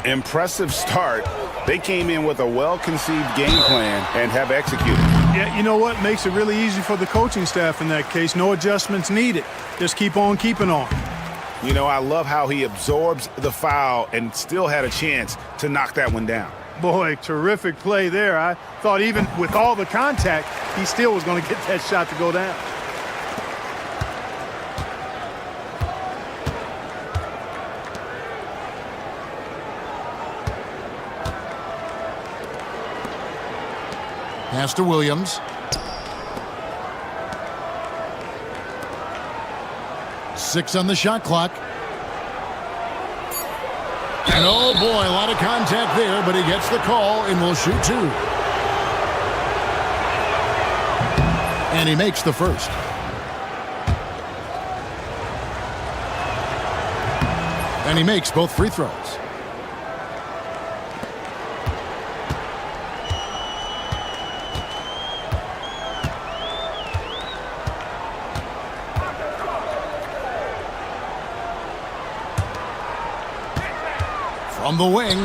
Impressive start. They came in with a well-conceived game plan and have executed. Yeah, you know what? Makes it really easy for the coaching staff in that case. No adjustments needed. Just keep on keeping on. You know, I love how he absorbs the foul and still had a chance to knock that one down. Boy, terrific play there. I thought even with all the contact, he still was going to get that shot to go down. Pass to Williams. 6 on the shot clock. And oh boy, a lot of contact there, but he gets the call and will shoot 2. And he makes the first. And he makes both free throws. From the wing,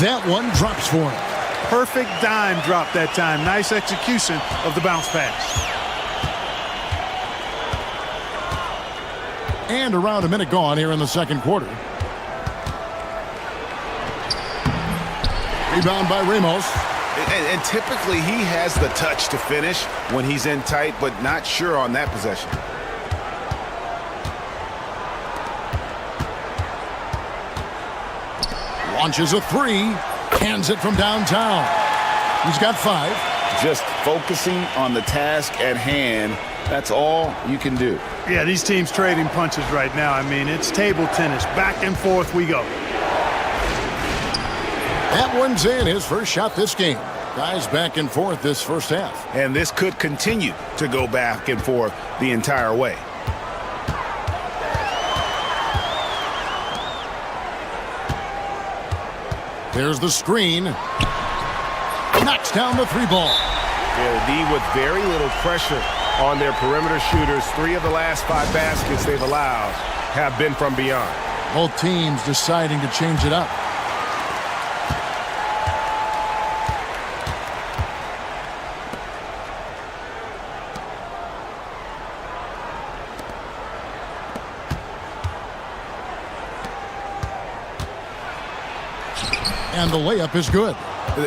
that one drops for him. Perfect dime drop that time. Nice execution of the bounce pass. And around a minute gone here in the second quarter. Rebound by Ramos. And typically he has the touch to finish when he's in tight, but not sure on that possession. Launches a 3, hands it from downtown. He's got 5, just focusing on the task at hand. That's all you can do. Yeah, these teams trading punches right now. I mean, it's table tennis. Back and forth we go. That one's in, his first shot this game. Guys back and forth this first half. And this could continue to go back and forth the entire way. There's the screen. Knocks down the three ball. Yeah, the D with very little pressure on their perimeter shooters. 3 of the last 5 baskets they've allowed have been from beyond. Both teams deciding to change it up. And the layup is good.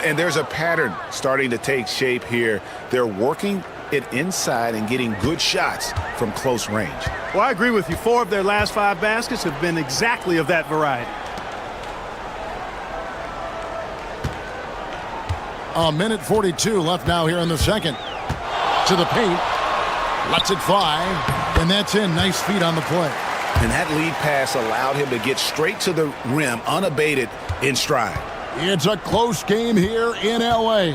And there's a pattern starting to take shape here. They're working it inside and getting good shots from close range. Well, I agree with you. 4 of their last 5 baskets have been exactly of that variety. A minute 42 left now here in the second. To the paint. Lets it fly. And that's in. Nice feet on the play. And that lead pass allowed him to get straight to the rim unabated in stride. It's a close game here in L.A.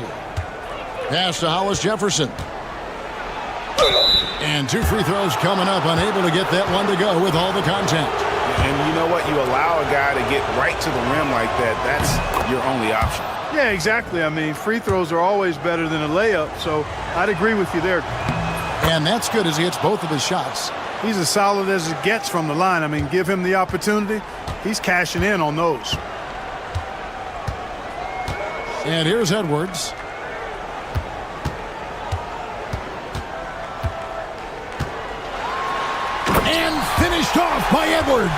Pass to Hollis Jefferson. And 2 free throws coming up, unable to get that one to go with all the contact. And you know what? You allow a guy to get right to the rim like that, that's your only option. Yeah, exactly. I mean, free throws are always better than a layup, so I'd agree with you there. And that's good as he hits both of his shots. He's as solid as it gets from the line. I mean, give him the opportunity. He's cashing in on those. And here's Edwards. And finished off by Edwards.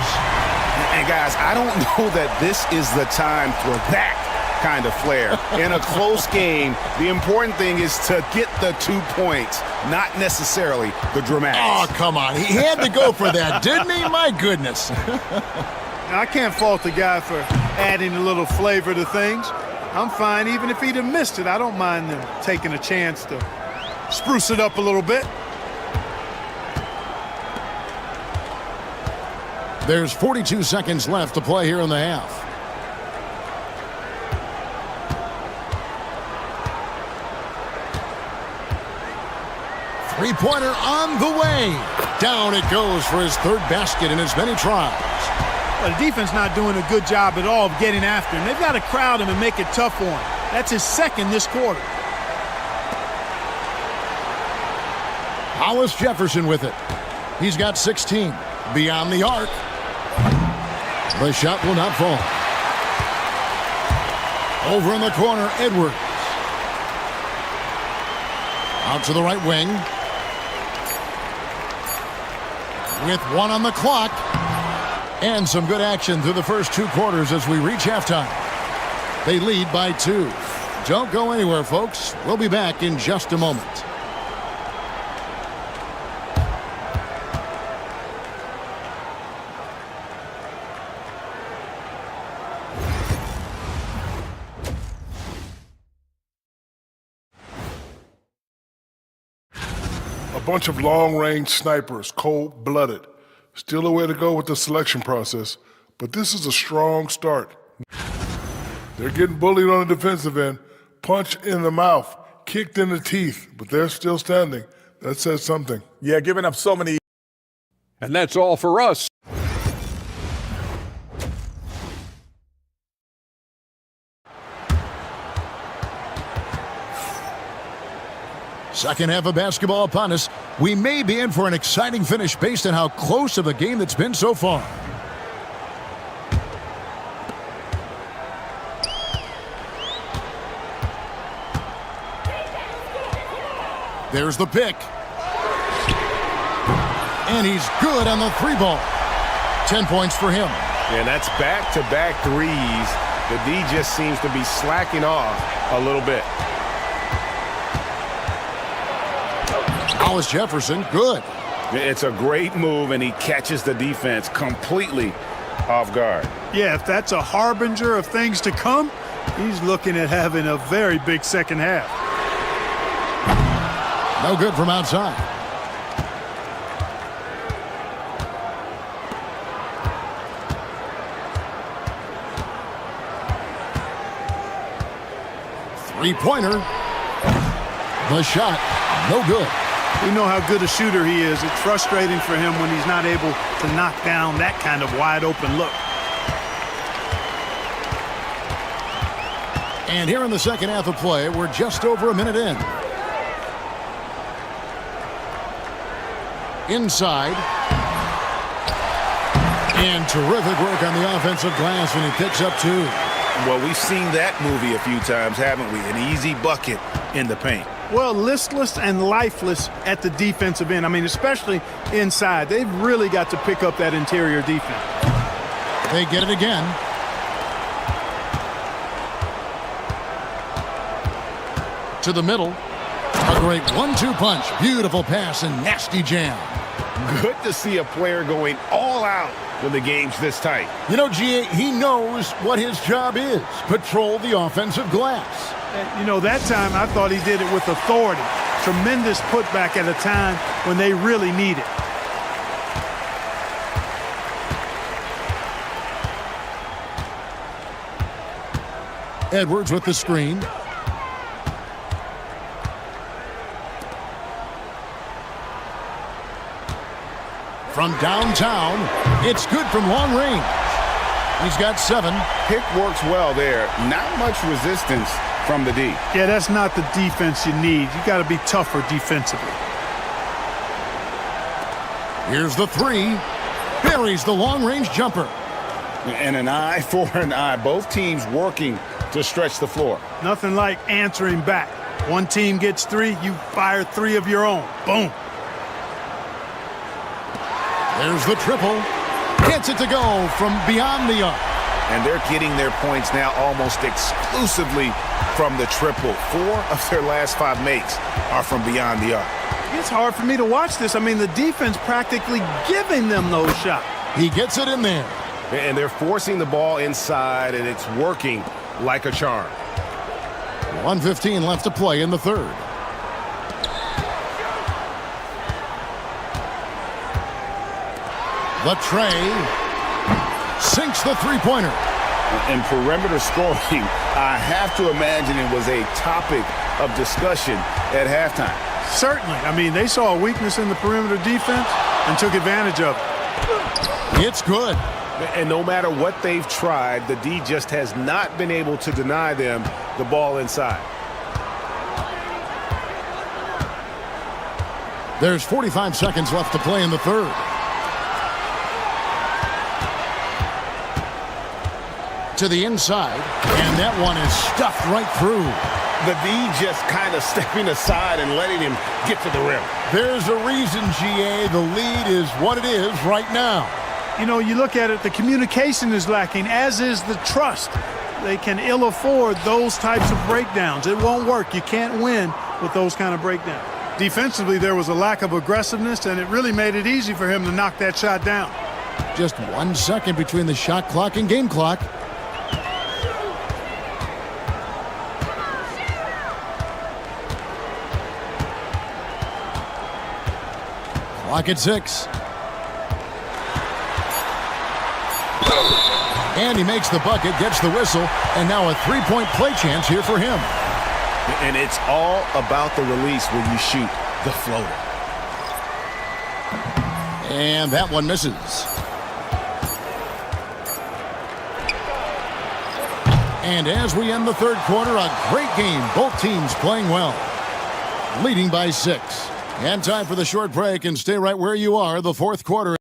And guys, I don't know that this is the time for that kind of flair. In a close game, the important thing is to get the 2 points, not necessarily the dramatics. Oh, come on. He had to go for that, didn't he? My goodness. I can't fault the guy for adding a little flavor to things. I'm fine. Even if he'd have missed it, I don't mind them taking a chance to spruce it up a little bit. There's 42 seconds left to play here in the half. Three-pointer on the way. Down it goes for his 3rd basket in as many tries. Well, the defense not doing a good job at all of getting after him. They've got to crowd him and make it tough for him. That's his 2nd this quarter. Hollis Jefferson with it. He's got 16. Beyond the arc. The shot will not fall. Over in the corner, Edwards. Out to the right wing. With 1 on the clock. And some good action through the first 2 quarters as we reach halftime. They lead by 2. Don't go anywhere, folks. We'll be back in just a moment. A bunch of long-range snipers, cold-blooded. Still a way to go with the selection process, but this is a strong start. They're getting bullied on the defensive end, punched in the mouth, kicked in the teeth, but they're still standing. That says something. Yeah, giving up so many. And that's all for us. Second half of basketball upon us. We may be in for an exciting finish based on how close of a game that's been so far. There's the pick. And he's good on the 3-ball. 10 points for him. And that's back-to-back threes. The D just seems to be slacking off a little bit. Hollis Jefferson, good. It's a great move, and he catches the defense completely off guard. Yeah, if that's a harbinger of things to come, he's looking at having a very big second half. No good from outside. Three-pointer. The shot, no good. We know how good a shooter he is. It's frustrating for him when he's not able to knock down that kind of wide-open look. And here in the second half of play, we're just over a minute in. Inside. And terrific work on the offensive glass when he picks up two. Well, we've seen that movie a few times, haven't we? An easy bucket in the paint. Well, listless and lifeless at the defensive end. I mean, especially inside. They've really got to pick up that interior defense. They get it again. To the middle. A great 1-2 punch. Beautiful pass and nasty jam. Good to see a player going all out when the game's this tight. You know, G.A., he knows what his job is. Patrol the offensive glass. And, you know, that time I thought he did it with authority. Tremendous putback at a time when they really need it. Edwards with the screen. From downtown, it's good from long range. He's got 7. Pick works well there. Not much resistance from the D. Yeah, that's not the defense you need. You got to be tougher defensively. Here's the 3. Buries the long-range jumper. And an eye for an eye. Both teams working to stretch the floor. Nothing like answering back. One team gets 3, you fire 3 of your own. Boom. There's the triple. Gets it to go from beyond the arc. And they're getting their points now almost exclusively from the triple. 4 of their last 5 makes are from beyond the arc. It's hard for me to watch this. I mean, the defense practically giving them those shots. He gets it in there. And they're forcing the ball inside, and it's working like a charm. 1:15 left to play in the third. The tray sinks the three-pointer. And perimeter scoring, I have to imagine it was a topic of discussion at halftime. Certainly. I mean, they saw a weakness in the perimeter defense and took advantage of it. It's good. And no matter what they've tried, the D just has not been able to deny them the ball inside. There's 45 seconds left to play in the third. To the inside, and that one is stuffed right through. The D just kind of stepping aside and letting him get to the rim. There's a reason, GA, the lead is what it is right now. You know, you look at it, the communication is lacking, as is the trust. They can ill afford those types of breakdowns. It won't work. You can't win with those kind of breakdowns. Defensively, there was a lack of aggressiveness, and it really made it easy for him to knock that shot down. Just 1 second between the shot clock and game clock. Clock at 6. And he makes the bucket, gets the whistle, and now a three-point play chance here for him. And it's all about the release when you shoot the floater. And that one misses. And as we end the third quarter, a great game. Both teams playing well. Leading by 6. And time for the short break, and stay right where you are. The fourth quarter.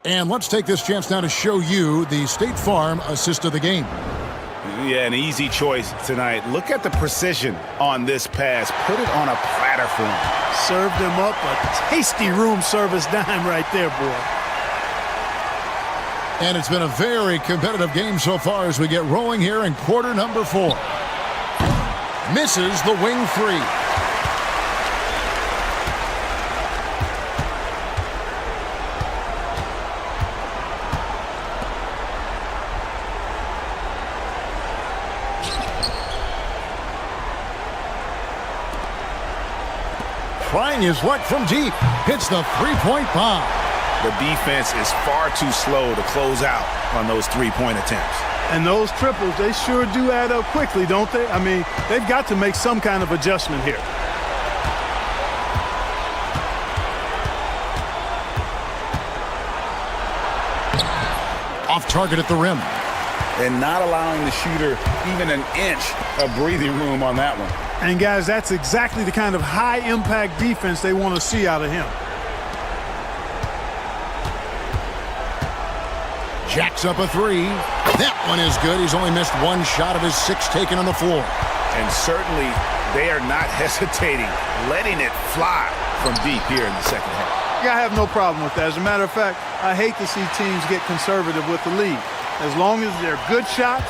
And let's take this chance now to show you the State Farm assist of the game. Yeah, an easy choice tonight. Look at the precision on this pass. Put it on a platter for him. Served him up a tasty room service dime right there, boy. And it's been a very competitive game so far as we get rolling here in quarter number 4. Misses the wing 3. trying his luck from deep. Hits the three-point bomb. The defense is far too slow to close out on those three-point attempts. And those triples, they sure do add up quickly, don't they? I mean, they've got to make some kind of adjustment here. Off target at the rim. And not allowing the shooter even an inch of breathing room on that one. And guys, that's exactly the kind of high-impact defense they want to see out of him. Jacks up a three. That one is good. He's only missed one shot of his 6 taken on the floor. And certainly they are not hesitating, letting it fly from deep here in the second half. Yeah, I have no problem with that. As a matter of fact, I hate to see teams get conservative with the lead. As long as they're good shots,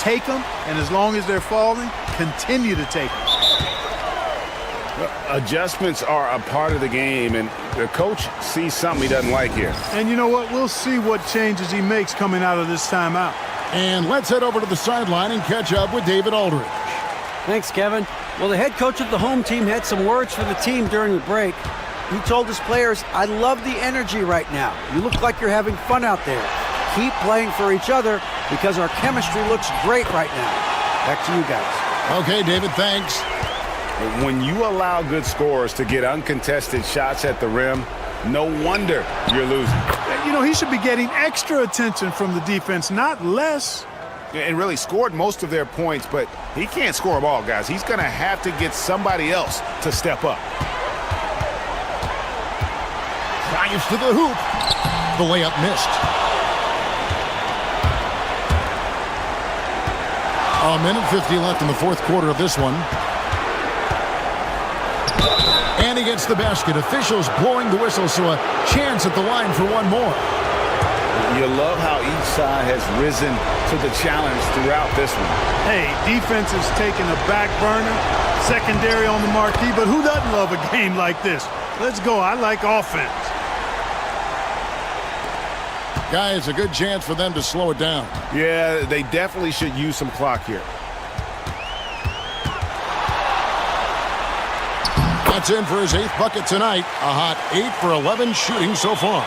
take them. And as long as they're falling, continue to take them. Adjustments are a part of the game, and the coach sees something he doesn't like here. And you know what? We'll see what changes he makes coming out of this timeout. And let's head over to the sideline and catch up with David Aldridge. Thanks, Kevin. Well, the head coach of the home team had some words for the team during the break. He told his players, "I love the energy right now. You look like you're having fun out there. Keep playing for each other because our chemistry looks great right now." Back to you guys. Okay, David, thanks. When you allow good scorers to get uncontested shots at the rim, no wonder you're losing. You know, he should be getting extra attention from the defense, not less. And really scored most of their points, but he can't score them all, guys. He's going to have to get somebody else to step up. Drives to the hoop. The layup missed. A minute 50 left in the fourth quarter of this one. And he gets the basket. Officials blowing the whistle, so a chance at the line for one more. You love how each side has risen to the challenge throughout this one. Hey, defense is taking a back burner, secondary on the marquee, but who doesn't love a game like this? Let's go. I like offense. Guys, a good chance for them to slow it down. Yeah, they definitely should use some clock here. That's in for his 8th bucket tonight. A hot 8 for 11 shooting so far.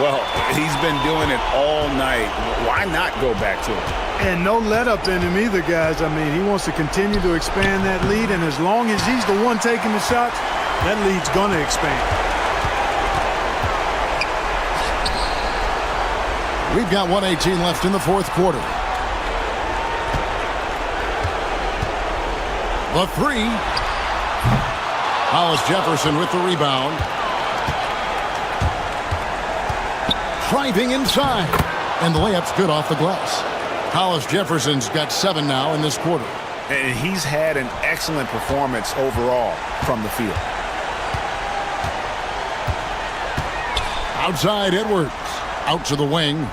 Well, he's been doing it all night. Why not go back to him? And no let up in him either, guys. I mean, he wants to continue to expand that lead, and as long as he's the one taking the shots, that lead's going to expand. We've got 1:18 left in the fourth quarter. The three. Hollis Jefferson with the rebound. Driving inside. And the layup's good off the glass. Hollis Jefferson's got 7 now in this quarter. And he's had an excellent performance overall from the field. Outside Edwards. Out to the wing.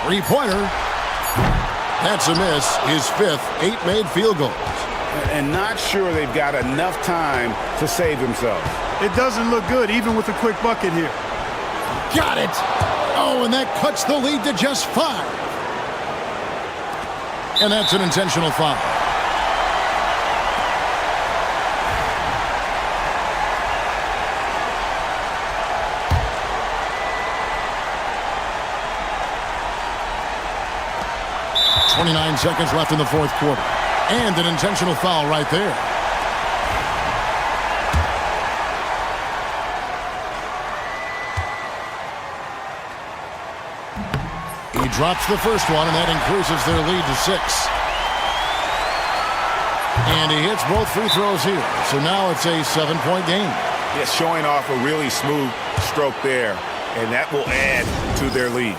Three-pointer. That's a miss. His 5th, 8 made field goals. And not sure they've got enough time to save themselves. It doesn't look good, even with a quick bucket here. Got it. Oh, and that cuts the lead to just 5. And that's an intentional foul. .29 seconds left in the fourth quarter. And an intentional foul right there. He drops the first one, and that increases their lead to 6. And he hits both free throws here. So now it's a 7-point game. Yeah, showing off a really smooth stroke there, and that will add to their lead.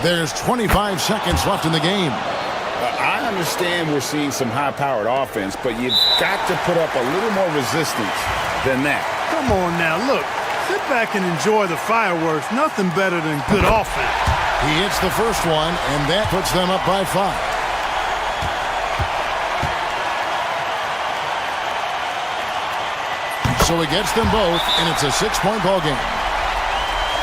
There's 25 seconds left in the game. I understand we're seeing some high-powered offense, but you've got to put up a little more resistance than that. Come on now, look. Sit back and enjoy the fireworks. Nothing better than good offense. He hits the first one, and that puts them up by 5. So he gets them both, and it's a 6-point ball game.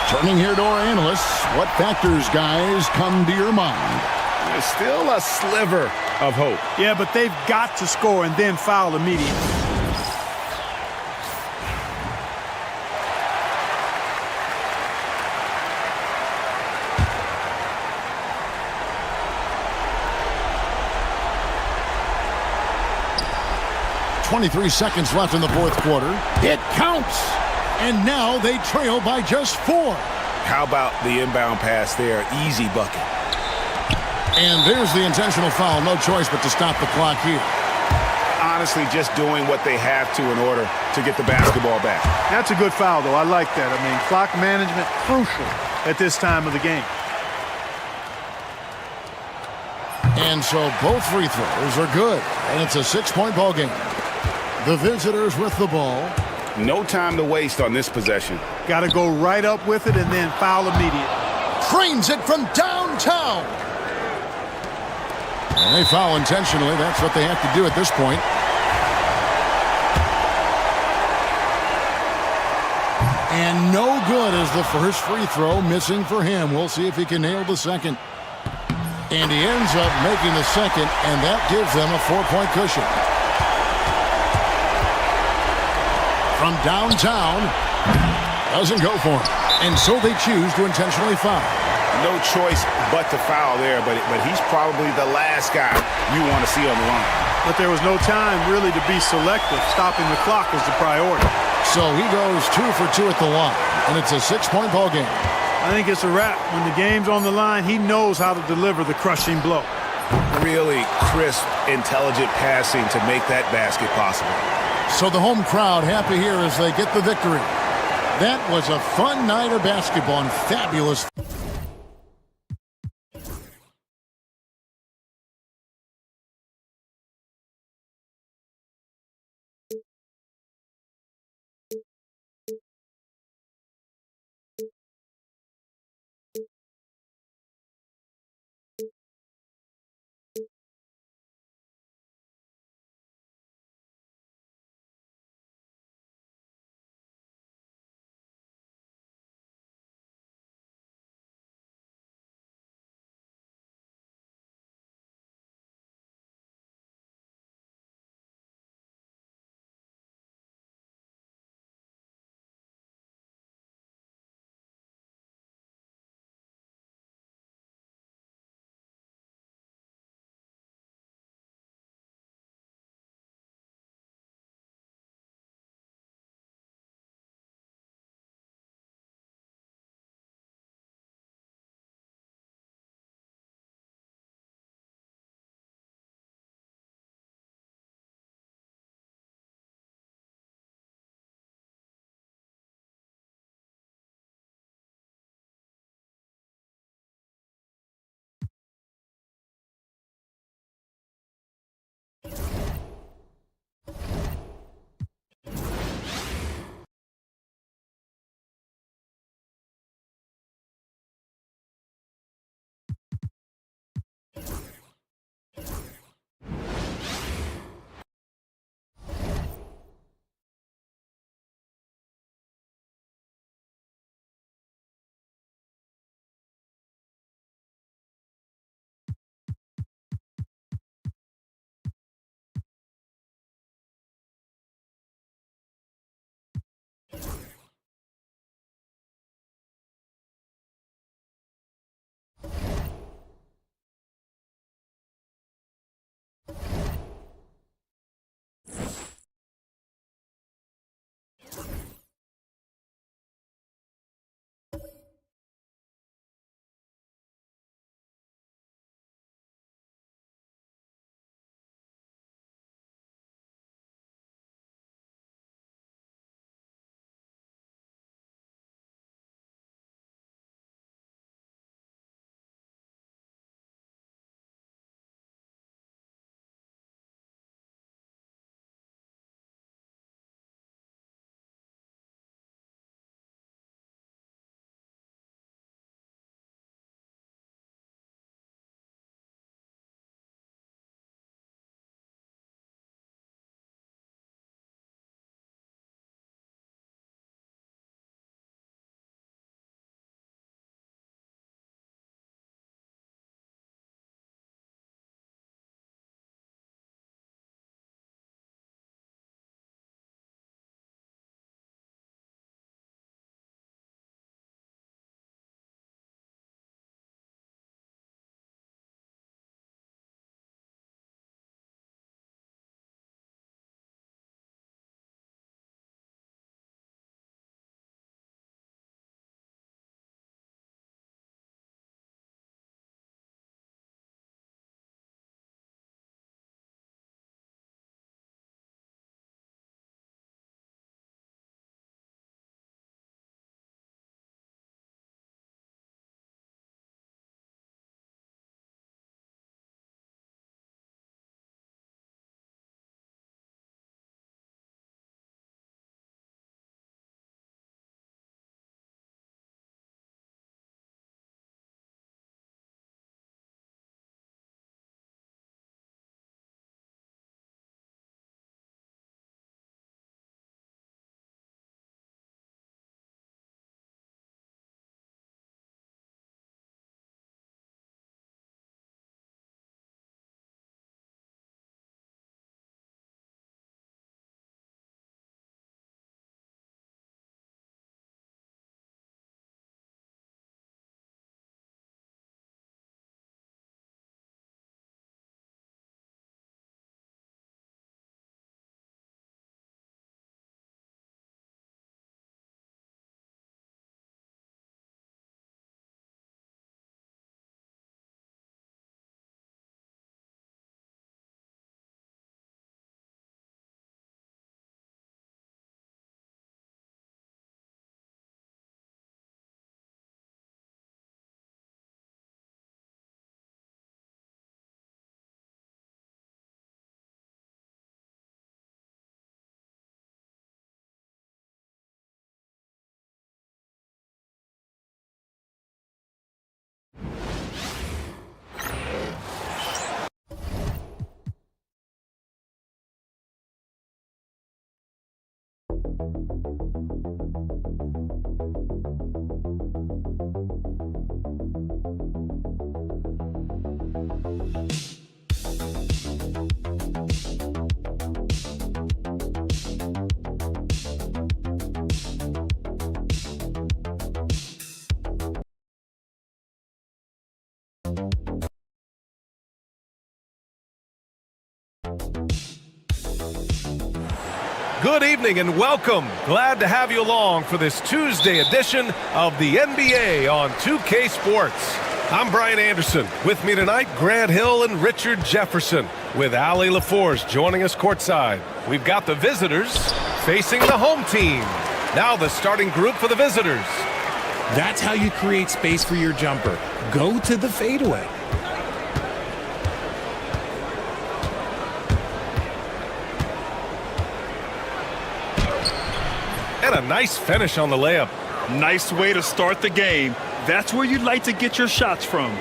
Turning here to our analysts, what factors, guys, come to your mind? There's still a sliver of hope. Yeah, but they've got to score and then foul immediately. .23 seconds left in the fourth quarter. It counts! And now they trail by just 4. How about the inbound pass there? Easy bucket. And there's the intentional foul. No choice but to stop the clock here. Honestly, just doing what they have to in order to get the basketball back. That's a good foul, though. I like that. I mean, clock management crucial at this time of the game. And so both free throws are good. And it's a 6-point ball game. The visitors with the ball. No time to waste on this possession. Got to go right up with it and then foul immediate. Trains it from downtown. And they foul intentionally. That's what they have to do at this point. And no good as the first free throw missing for him. We'll see if he can nail the second. And he ends up making the second, and that gives them a 4-point cushion. From downtown, doesn't go for him. And so they choose to intentionally foul. No choice but to foul there, but he's probably the last guy you want to see on the line. But there was no time really to be selective. Stopping the clock was the priority. So he goes 2 for 2 at the line, and it's a 6-point ball game. I think it's a wrap. When the game's on the line, he knows how to deliver the crushing blow. Really crisp, intelligent passing to make that basket possible. So the home crowd happy here as they get the victory. That was a fun night of basketball and fabulous. Good evening and welcome. Glad to have you along for this Tuesday edition of the NBA on 2K Sports. I'm Brian Anderson. With me tonight, Grant Hill and Richard Jefferson, with Ali LaForce joining us courtside. We've got the visitors facing the home team. Now the starting group for the visitors. That's how you create space for your jumper. Go to the fadeaway. And a nice finish on the layup. Nice way to start the game. That's where you'd like to get your shots from.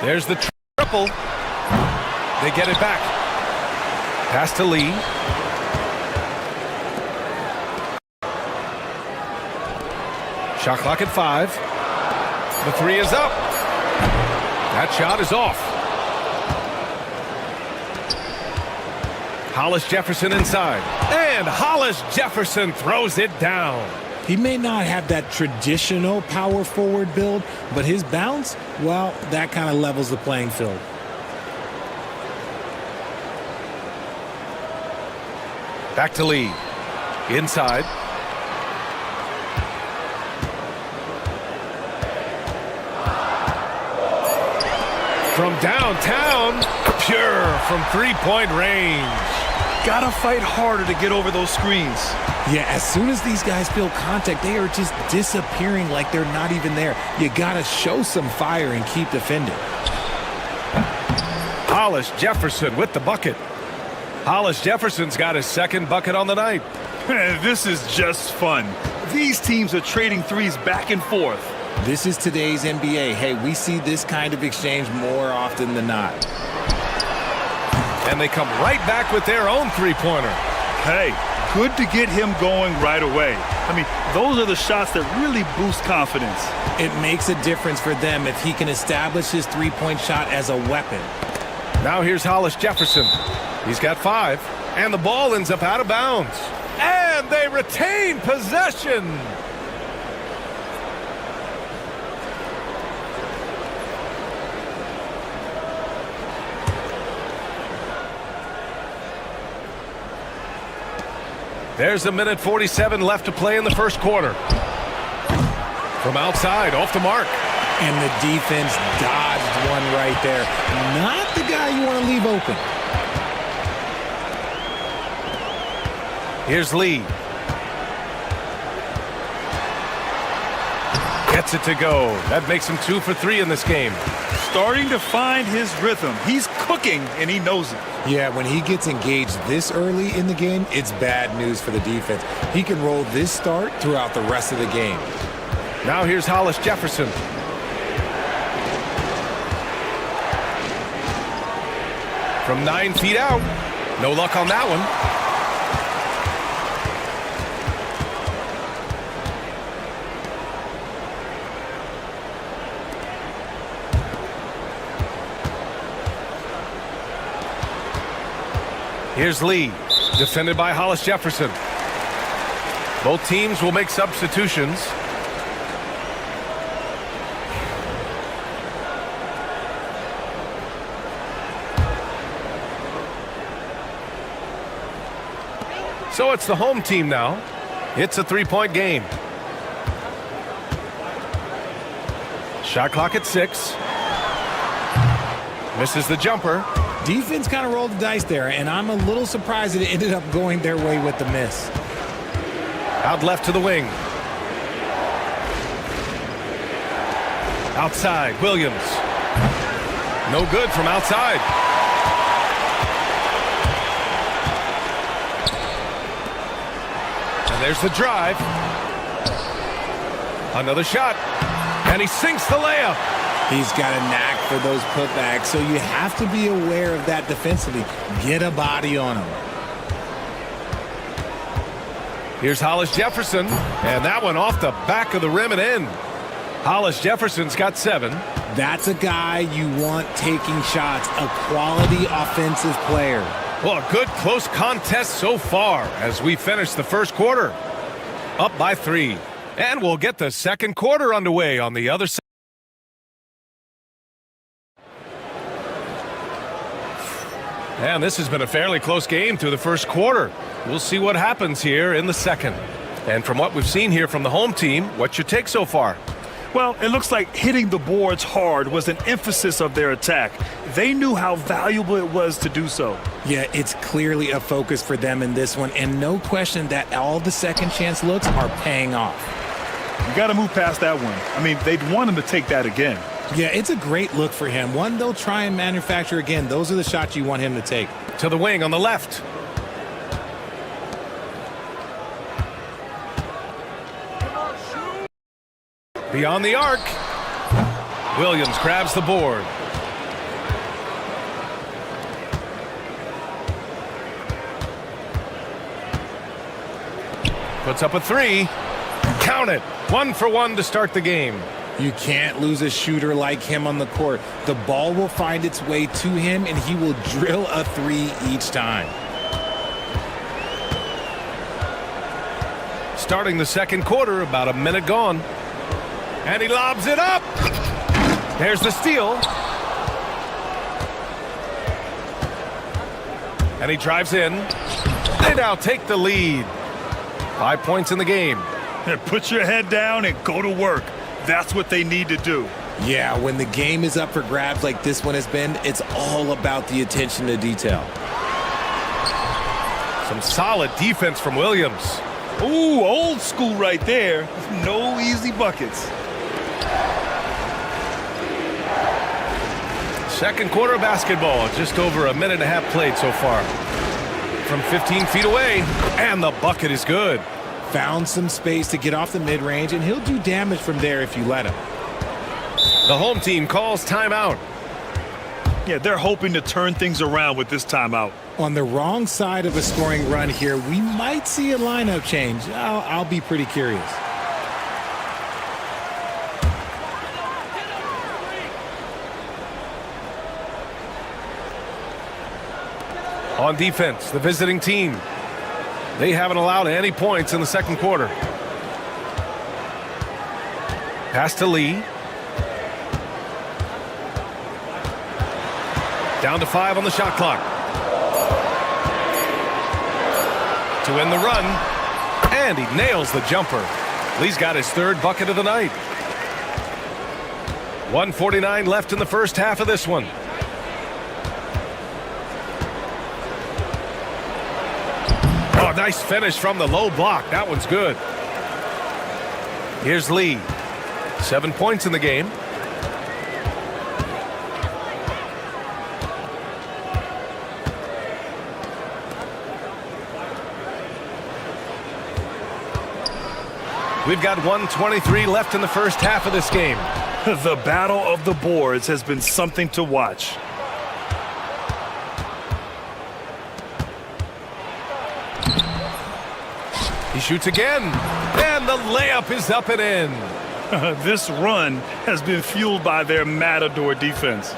There's the triple. They get it back. Pass to Lee. Shot clock at 5. The 3 is up. That shot is off. Hollis Jefferson inside. And Hollis Jefferson throws it down. He may not have that traditional power forward build, but his bounce, well, that kind of levels the playing field. Back to Lee. Inside. From downtown, pure from three-point range. Gotta fight harder to get over those screens. Yeah, as soon as these guys feel contact, they are just disappearing like they're not even there. You gotta show some fire and keep defending. Hollis Jefferson with the bucket. Hollis Jefferson's got his second bucket on the night. This is just fun. These teams are trading threes back and forth. This is today's NBA. Hey, we see this kind of exchange more often than not. And they come right back with their own three-pointer. Hey, good to get him going right away. I mean, those are the shots that really boost confidence. It makes a difference for them if he can establish his three-point shot as a weapon. Now here's Hollis Jefferson. He's got 5, and the ball ends up out of bounds. And they retain possession. There's a minute 47 left to play in the first quarter. From outside, off the mark. And the defense dodged one right there. Not the guy you want to leave open. Here's Lee. Gets it to go. That makes him 2 for 3 in this game. Starting to find his rhythm. He's cooking, and he knows it. Yeah, when he gets engaged this early in the game, it's bad news for the defense. He can roll this start throughout the rest of the game. Now here's Hollis Jefferson. From 9 feet out. No luck on that one. Here's Lee, defended by Hollis Jefferson. Both teams will make substitutions. So it's the home team now. It's a three-point game. Shot clock at 6. Misses the jumper. Defense kind of rolled the dice there, and I'm a little surprised that it ended up going their way with the miss. Out left to the wing. Outside, Williams. No good from outside. And there's the drive. Another shot. And he sinks the layup. He's got a knack for those putbacks, so you have to be aware of that defensively. Get a body on him. Here's Hollis Jefferson, and that one off the back of the rim and in. Hollis Jefferson's got 7. That's a guy you want taking shots, a quality offensive player. Well, a good close contest so far as we finish the first quarter. Up by 3. And we'll get the second quarter underway on the other side. And this has been a fairly close game through the first quarter. We'll see what happens here in the second. And from what we've seen here from the home team, what's your take so far? Well, it looks like hitting the boards hard was an emphasis of their attack. They knew how valuable it was to do so. Yeah, it's clearly a focus for them in this one, and no question that all the second chance looks are paying off. You got to move past that one. I mean, they'd want him to take that again. Yeah, it's a great look for him. One they'll try and manufacture again. Those are the shots you want him to take. To the wing on the left. Beyond the arc. Williams grabs the board. Puts up a 3. Count it. 1 for 1 to start the game. You can't lose a shooter like him on the court. The ball will find its way to him, and he will drill a 3 each time. Starting the second quarter, about a minute gone. And he lobs it up. There's the steal. And he drives in. They now take the lead. 5 points in the game. Put your head down and go to work. That's what they need to do. Yeah, when the game is up for grabs like this one has been, it's all about the attention to detail. Some solid defense from Williams. Ooh, old school right there. No easy buckets. Second quarter of basketball, just over a minute and a half played so far. From 15 feet away, and the bucket is good. Found some space to get off the mid-range, and he'll do damage from there if you let him. The home team calls timeout. Yeah, they're hoping to turn things around with this timeout. On the wrong side of a scoring run here, we might see a lineup change. I'll be pretty curious. On defense, the visiting team. They haven't allowed any points in the second quarter. Pass to Lee. Down to 5 on the shot clock. To win the run. And he nails the jumper. Lee's got his 3rd bucket of the night. 1:49 left in the first half of this one. Oh, nice finish from the low block. That one's good. Here's Lee. 7 points in the game. We've got 1:23 left in the first half of this game. The battle of the boards has been something to watch. He shoots again, and the layup is up and in. This run has been fueled by their Matador defense.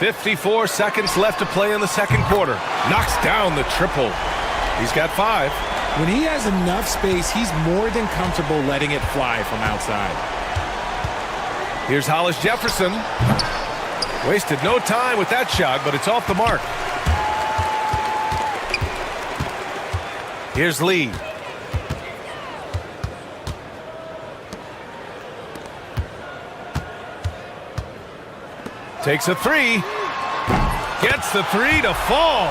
.54 seconds left to play in the second quarter. Knocks down the triple. He's got 5. When he has enough space, he's more than comfortable letting it fly from outside. Here's Hollis Jefferson. Wasted no time with that shot, but it's off the mark. Here's Lee. Takes a 3. Gets the 3 to fall.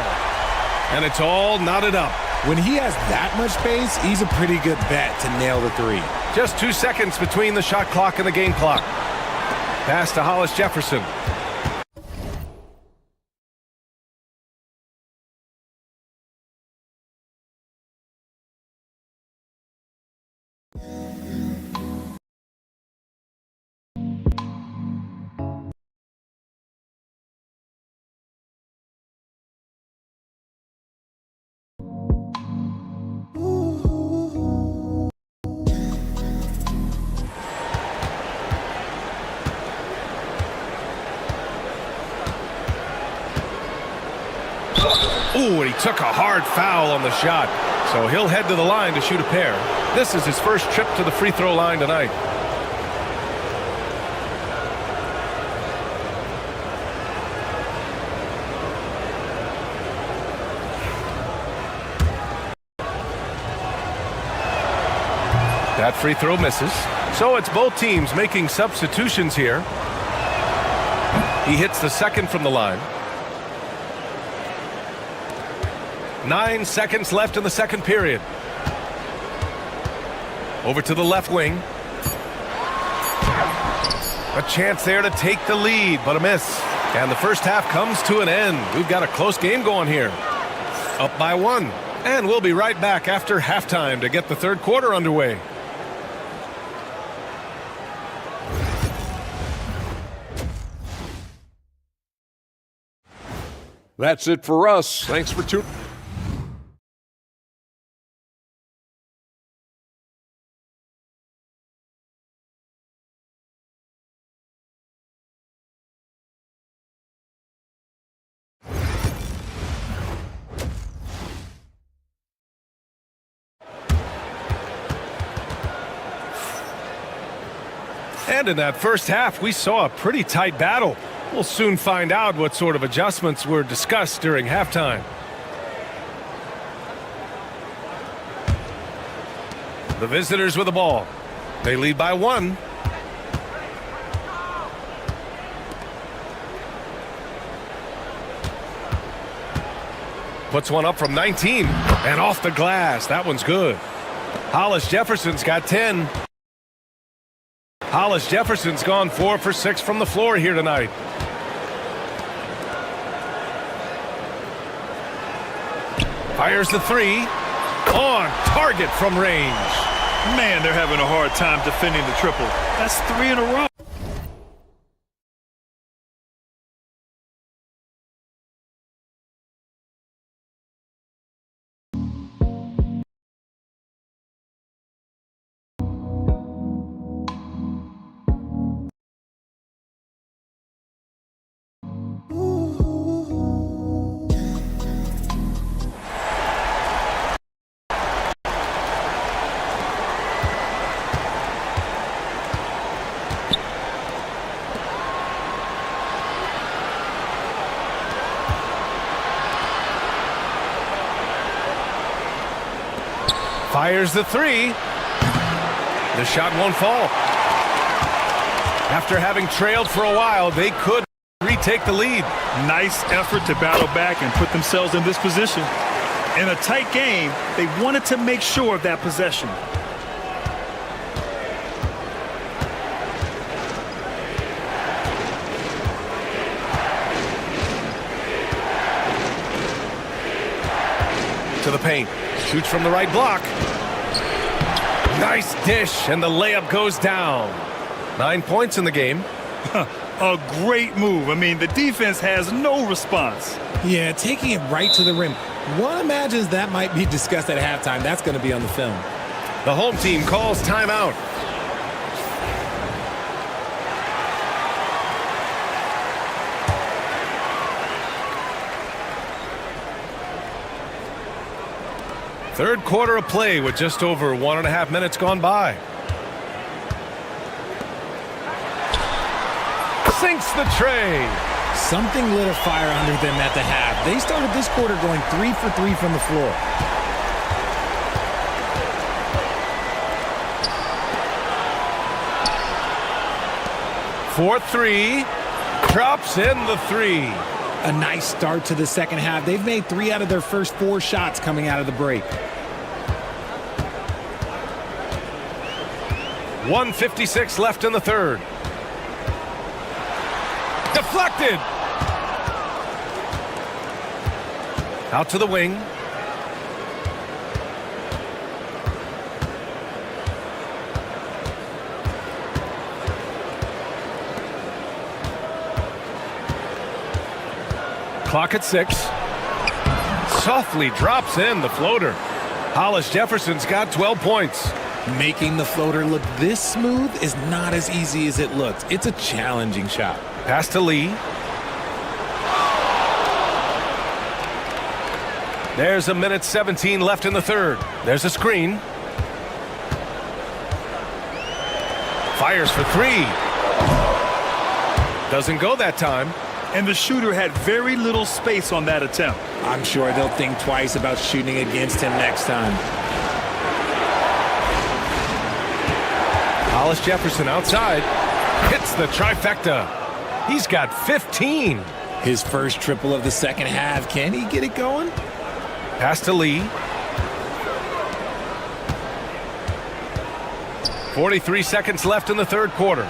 And it's all knotted up. When he has that much space, he's a pretty good bet to nail the 3. Just 2 seconds between the shot clock and the game clock. Pass to Hollis Jefferson. Ooh, and he took a hard foul on the shot. So he'll head to the line to shoot a pair. This is his first trip to the free throw line tonight. That free throw misses. So it's both teams making substitutions here. He hits the second from the line. 9 seconds left in the second period. Over to the left wing. A chance there to take the lead, but a miss. And the first half comes to an end. We've got a close game going here. Up by 1. And we'll be right back after halftime to get the third quarter underway. That's it for us. Thanks for tuning. And in that first half, we saw a pretty tight battle. We'll soon find out what sort of adjustments were discussed during halftime. The visitors with the ball. They lead by 1. Puts one up from 19 and off the glass. That one's good. Hollis Jefferson's got 10. Hollis Jefferson's gone 4 for 6 from the floor here tonight. Fires the 3. On target from range. Man, they're having a hard time defending the triple. That's 3 in a row. Fires the 3. The shot won't fall. After having trailed for a while, they could retake the lead. Nice effort to battle back and put themselves in this position. In a tight game, they wanted to make sure of that possession. To the paint. Shoots from the right block. Nice dish, and the layup goes down. 9 points in the game. A great move. I mean, the defense has no response. Yeah, taking it right to the rim. One imagines that might be discussed at halftime. That's going to be on the film. The home team calls timeout. Third quarter of play with just over 1.5 minutes gone by. Sinks the tray. Something lit a fire under them at the half. They started this quarter going 3 for 3 from the floor. For 3. Drops in the 3. A nice start to the second half. They've made 3 out of their first 4 shots coming out of the break. 1:56 left in the third. Deflected. Out to the wing. Clock at 6. Softly drops in the floater. Hollis Jefferson's got 12 points. Making the floater look this smooth is not as easy as it looks. It's a challenging shot. Pass to Lee. There's a minute 17 left in the third. There's a screen. Fires for three. Doesn't go that time. And the shooter had very little space on that attempt. I'm sure they'll think twice about shooting against him next time. Hollis Jefferson outside. Hits the trifecta. He's got 15. His first triple of the second half. Can he get it going? Pass to Lee. 43 seconds left in the third quarter.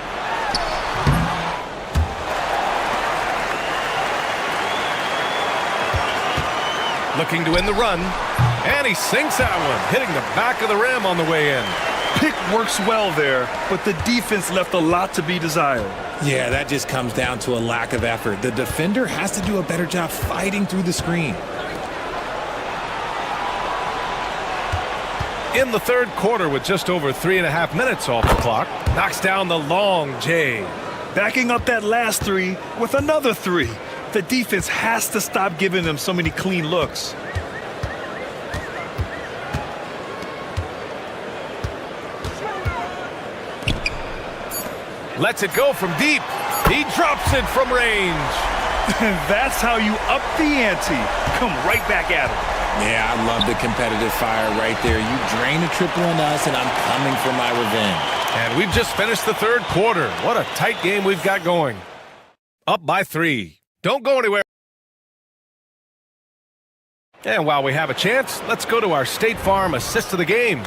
Looking to win the run. And he sinks that one, hitting the back of the rim on the way in. Pick works well there, but the defense left a lot to be desired. Yeah, that just comes down to a lack of effort. The defender has to do a better job fighting through the screen. In the third quarter with just over 3.5 minutes off the clock. Knocks down the long J. Backing up that last three with another three. The defense has to stop giving them so many clean looks. Lets it go from deep. He drops it from range. And that's how you up the ante. Come right back at him. Yeah, I love the competitive fire right there. You drain a triple on us, and I'm coming for my revenge. And we've just finished the third quarter. What a tight game we've got going. Up by 3. Don't go anywhere. And while we have a chance, let's go to our State Farm assist of the game.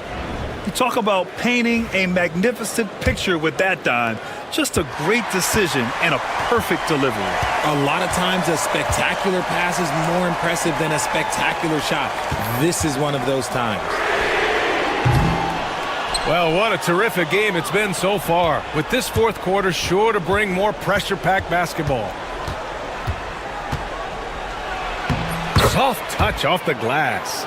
You talk about painting a magnificent picture with that, Don. Just a great decision and a perfect delivery. A lot of times a spectacular pass is more impressive than a spectacular shot. This is one of those times. Well, what a terrific game it's been so far. With this fourth quarter sure to bring more pressure-packed basketball. Soft touch off the glass.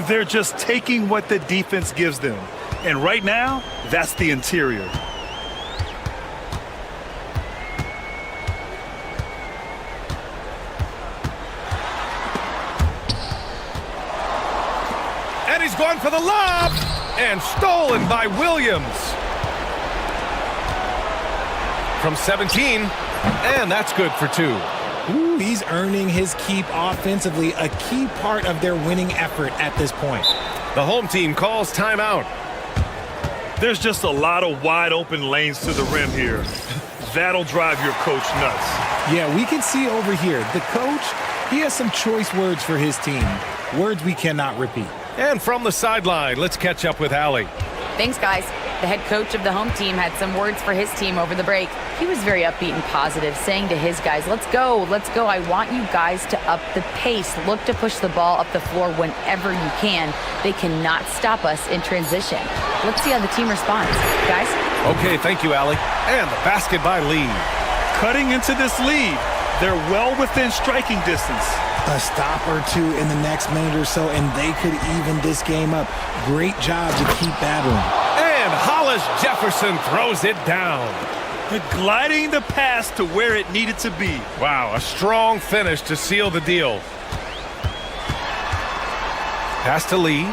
They're just taking what the defense gives them. And right now, that's the interior. And he's going for the lob. And stolen by Williams. From 17. And that's good for 2. Ooh, he's earning his keep offensively, a key part of their winning effort at this point. The home team calls timeout. There's just a lot of wide open lanes to the rim here. That'll drive your coach nuts. Yeah, we can see over here, the coach, he has some choice words for his team. Words we cannot repeat. And from the sideline, let's catch up with Allie. Thanks, guys. The head coach of the home team had some words for his team over the break. He was very upbeat and positive, saying to his guys, let's go. I want you guys to up the pace. Look to push the ball up the floor whenever you can. They cannot stop us in transition. Let's see how the team responds. Guys? Okay, thank you, Allie. And the basket by Lee. Cutting into this lead. They're well within striking distance. A stop or two in the next minute or so, and they could even this game up. Great job to keep battling. And Hollis Jefferson throws it down. Gliding the pass to where it needed to be. Wow, a strong finish to seal the deal. Pass to Lee.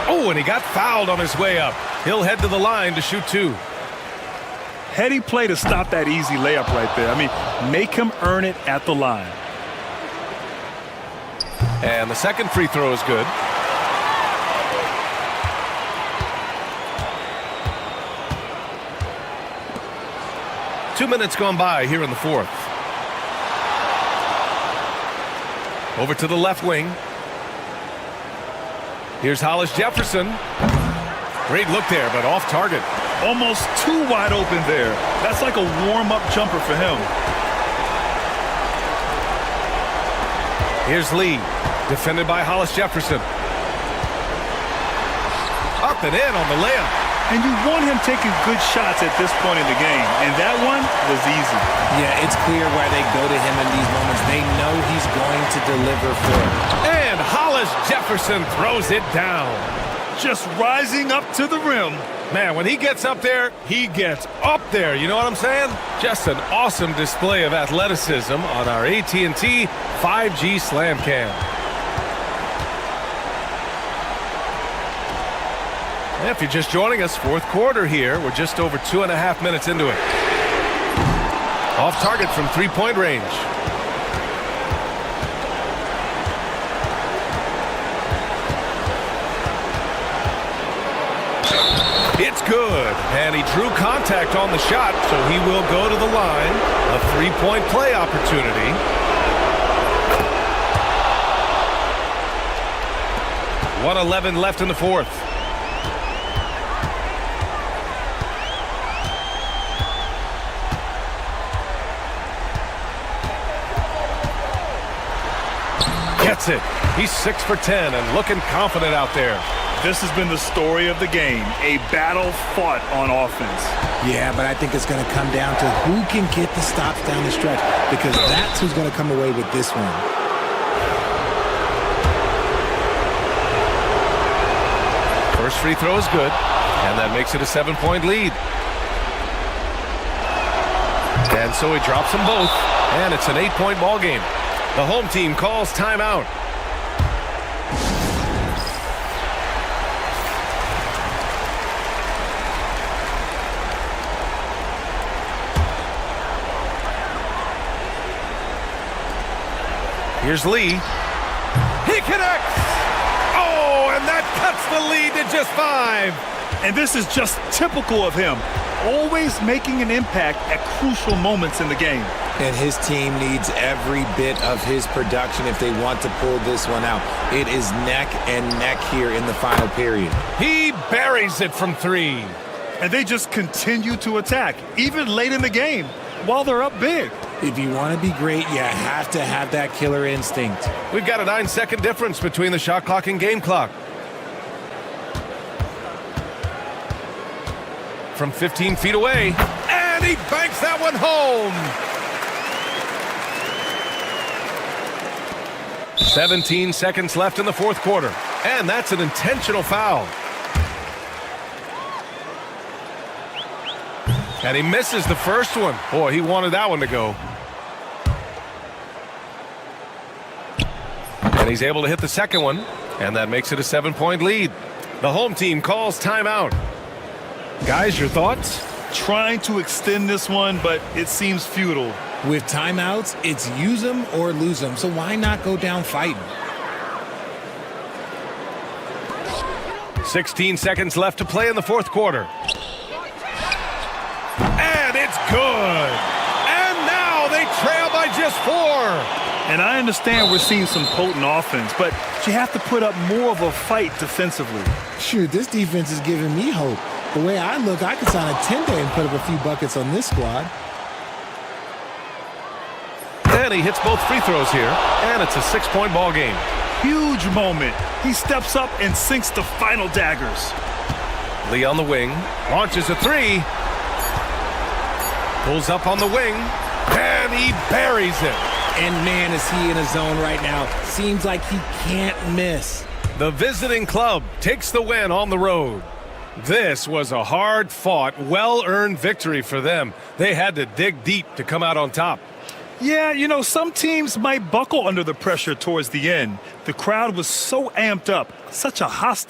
Oh, and he got fouled on his way up. He'll head to the line to shoot 2. Heady play to stop that easy layup right there. I mean, make him earn it at the line. And the second free throw is good. Two minutes gone by here in the fourth. Over to the left wing. Here's Hollis Jefferson. Great look there, but off target. Almost too wide open there. That's like a warm-up jumper for him. Here's Lee, defended by Hollis Jefferson. Up and in on the layup. And you want him taking good shots at this point in the game. And that one was easy. Yeah, it's clear why they go to him in these moments. They know he's going to deliver for them. And Hollis Jefferson throws it down. just rising up to the rim. Man, when he gets up there, he gets up there. You know what I'm saying? Just an awesome display of athleticism on our AT&T 5G Slam Cam. If you're just joining us, fourth quarter here. We're just over 2.5 minutes into it. Off target from three-point range. It's good, and he drew contact on the shot, so he will go to the line. A three-point play opportunity. .111 left in the fourth. Gets it. He's 6 for 10 and looking confident out there. This has been the story of the game, a battle fought on offense. Yeah, but I think it's going to come down to who can get the stops down the stretch, because that's who's going to come away with this one. First free throw is good, and that makes it a 7-point lead. And so he drops them both, and it's an 8-point ball game. The home team calls timeout. Here's Lee. He connects! Oh, and that cuts the lead to just 5. And this is just typical of him, always making an impact at crucial moments in the game. And his team needs every bit of his production if they want to pull this one out. It is neck and neck here in the final period. He buries it from 3. And they just continue to attack, even late in the game, while they're up big. If you want to be great, you have to have that killer instinct. We've got a 9-second difference between the shot clock and game clock. From 15 feet away, and he banks that one home. 17 seconds left in the fourth quarter, and that's an intentional foul. And he misses the first one. Boy, he wanted that one to go. And he's able to hit the second one, and that makes it a 7-point lead. The home team calls timeout. Guys, your thoughts? Trying to extend this one, but it seems futile. With timeouts, it's use them or lose them, so why not go down fighting? 16 seconds left to play in the fourth quarter. And it's good. And now they trail by just 4. And I understand we're seeing some potent offense, but you have to put up more of a fight defensively. Shoot, this defense is giving me hope. The way I look, I could sign a 10-day and put up a few buckets on this squad. And he hits both free throws here, and it's a 6-point ball game. Huge moment. He steps up and sinks the final daggers. Lee on the wing, launches a 3. Pulls up on the wing, and he buries it. And man, is he in a zone right now. Seems like he can't miss. The visiting club takes the win on the road. This was a hard-fought, well-earned victory for them. They had to dig deep to come out on top. Yeah, you know, some teams might buckle under the pressure towards the end. The crowd was so amped up, such a hostile.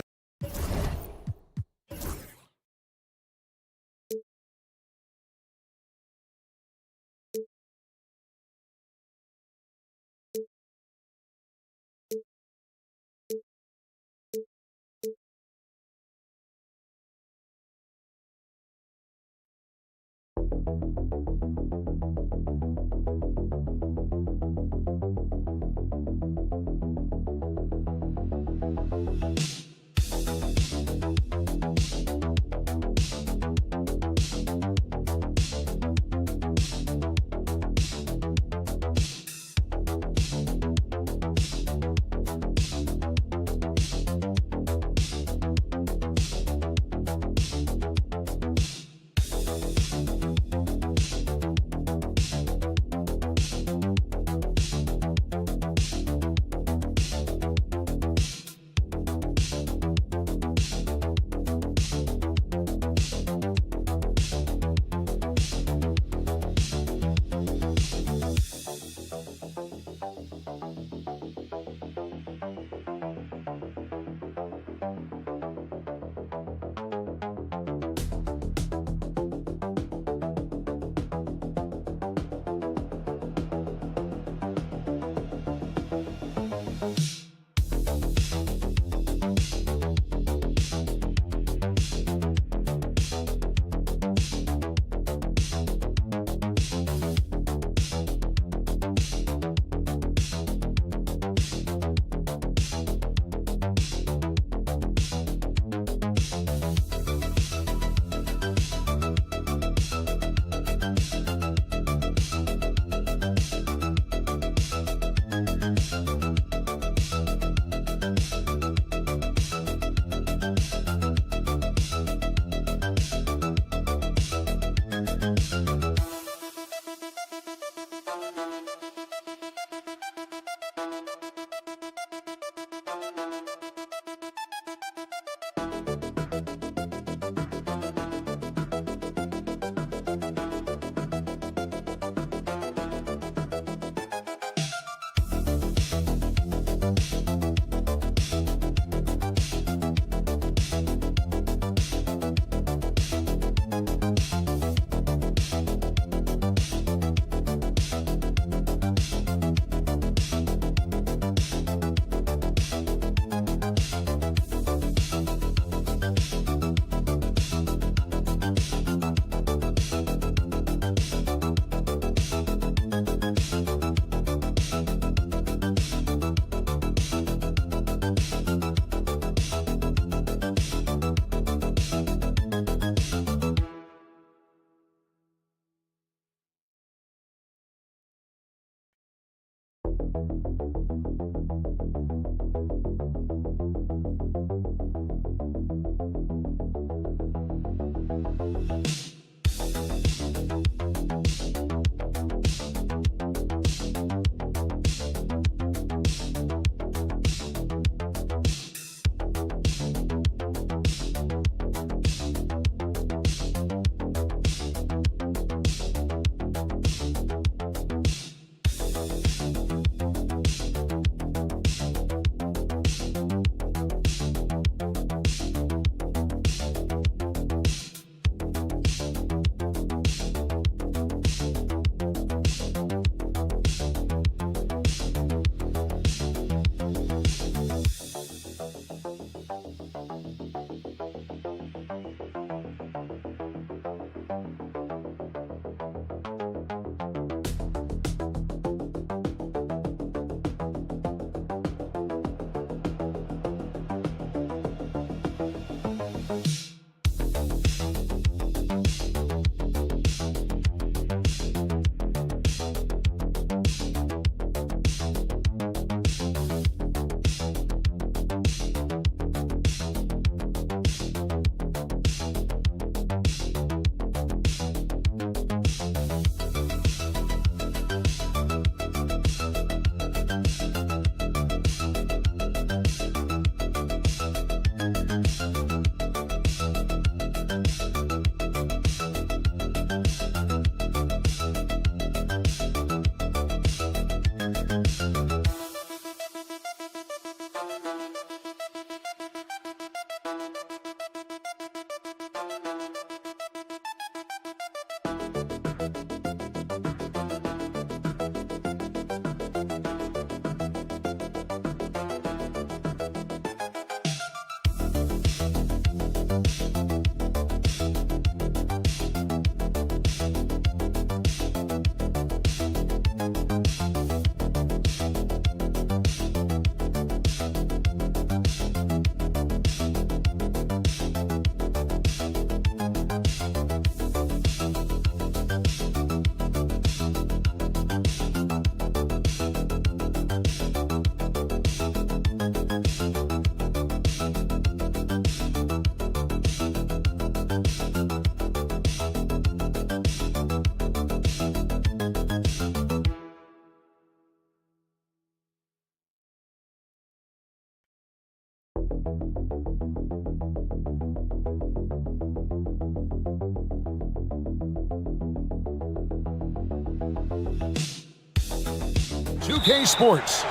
2K Sports.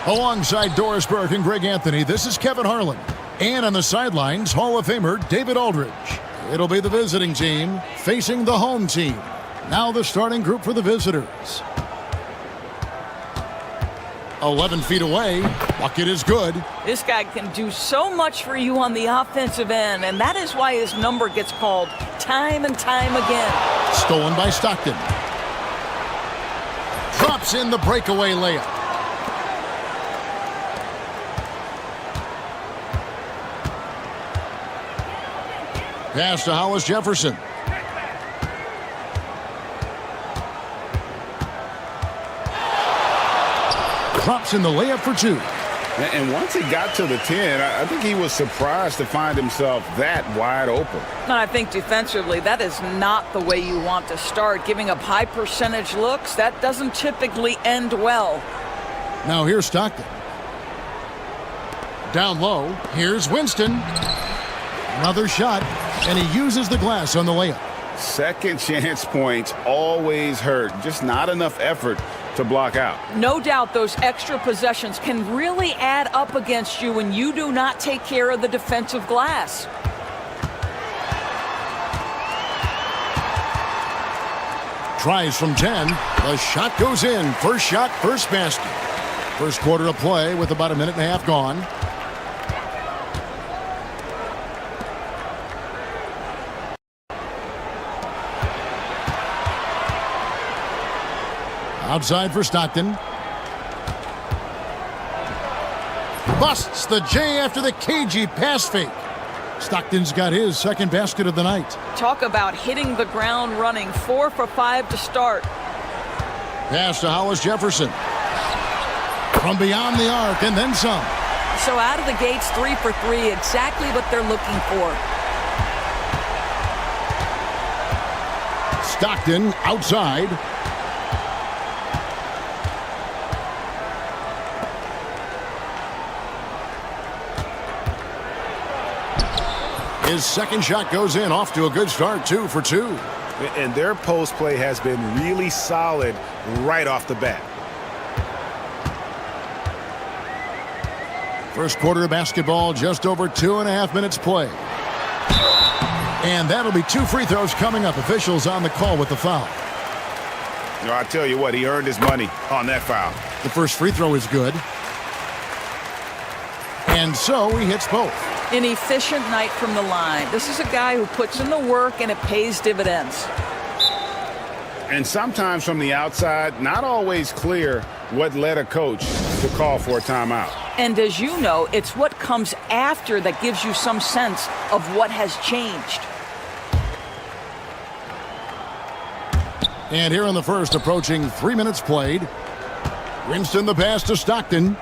Alongside Doris Burke and Greg Anthony, this is Kevin Harlan. And on the sidelines, Hall of Famer David Aldridge. It'll be the visiting team facing the home team. Now the starting group for the visitors. 11 feet away. Bucket is good. This guy can do so much for you on the offensive end, and that is why his number gets called time and time again. Stolen by Stockton. Drops in the breakaway layup. Pass to Hollis Jefferson. Drops in the layup for two. And once he got to the 10, I think he was surprised to find himself that wide open. And I think defensively, that is not the way you want to start. Giving up high percentage looks, that doesn't typically end well. Now here's Stockton. Down low, here's Winston. Another shot, and he uses the glass on the layup. Second chance points always hurt. Just not enough effort to block out. No doubt those extra possessions can really add up against you when you do not take care of the defensive glass. Tries from 10. The shot goes in. First shot, first basket. First quarter of play with about a minute and a half gone. Outside for Stockton. Busts the J after the cagey pass fake. Stockton's got his second basket of the night. Talk about hitting the ground running. 4 for 5 to start. Pass to Hollis Jefferson. from beyond the arc and then some. So out of the gates, 3 for 3, exactly what they're looking for. Stockton outside. His second shot goes in, off to a good start, 2 for 2. And their post play has been really solid right off the bat. First quarter of basketball, just over 2.5 minutes play. And that'll be 2 free throws coming up. Officials on the call with the foul. No, I tell you what, he earned his money on that foul. The first free throw is good. And so he hits both. An efficient night from the line. This is a guy who puts in the work and it pays dividends. And sometimes from the outside, not always clear what led a coach to call for a timeout. And as you know, it's what comes after that gives you some sense of what has changed. And here in the first, approaching 3 minutes played. Winston the pass to Stockton.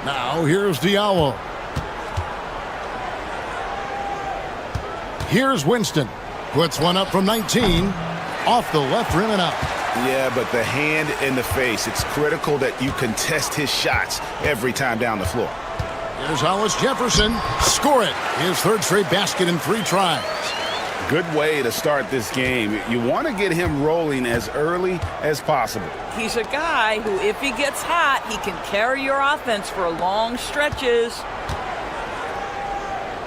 Now here's Diallo. Here's Winston. Puts one up from 19. Off the left rim and out. Yeah, but the hand in the face. It's critical that you contest his shots every time down the floor. Here's Hollis Jefferson. Score it. His third straight basket in 3 tries. Good way to start this game. You want to get him rolling as early as possible. He's a guy who, if he gets hot, he can carry your offense for long stretches.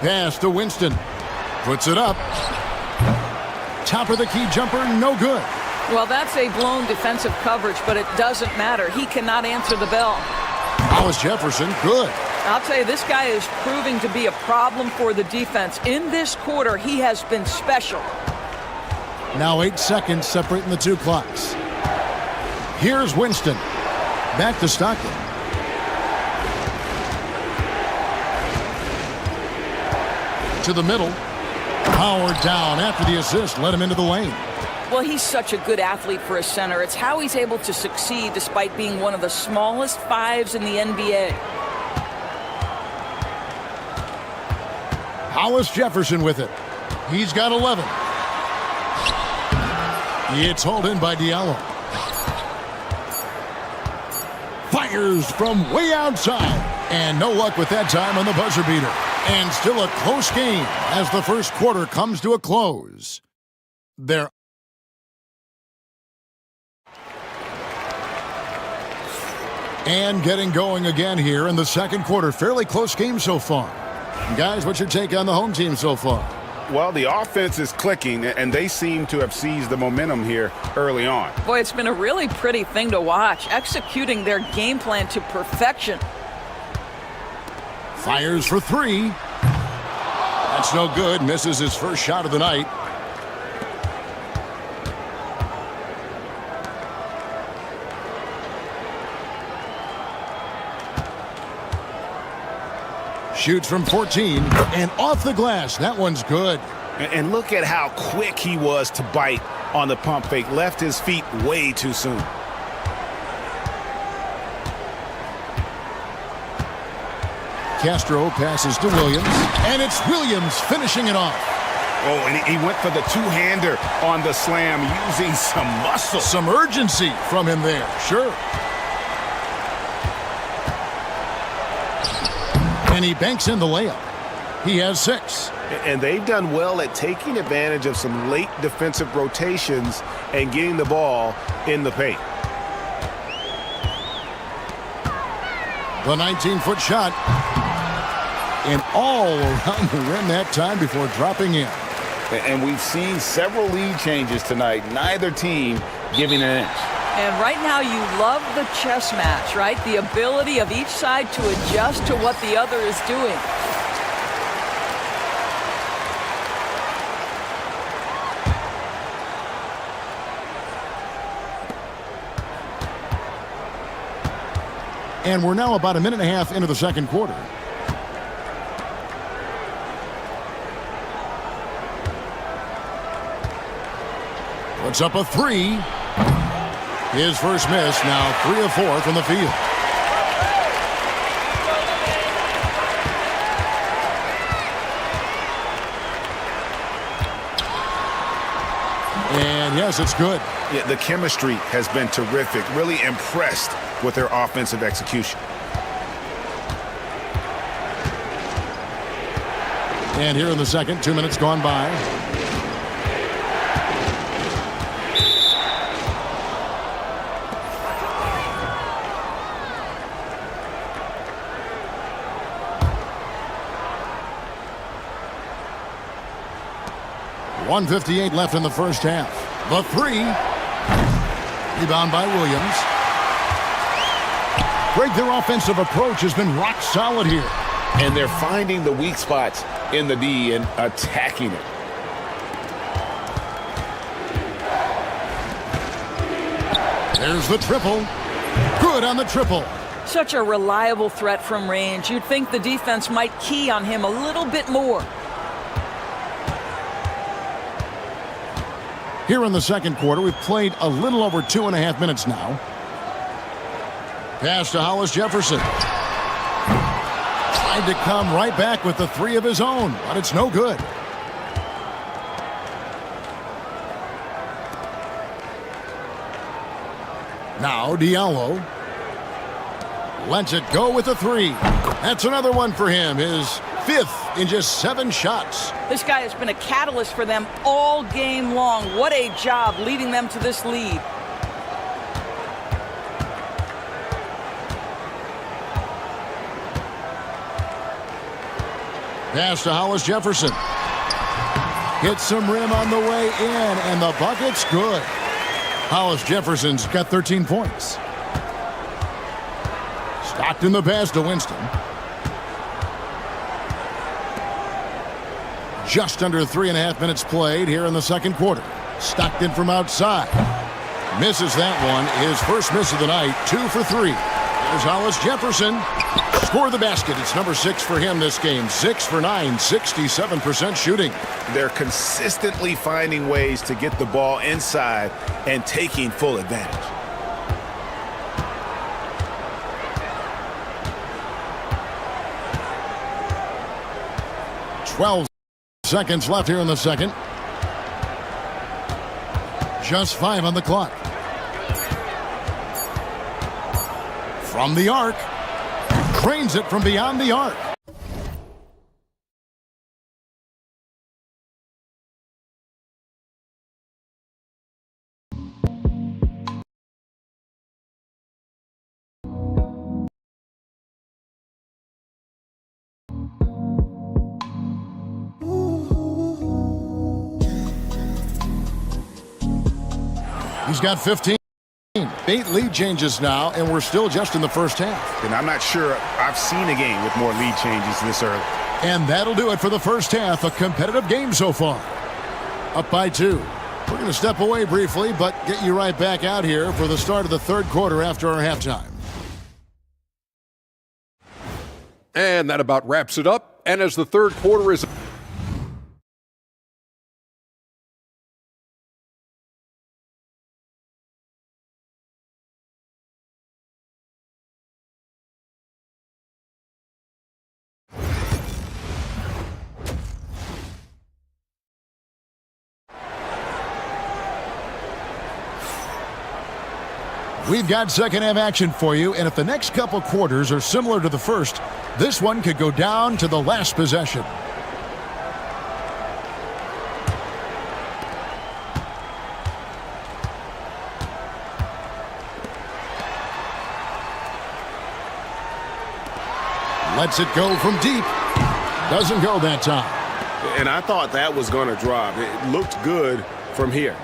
Pass to Winston. Puts it up. Top of the key jumper, no good. Well, that's a blown defensive coverage, but it doesn't matter. He cannot answer the bell. Hollis Jefferson, good. I'll tell you, this guy is proving to be a problem for the defense. In this quarter, he has been special. Now 8 seconds separating the 2 clocks. Here's Winston. Back to Stockton. To the middle. Howard down after the assist. Let him into the lane. Well, he's such a good athlete for a center. It's how he's able to succeed despite being one of the smallest 5s in the NBA. Hollis Jefferson with it. He's got 11. It's hauled in by Diallo. Fires from way outside. And no luck with that time on the buzzer beater. And still a close game as the first quarter comes to a close. There. And getting going again here in the second quarter. Fairly close game so far. Guys, what's your take on the home team so far? Well, the offense is clicking, and they seem to have seized the momentum here early on. Boy, it's been a really pretty thing to watch, executing their game plan to perfection. Fires for 3. That's no good. Misses his first shot of the night. Shoots from 14 and off the glass. That one's good. And look at how quick he was to bite on the pump fake. Left his feet way too soon. Castro passes to Williams, and it's Williams finishing it off. Oh, and he went for the two-hander on the slam, using some muscle. Some urgency from him there, sure. And he banks in the layup. He has 6. And they've done well at taking advantage of some late defensive rotations and getting the ball in the paint. The 19-foot shot. And all around the rim that time before dropping in. And we've seen several lead changes tonight. Neither team giving an inch. And right now you love the chess match, right? The ability of each side to adjust to what the other is doing. And we're now about a minute and a half into the second quarter. Puts up a 3. His first miss, now 3 of 4 from the field. And yes, it's good. Yeah, the chemistry has been terrific. Really impressed with their offensive execution. And here in the second, 2 minutes gone by. .158 left in the first half. The three. Rebound by Williams. Greg, their offensive approach has been rock solid here. And they're finding the weak spots in the D and attacking it. There's the triple. Good on the triple. Such a reliable threat from range. You'd think the defense might key on him a little bit more. Here in the second quarter, we've played a little over 2.5 minutes now. Pass to Hollis Jefferson. Tried to come right back with the three of his own, but it's no good. Now Diallo lets it go with the three. That's another one for him, his 5th in just 7 shots. This guy has been a catalyst for them all game long. What a job leading them to this lead. Pass to Hollis Jefferson. Hits some rim on the way in, and the bucket's good. Hollis Jefferson's got 13 points. Stockton the pass to Winston. Just under 3.5 minutes played here in the second quarter. Stockton from outside. Misses that one. His first miss of the night, 2 for 3. There's Hollis Jefferson. Score the basket. It's number 6 for him this game. 6 for 9, 67% shooting. They're consistently finding ways to get the ball inside and taking full advantage. Seconds left here in the second. Just 5 on the clock. From the arc. Drains it from beyond the arc. He's got 15. 8 lead changes now, and we're still just in the first half. And I'm not sure I've seen a game with more lead changes this early. And that'll do it for the first half. A competitive game so far. Up by 2. We're going to step away briefly, but get you right back out here for the start of the third quarter after our halftime. And that about wraps it up. And as the third quarter is... We've got second half action for you, and if the next couple quarters are similar to the first, this one could go down to the last possession. Lets it go from deep. Doesn't go that time. And I thought that was going to drop. It looked good from here.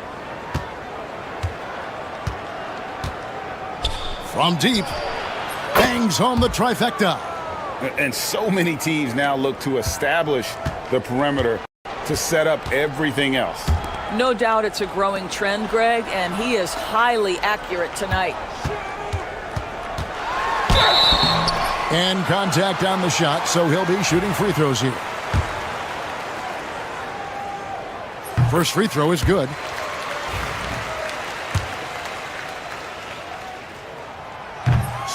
From deep, bangs home the trifecta. And so many teams now look to establish the perimeter to set up everything else. No doubt it's a growing trend, Greg, and he is highly accurate tonight. And contact on the shot, so he'll be shooting free throws here. First free throw is good.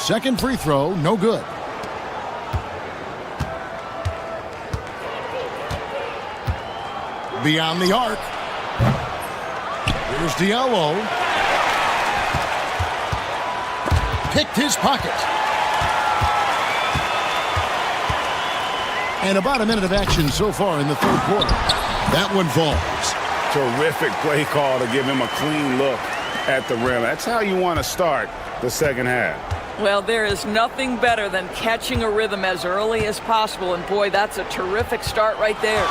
Second free throw, no good. Beyond the arc. Here's Diallo. Picked his pocket. And about a minute of action so far in the third quarter. That one falls. Terrific play call to give him a clean look at the rim. That's how you want to start the second half. Well, there is nothing better than catching a rhythm as early as possible. And boy, that's a terrific start right there.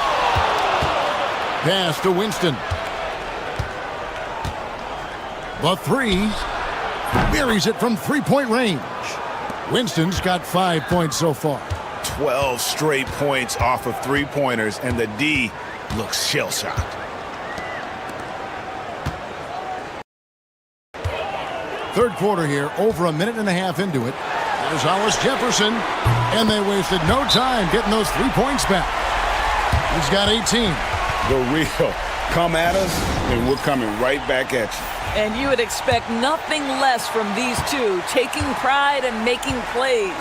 Pass to Winston. The three. Buries it from three-point range. Winston's got 5 points so far. 12 straight points off of three-pointers, and the D looks shell-shocked. Third quarter here, over a minute and a half into it. There's Hollis Jefferson, and they wasted no time getting those 3 points back. He's got 18. The real come at us, and we're coming right back at you. And you would expect nothing less from these two, taking pride and making plays.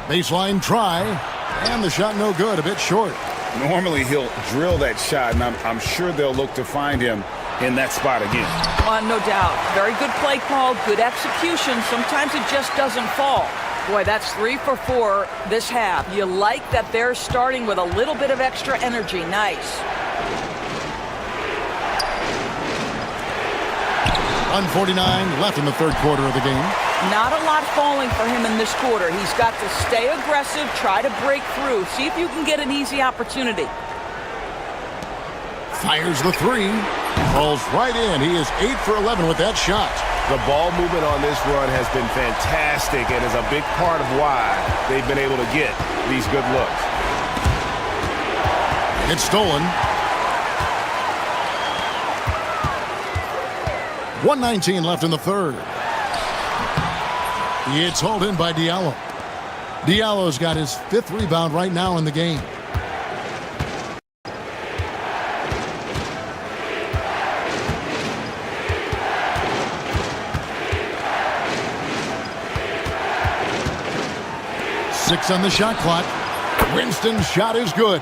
Baseline try, and the shot no good, a bit short. Normally he'll drill that shot, and I'm sure they'll look to find him in that spot again. No doubt. Very good play call, good execution. Sometimes it just doesn't fall. Boy, that's 3 for 4 this half. You like that they're starting with a little bit of extra energy. Nice. 1:49 left in the third quarter of the game. Not a lot falling for him in this quarter. He's got to stay aggressive, try to break through, see if you can get an easy opportunity. Fires the three. Falls right in. He is 8 for 11 with that shot. The ball movement on this run has been fantastic and is a big part of why they've been able to get these good looks. It's stolen. 1:19 left in the third. It's hauled in by Diallo. Diallo's got his 5th rebound right now in the game. Six on the shot clock. Winston's shot is good.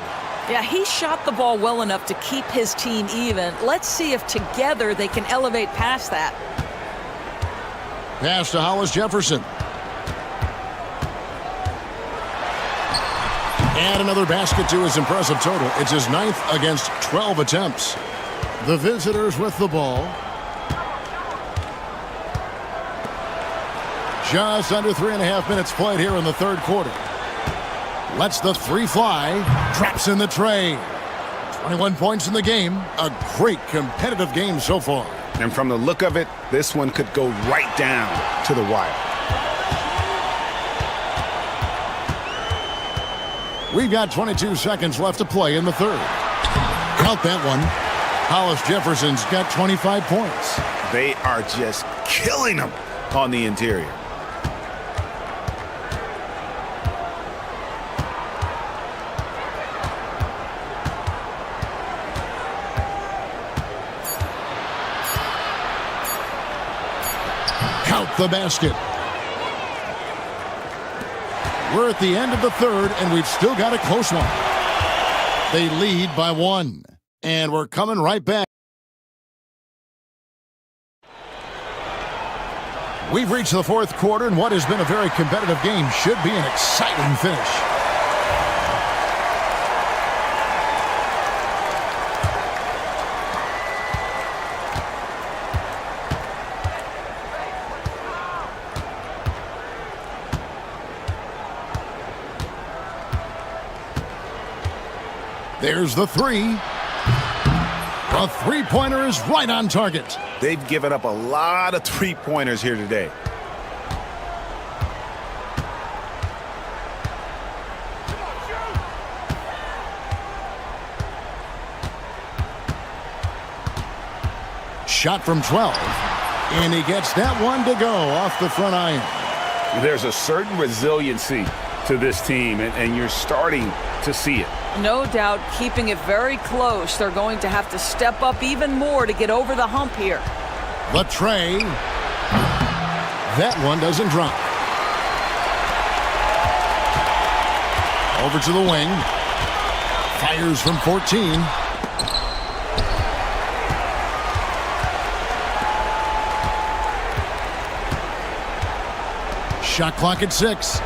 Yeah, he shot the ball well enough to keep his team even. Let's see if together they can elevate past that. Pass to Hollis Jefferson. And another basket to his impressive total. It's his 9th against 12 attempts. The visitors with the ball. Just under 3.5 minutes played here in the third quarter. Lets the three fly. Traps in the tray. 21 points in the game. A great competitive game so far. And from the look of it, this one could go right down to the wire. We've got 22 seconds left to play in the third. Count that one. Hollis Jefferson's got 25 points. They are just killing them on the interior. Count the basket. We're at the end of the third, and we've still got a close one. They lead by 1. And we're coming right back. We've reached the fourth quarter, and what has been a very competitive game should be an exciting finish. There's the three. The three-pointer is right on target. They've given up a lot of three-pointers here today. Shot from 12. And he gets that one to go off the front iron. There's a certain resiliency to this team, and you're starting to see it. No doubt, keeping it very close. They're going to have to step up even more to get over the hump here. The tray. That one doesn't drop. Over to the wing. Fires from 14. Shot clock at 6.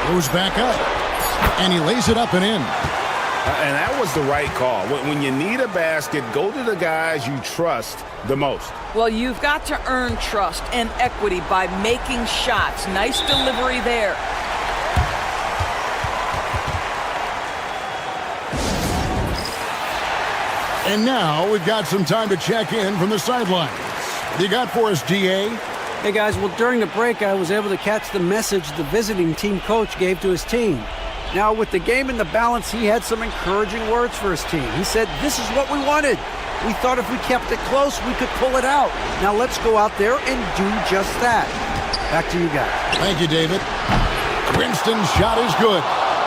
Goes back up. And he lays it up and in. And that was the right call. When you need a basket, go to the guys you trust the most. Well, you've got to earn trust and equity by making shots. Nice delivery there. And now we've got some time to check in from the sidelines. What do you got for us, GA? Hey, guys, well, during the break, I was able to catch the message the visiting team coach gave to his team. Now, with the game in the balance, he had some encouraging words for his team. He said, "This is what we wanted. We thought if we kept it close, we could pull it out. Now let's go out there and do just that." Back to you guys. Thank you, David. Winston's shot is good.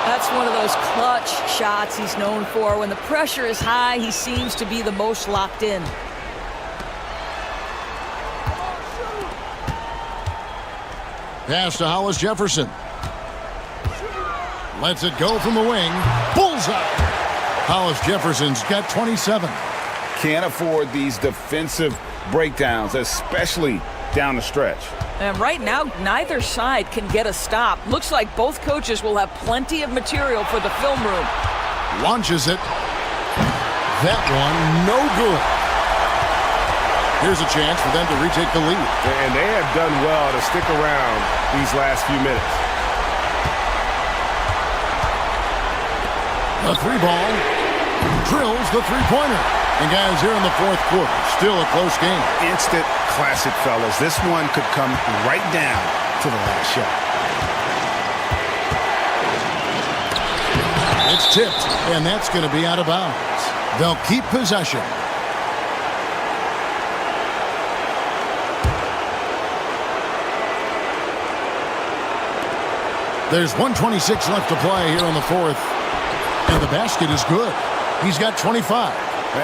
That's one of those clutch shots he's known for. When the pressure is high, he seems to be the most locked in. Pass to Hollis Jefferson. Lets it go from the wing. Bullseye. Hollis Jefferson's got 27. Can't afford these defensive breakdowns, especially down the stretch. And right now, neither side can get a stop. Looks like both coaches will have plenty of material for the film room. Launches it. That one, no good. Here's a chance for them to retake the lead. And they have done well to stick around these last few minutes. The three ball drills the three-pointer. And guys, here in the fourth quarter, still a close game. Instant classic, fellas. This one could come right down to the last shot. It's tipped, and that's going to be out of bounds. They'll keep possession. There's 1:26 left to play here in the fourth. And the basket is good. He's got 25.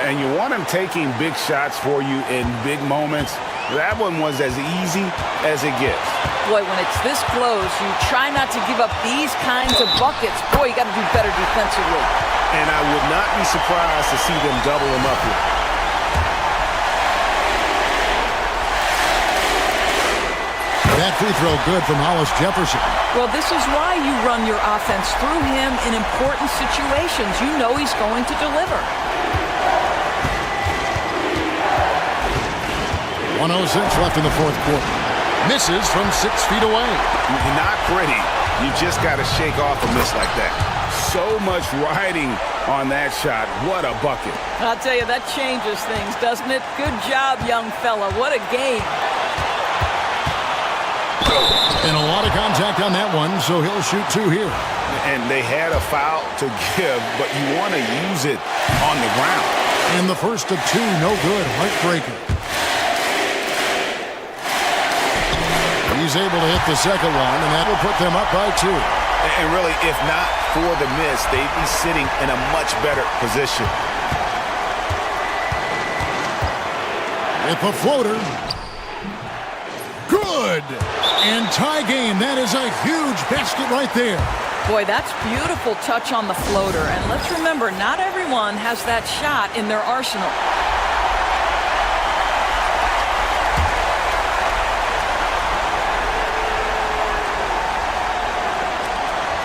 And you want him taking big shots for you in big moments. That one was as easy as it gets. Boy, when it's this close, you try not to give up these kinds of buckets. Boy, you got to do better defensively. And I would not be surprised to see them double him up here. That free throw good from Hollis Jefferson. Well, this is why you run your offense through him in important situations. You know he's going to deliver. 1:06 left in the fourth quarter. Misses from 6 feet away. Not pretty. You just got to shake off a miss like that. So much riding on that shot. What a bucket. I'll tell you, that changes things, doesn't it? Good job, young fella. What a game. And a lot of contact on that one, so he'll shoot 2 here. And they had a foul to give, but you want to use it on the ground. And the first of 2, no good. Heartbreaker. He's able to hit the second one, and that will put them up by 2. And really, if not for the miss, they'd be sitting in a much better position. With the floater. Good! And tie game. That is a huge basket right there. Boy, that's beautiful touch on the floater. And let's remember, not everyone has that shot in their arsenal.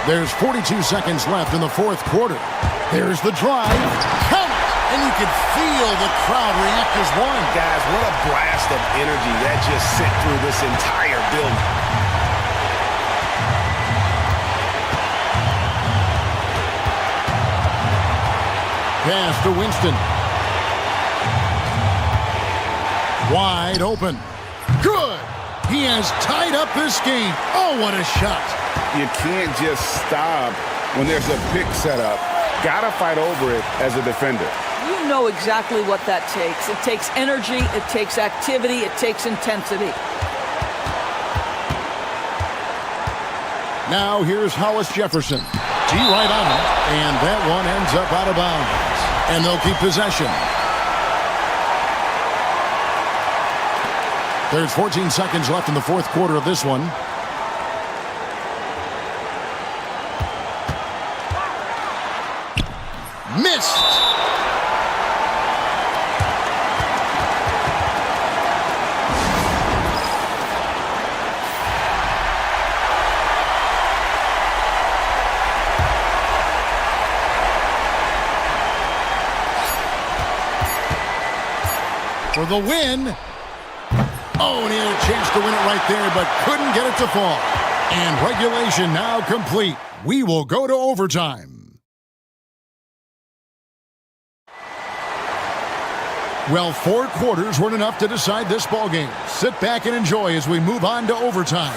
There's 42 seconds left in the fourth quarter. There's the drive. Count it! And you can feel the crowd react as one. Guys, what a blast of energy that just sent through this entire building. Pass to Winston. Wide open. Good! He has tied up this game. Oh, what a shot. You can't just stop when there's a pick set up. Gotta fight over it as a defender. You know exactly what that takes. It takes energy, it takes activity, it takes intensity. Now here's Hollis Jefferson. D right on him, and that one ends up out of bounds. And they'll keep possession. There's 14 seconds left in the fourth quarter of this one. Missed. For the win. Oh, and he had a chance to win it right there, but couldn't get it to fall. And regulation now complete. We will go to overtime. Well, 4 quarters weren't enough to decide this ballgame. Sit back and enjoy as we move on to overtime.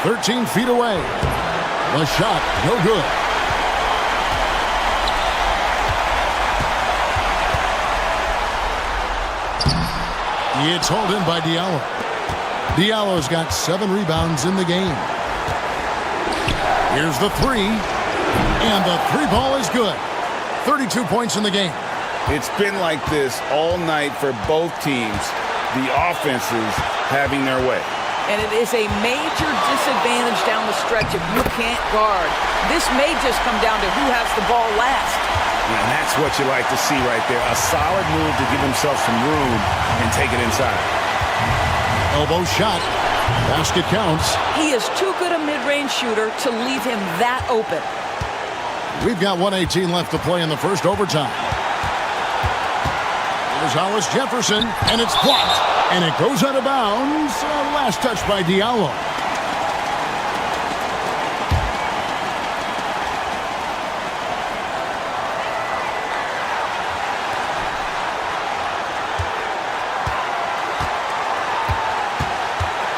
"13 feet away. The shot, no good. It's hauled in by Diallo. Diallo's got 7 rebounds in the game. Here's the three, and the three ball is good. 32 points in the game. It's been like this all night for both teams. The offenses having their way. And it is a major disadvantage down the stretch if you can't guard. This may just come down to who has the ball last. Yeah, and that's what you like to see right there. A solid move to give himself some room and take it inside. Elbow shot. Basket counts. He is too good a mid-range shooter to leave him that open. We've got 1:18 left to play in the first overtime. There's Hollis Jefferson, and it's blocked. And it goes out of bounds. Last touch by Diallo.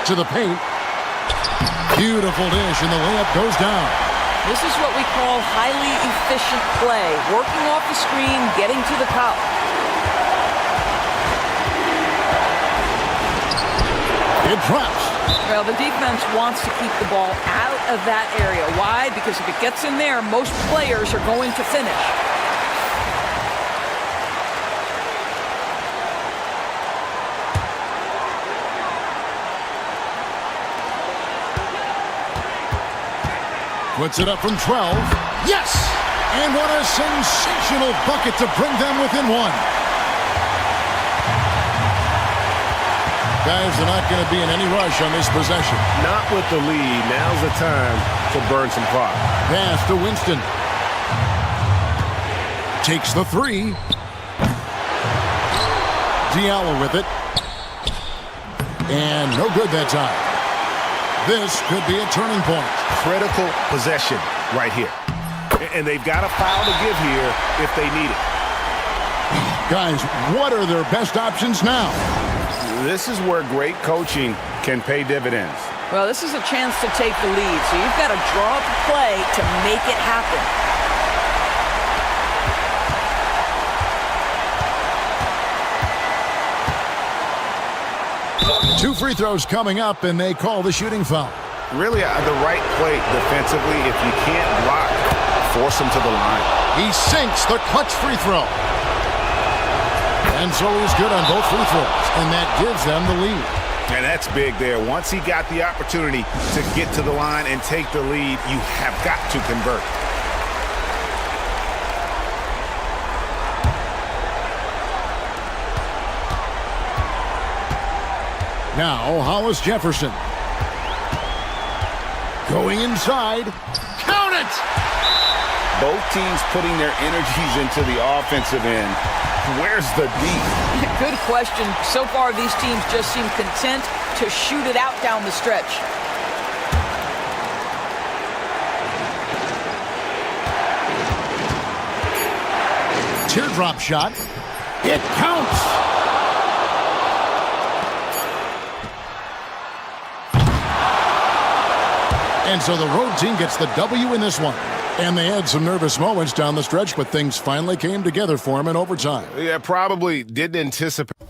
To the paint. Beautiful dish, and the layup goes down. This is what we call highly efficient play. Working off the screen, getting to the cup. It drops. Well, the defense wants to keep the ball out of that area. Why? Because if it gets in there, most players are going to finish. Puts it up from 12. Yes! And what a sensational bucket to bring them within one. Guys, they're not going to be in any rush on this possession. Not with the lead. Now's the time to burn some clock. Pass to Winston. Takes the three. Diallo with it. And no good that time. This could be a turning point. Critical possession right here. And they've got a foul to give here if they need it. Guys, what are their best options now? This is where great coaching can pay dividends. Well, this is a chance to take the lead, so you've got to draw up a play to make it happen. Two free throws coming up, and they call the shooting foul. Really, the right play defensively. If you can't block, force him to the line. He sinks the clutch free throw. And so he's good on both free throws, and that gives them the lead. And that's big there. Once he got the opportunity to get to the line and take the lead, you have got to convert. Now, Hollis Jefferson. Going inside. Count it! Both teams putting their energies into the offensive end. Where's the D? Good question. So far, these teams just seem content to shoot it out down the stretch. Teardrop shot. It counts! And so the road team gets the W in this one. And they had some nervous moments down the stretch, but things finally came together for him in overtime. Yeah, probably didn't anticipate.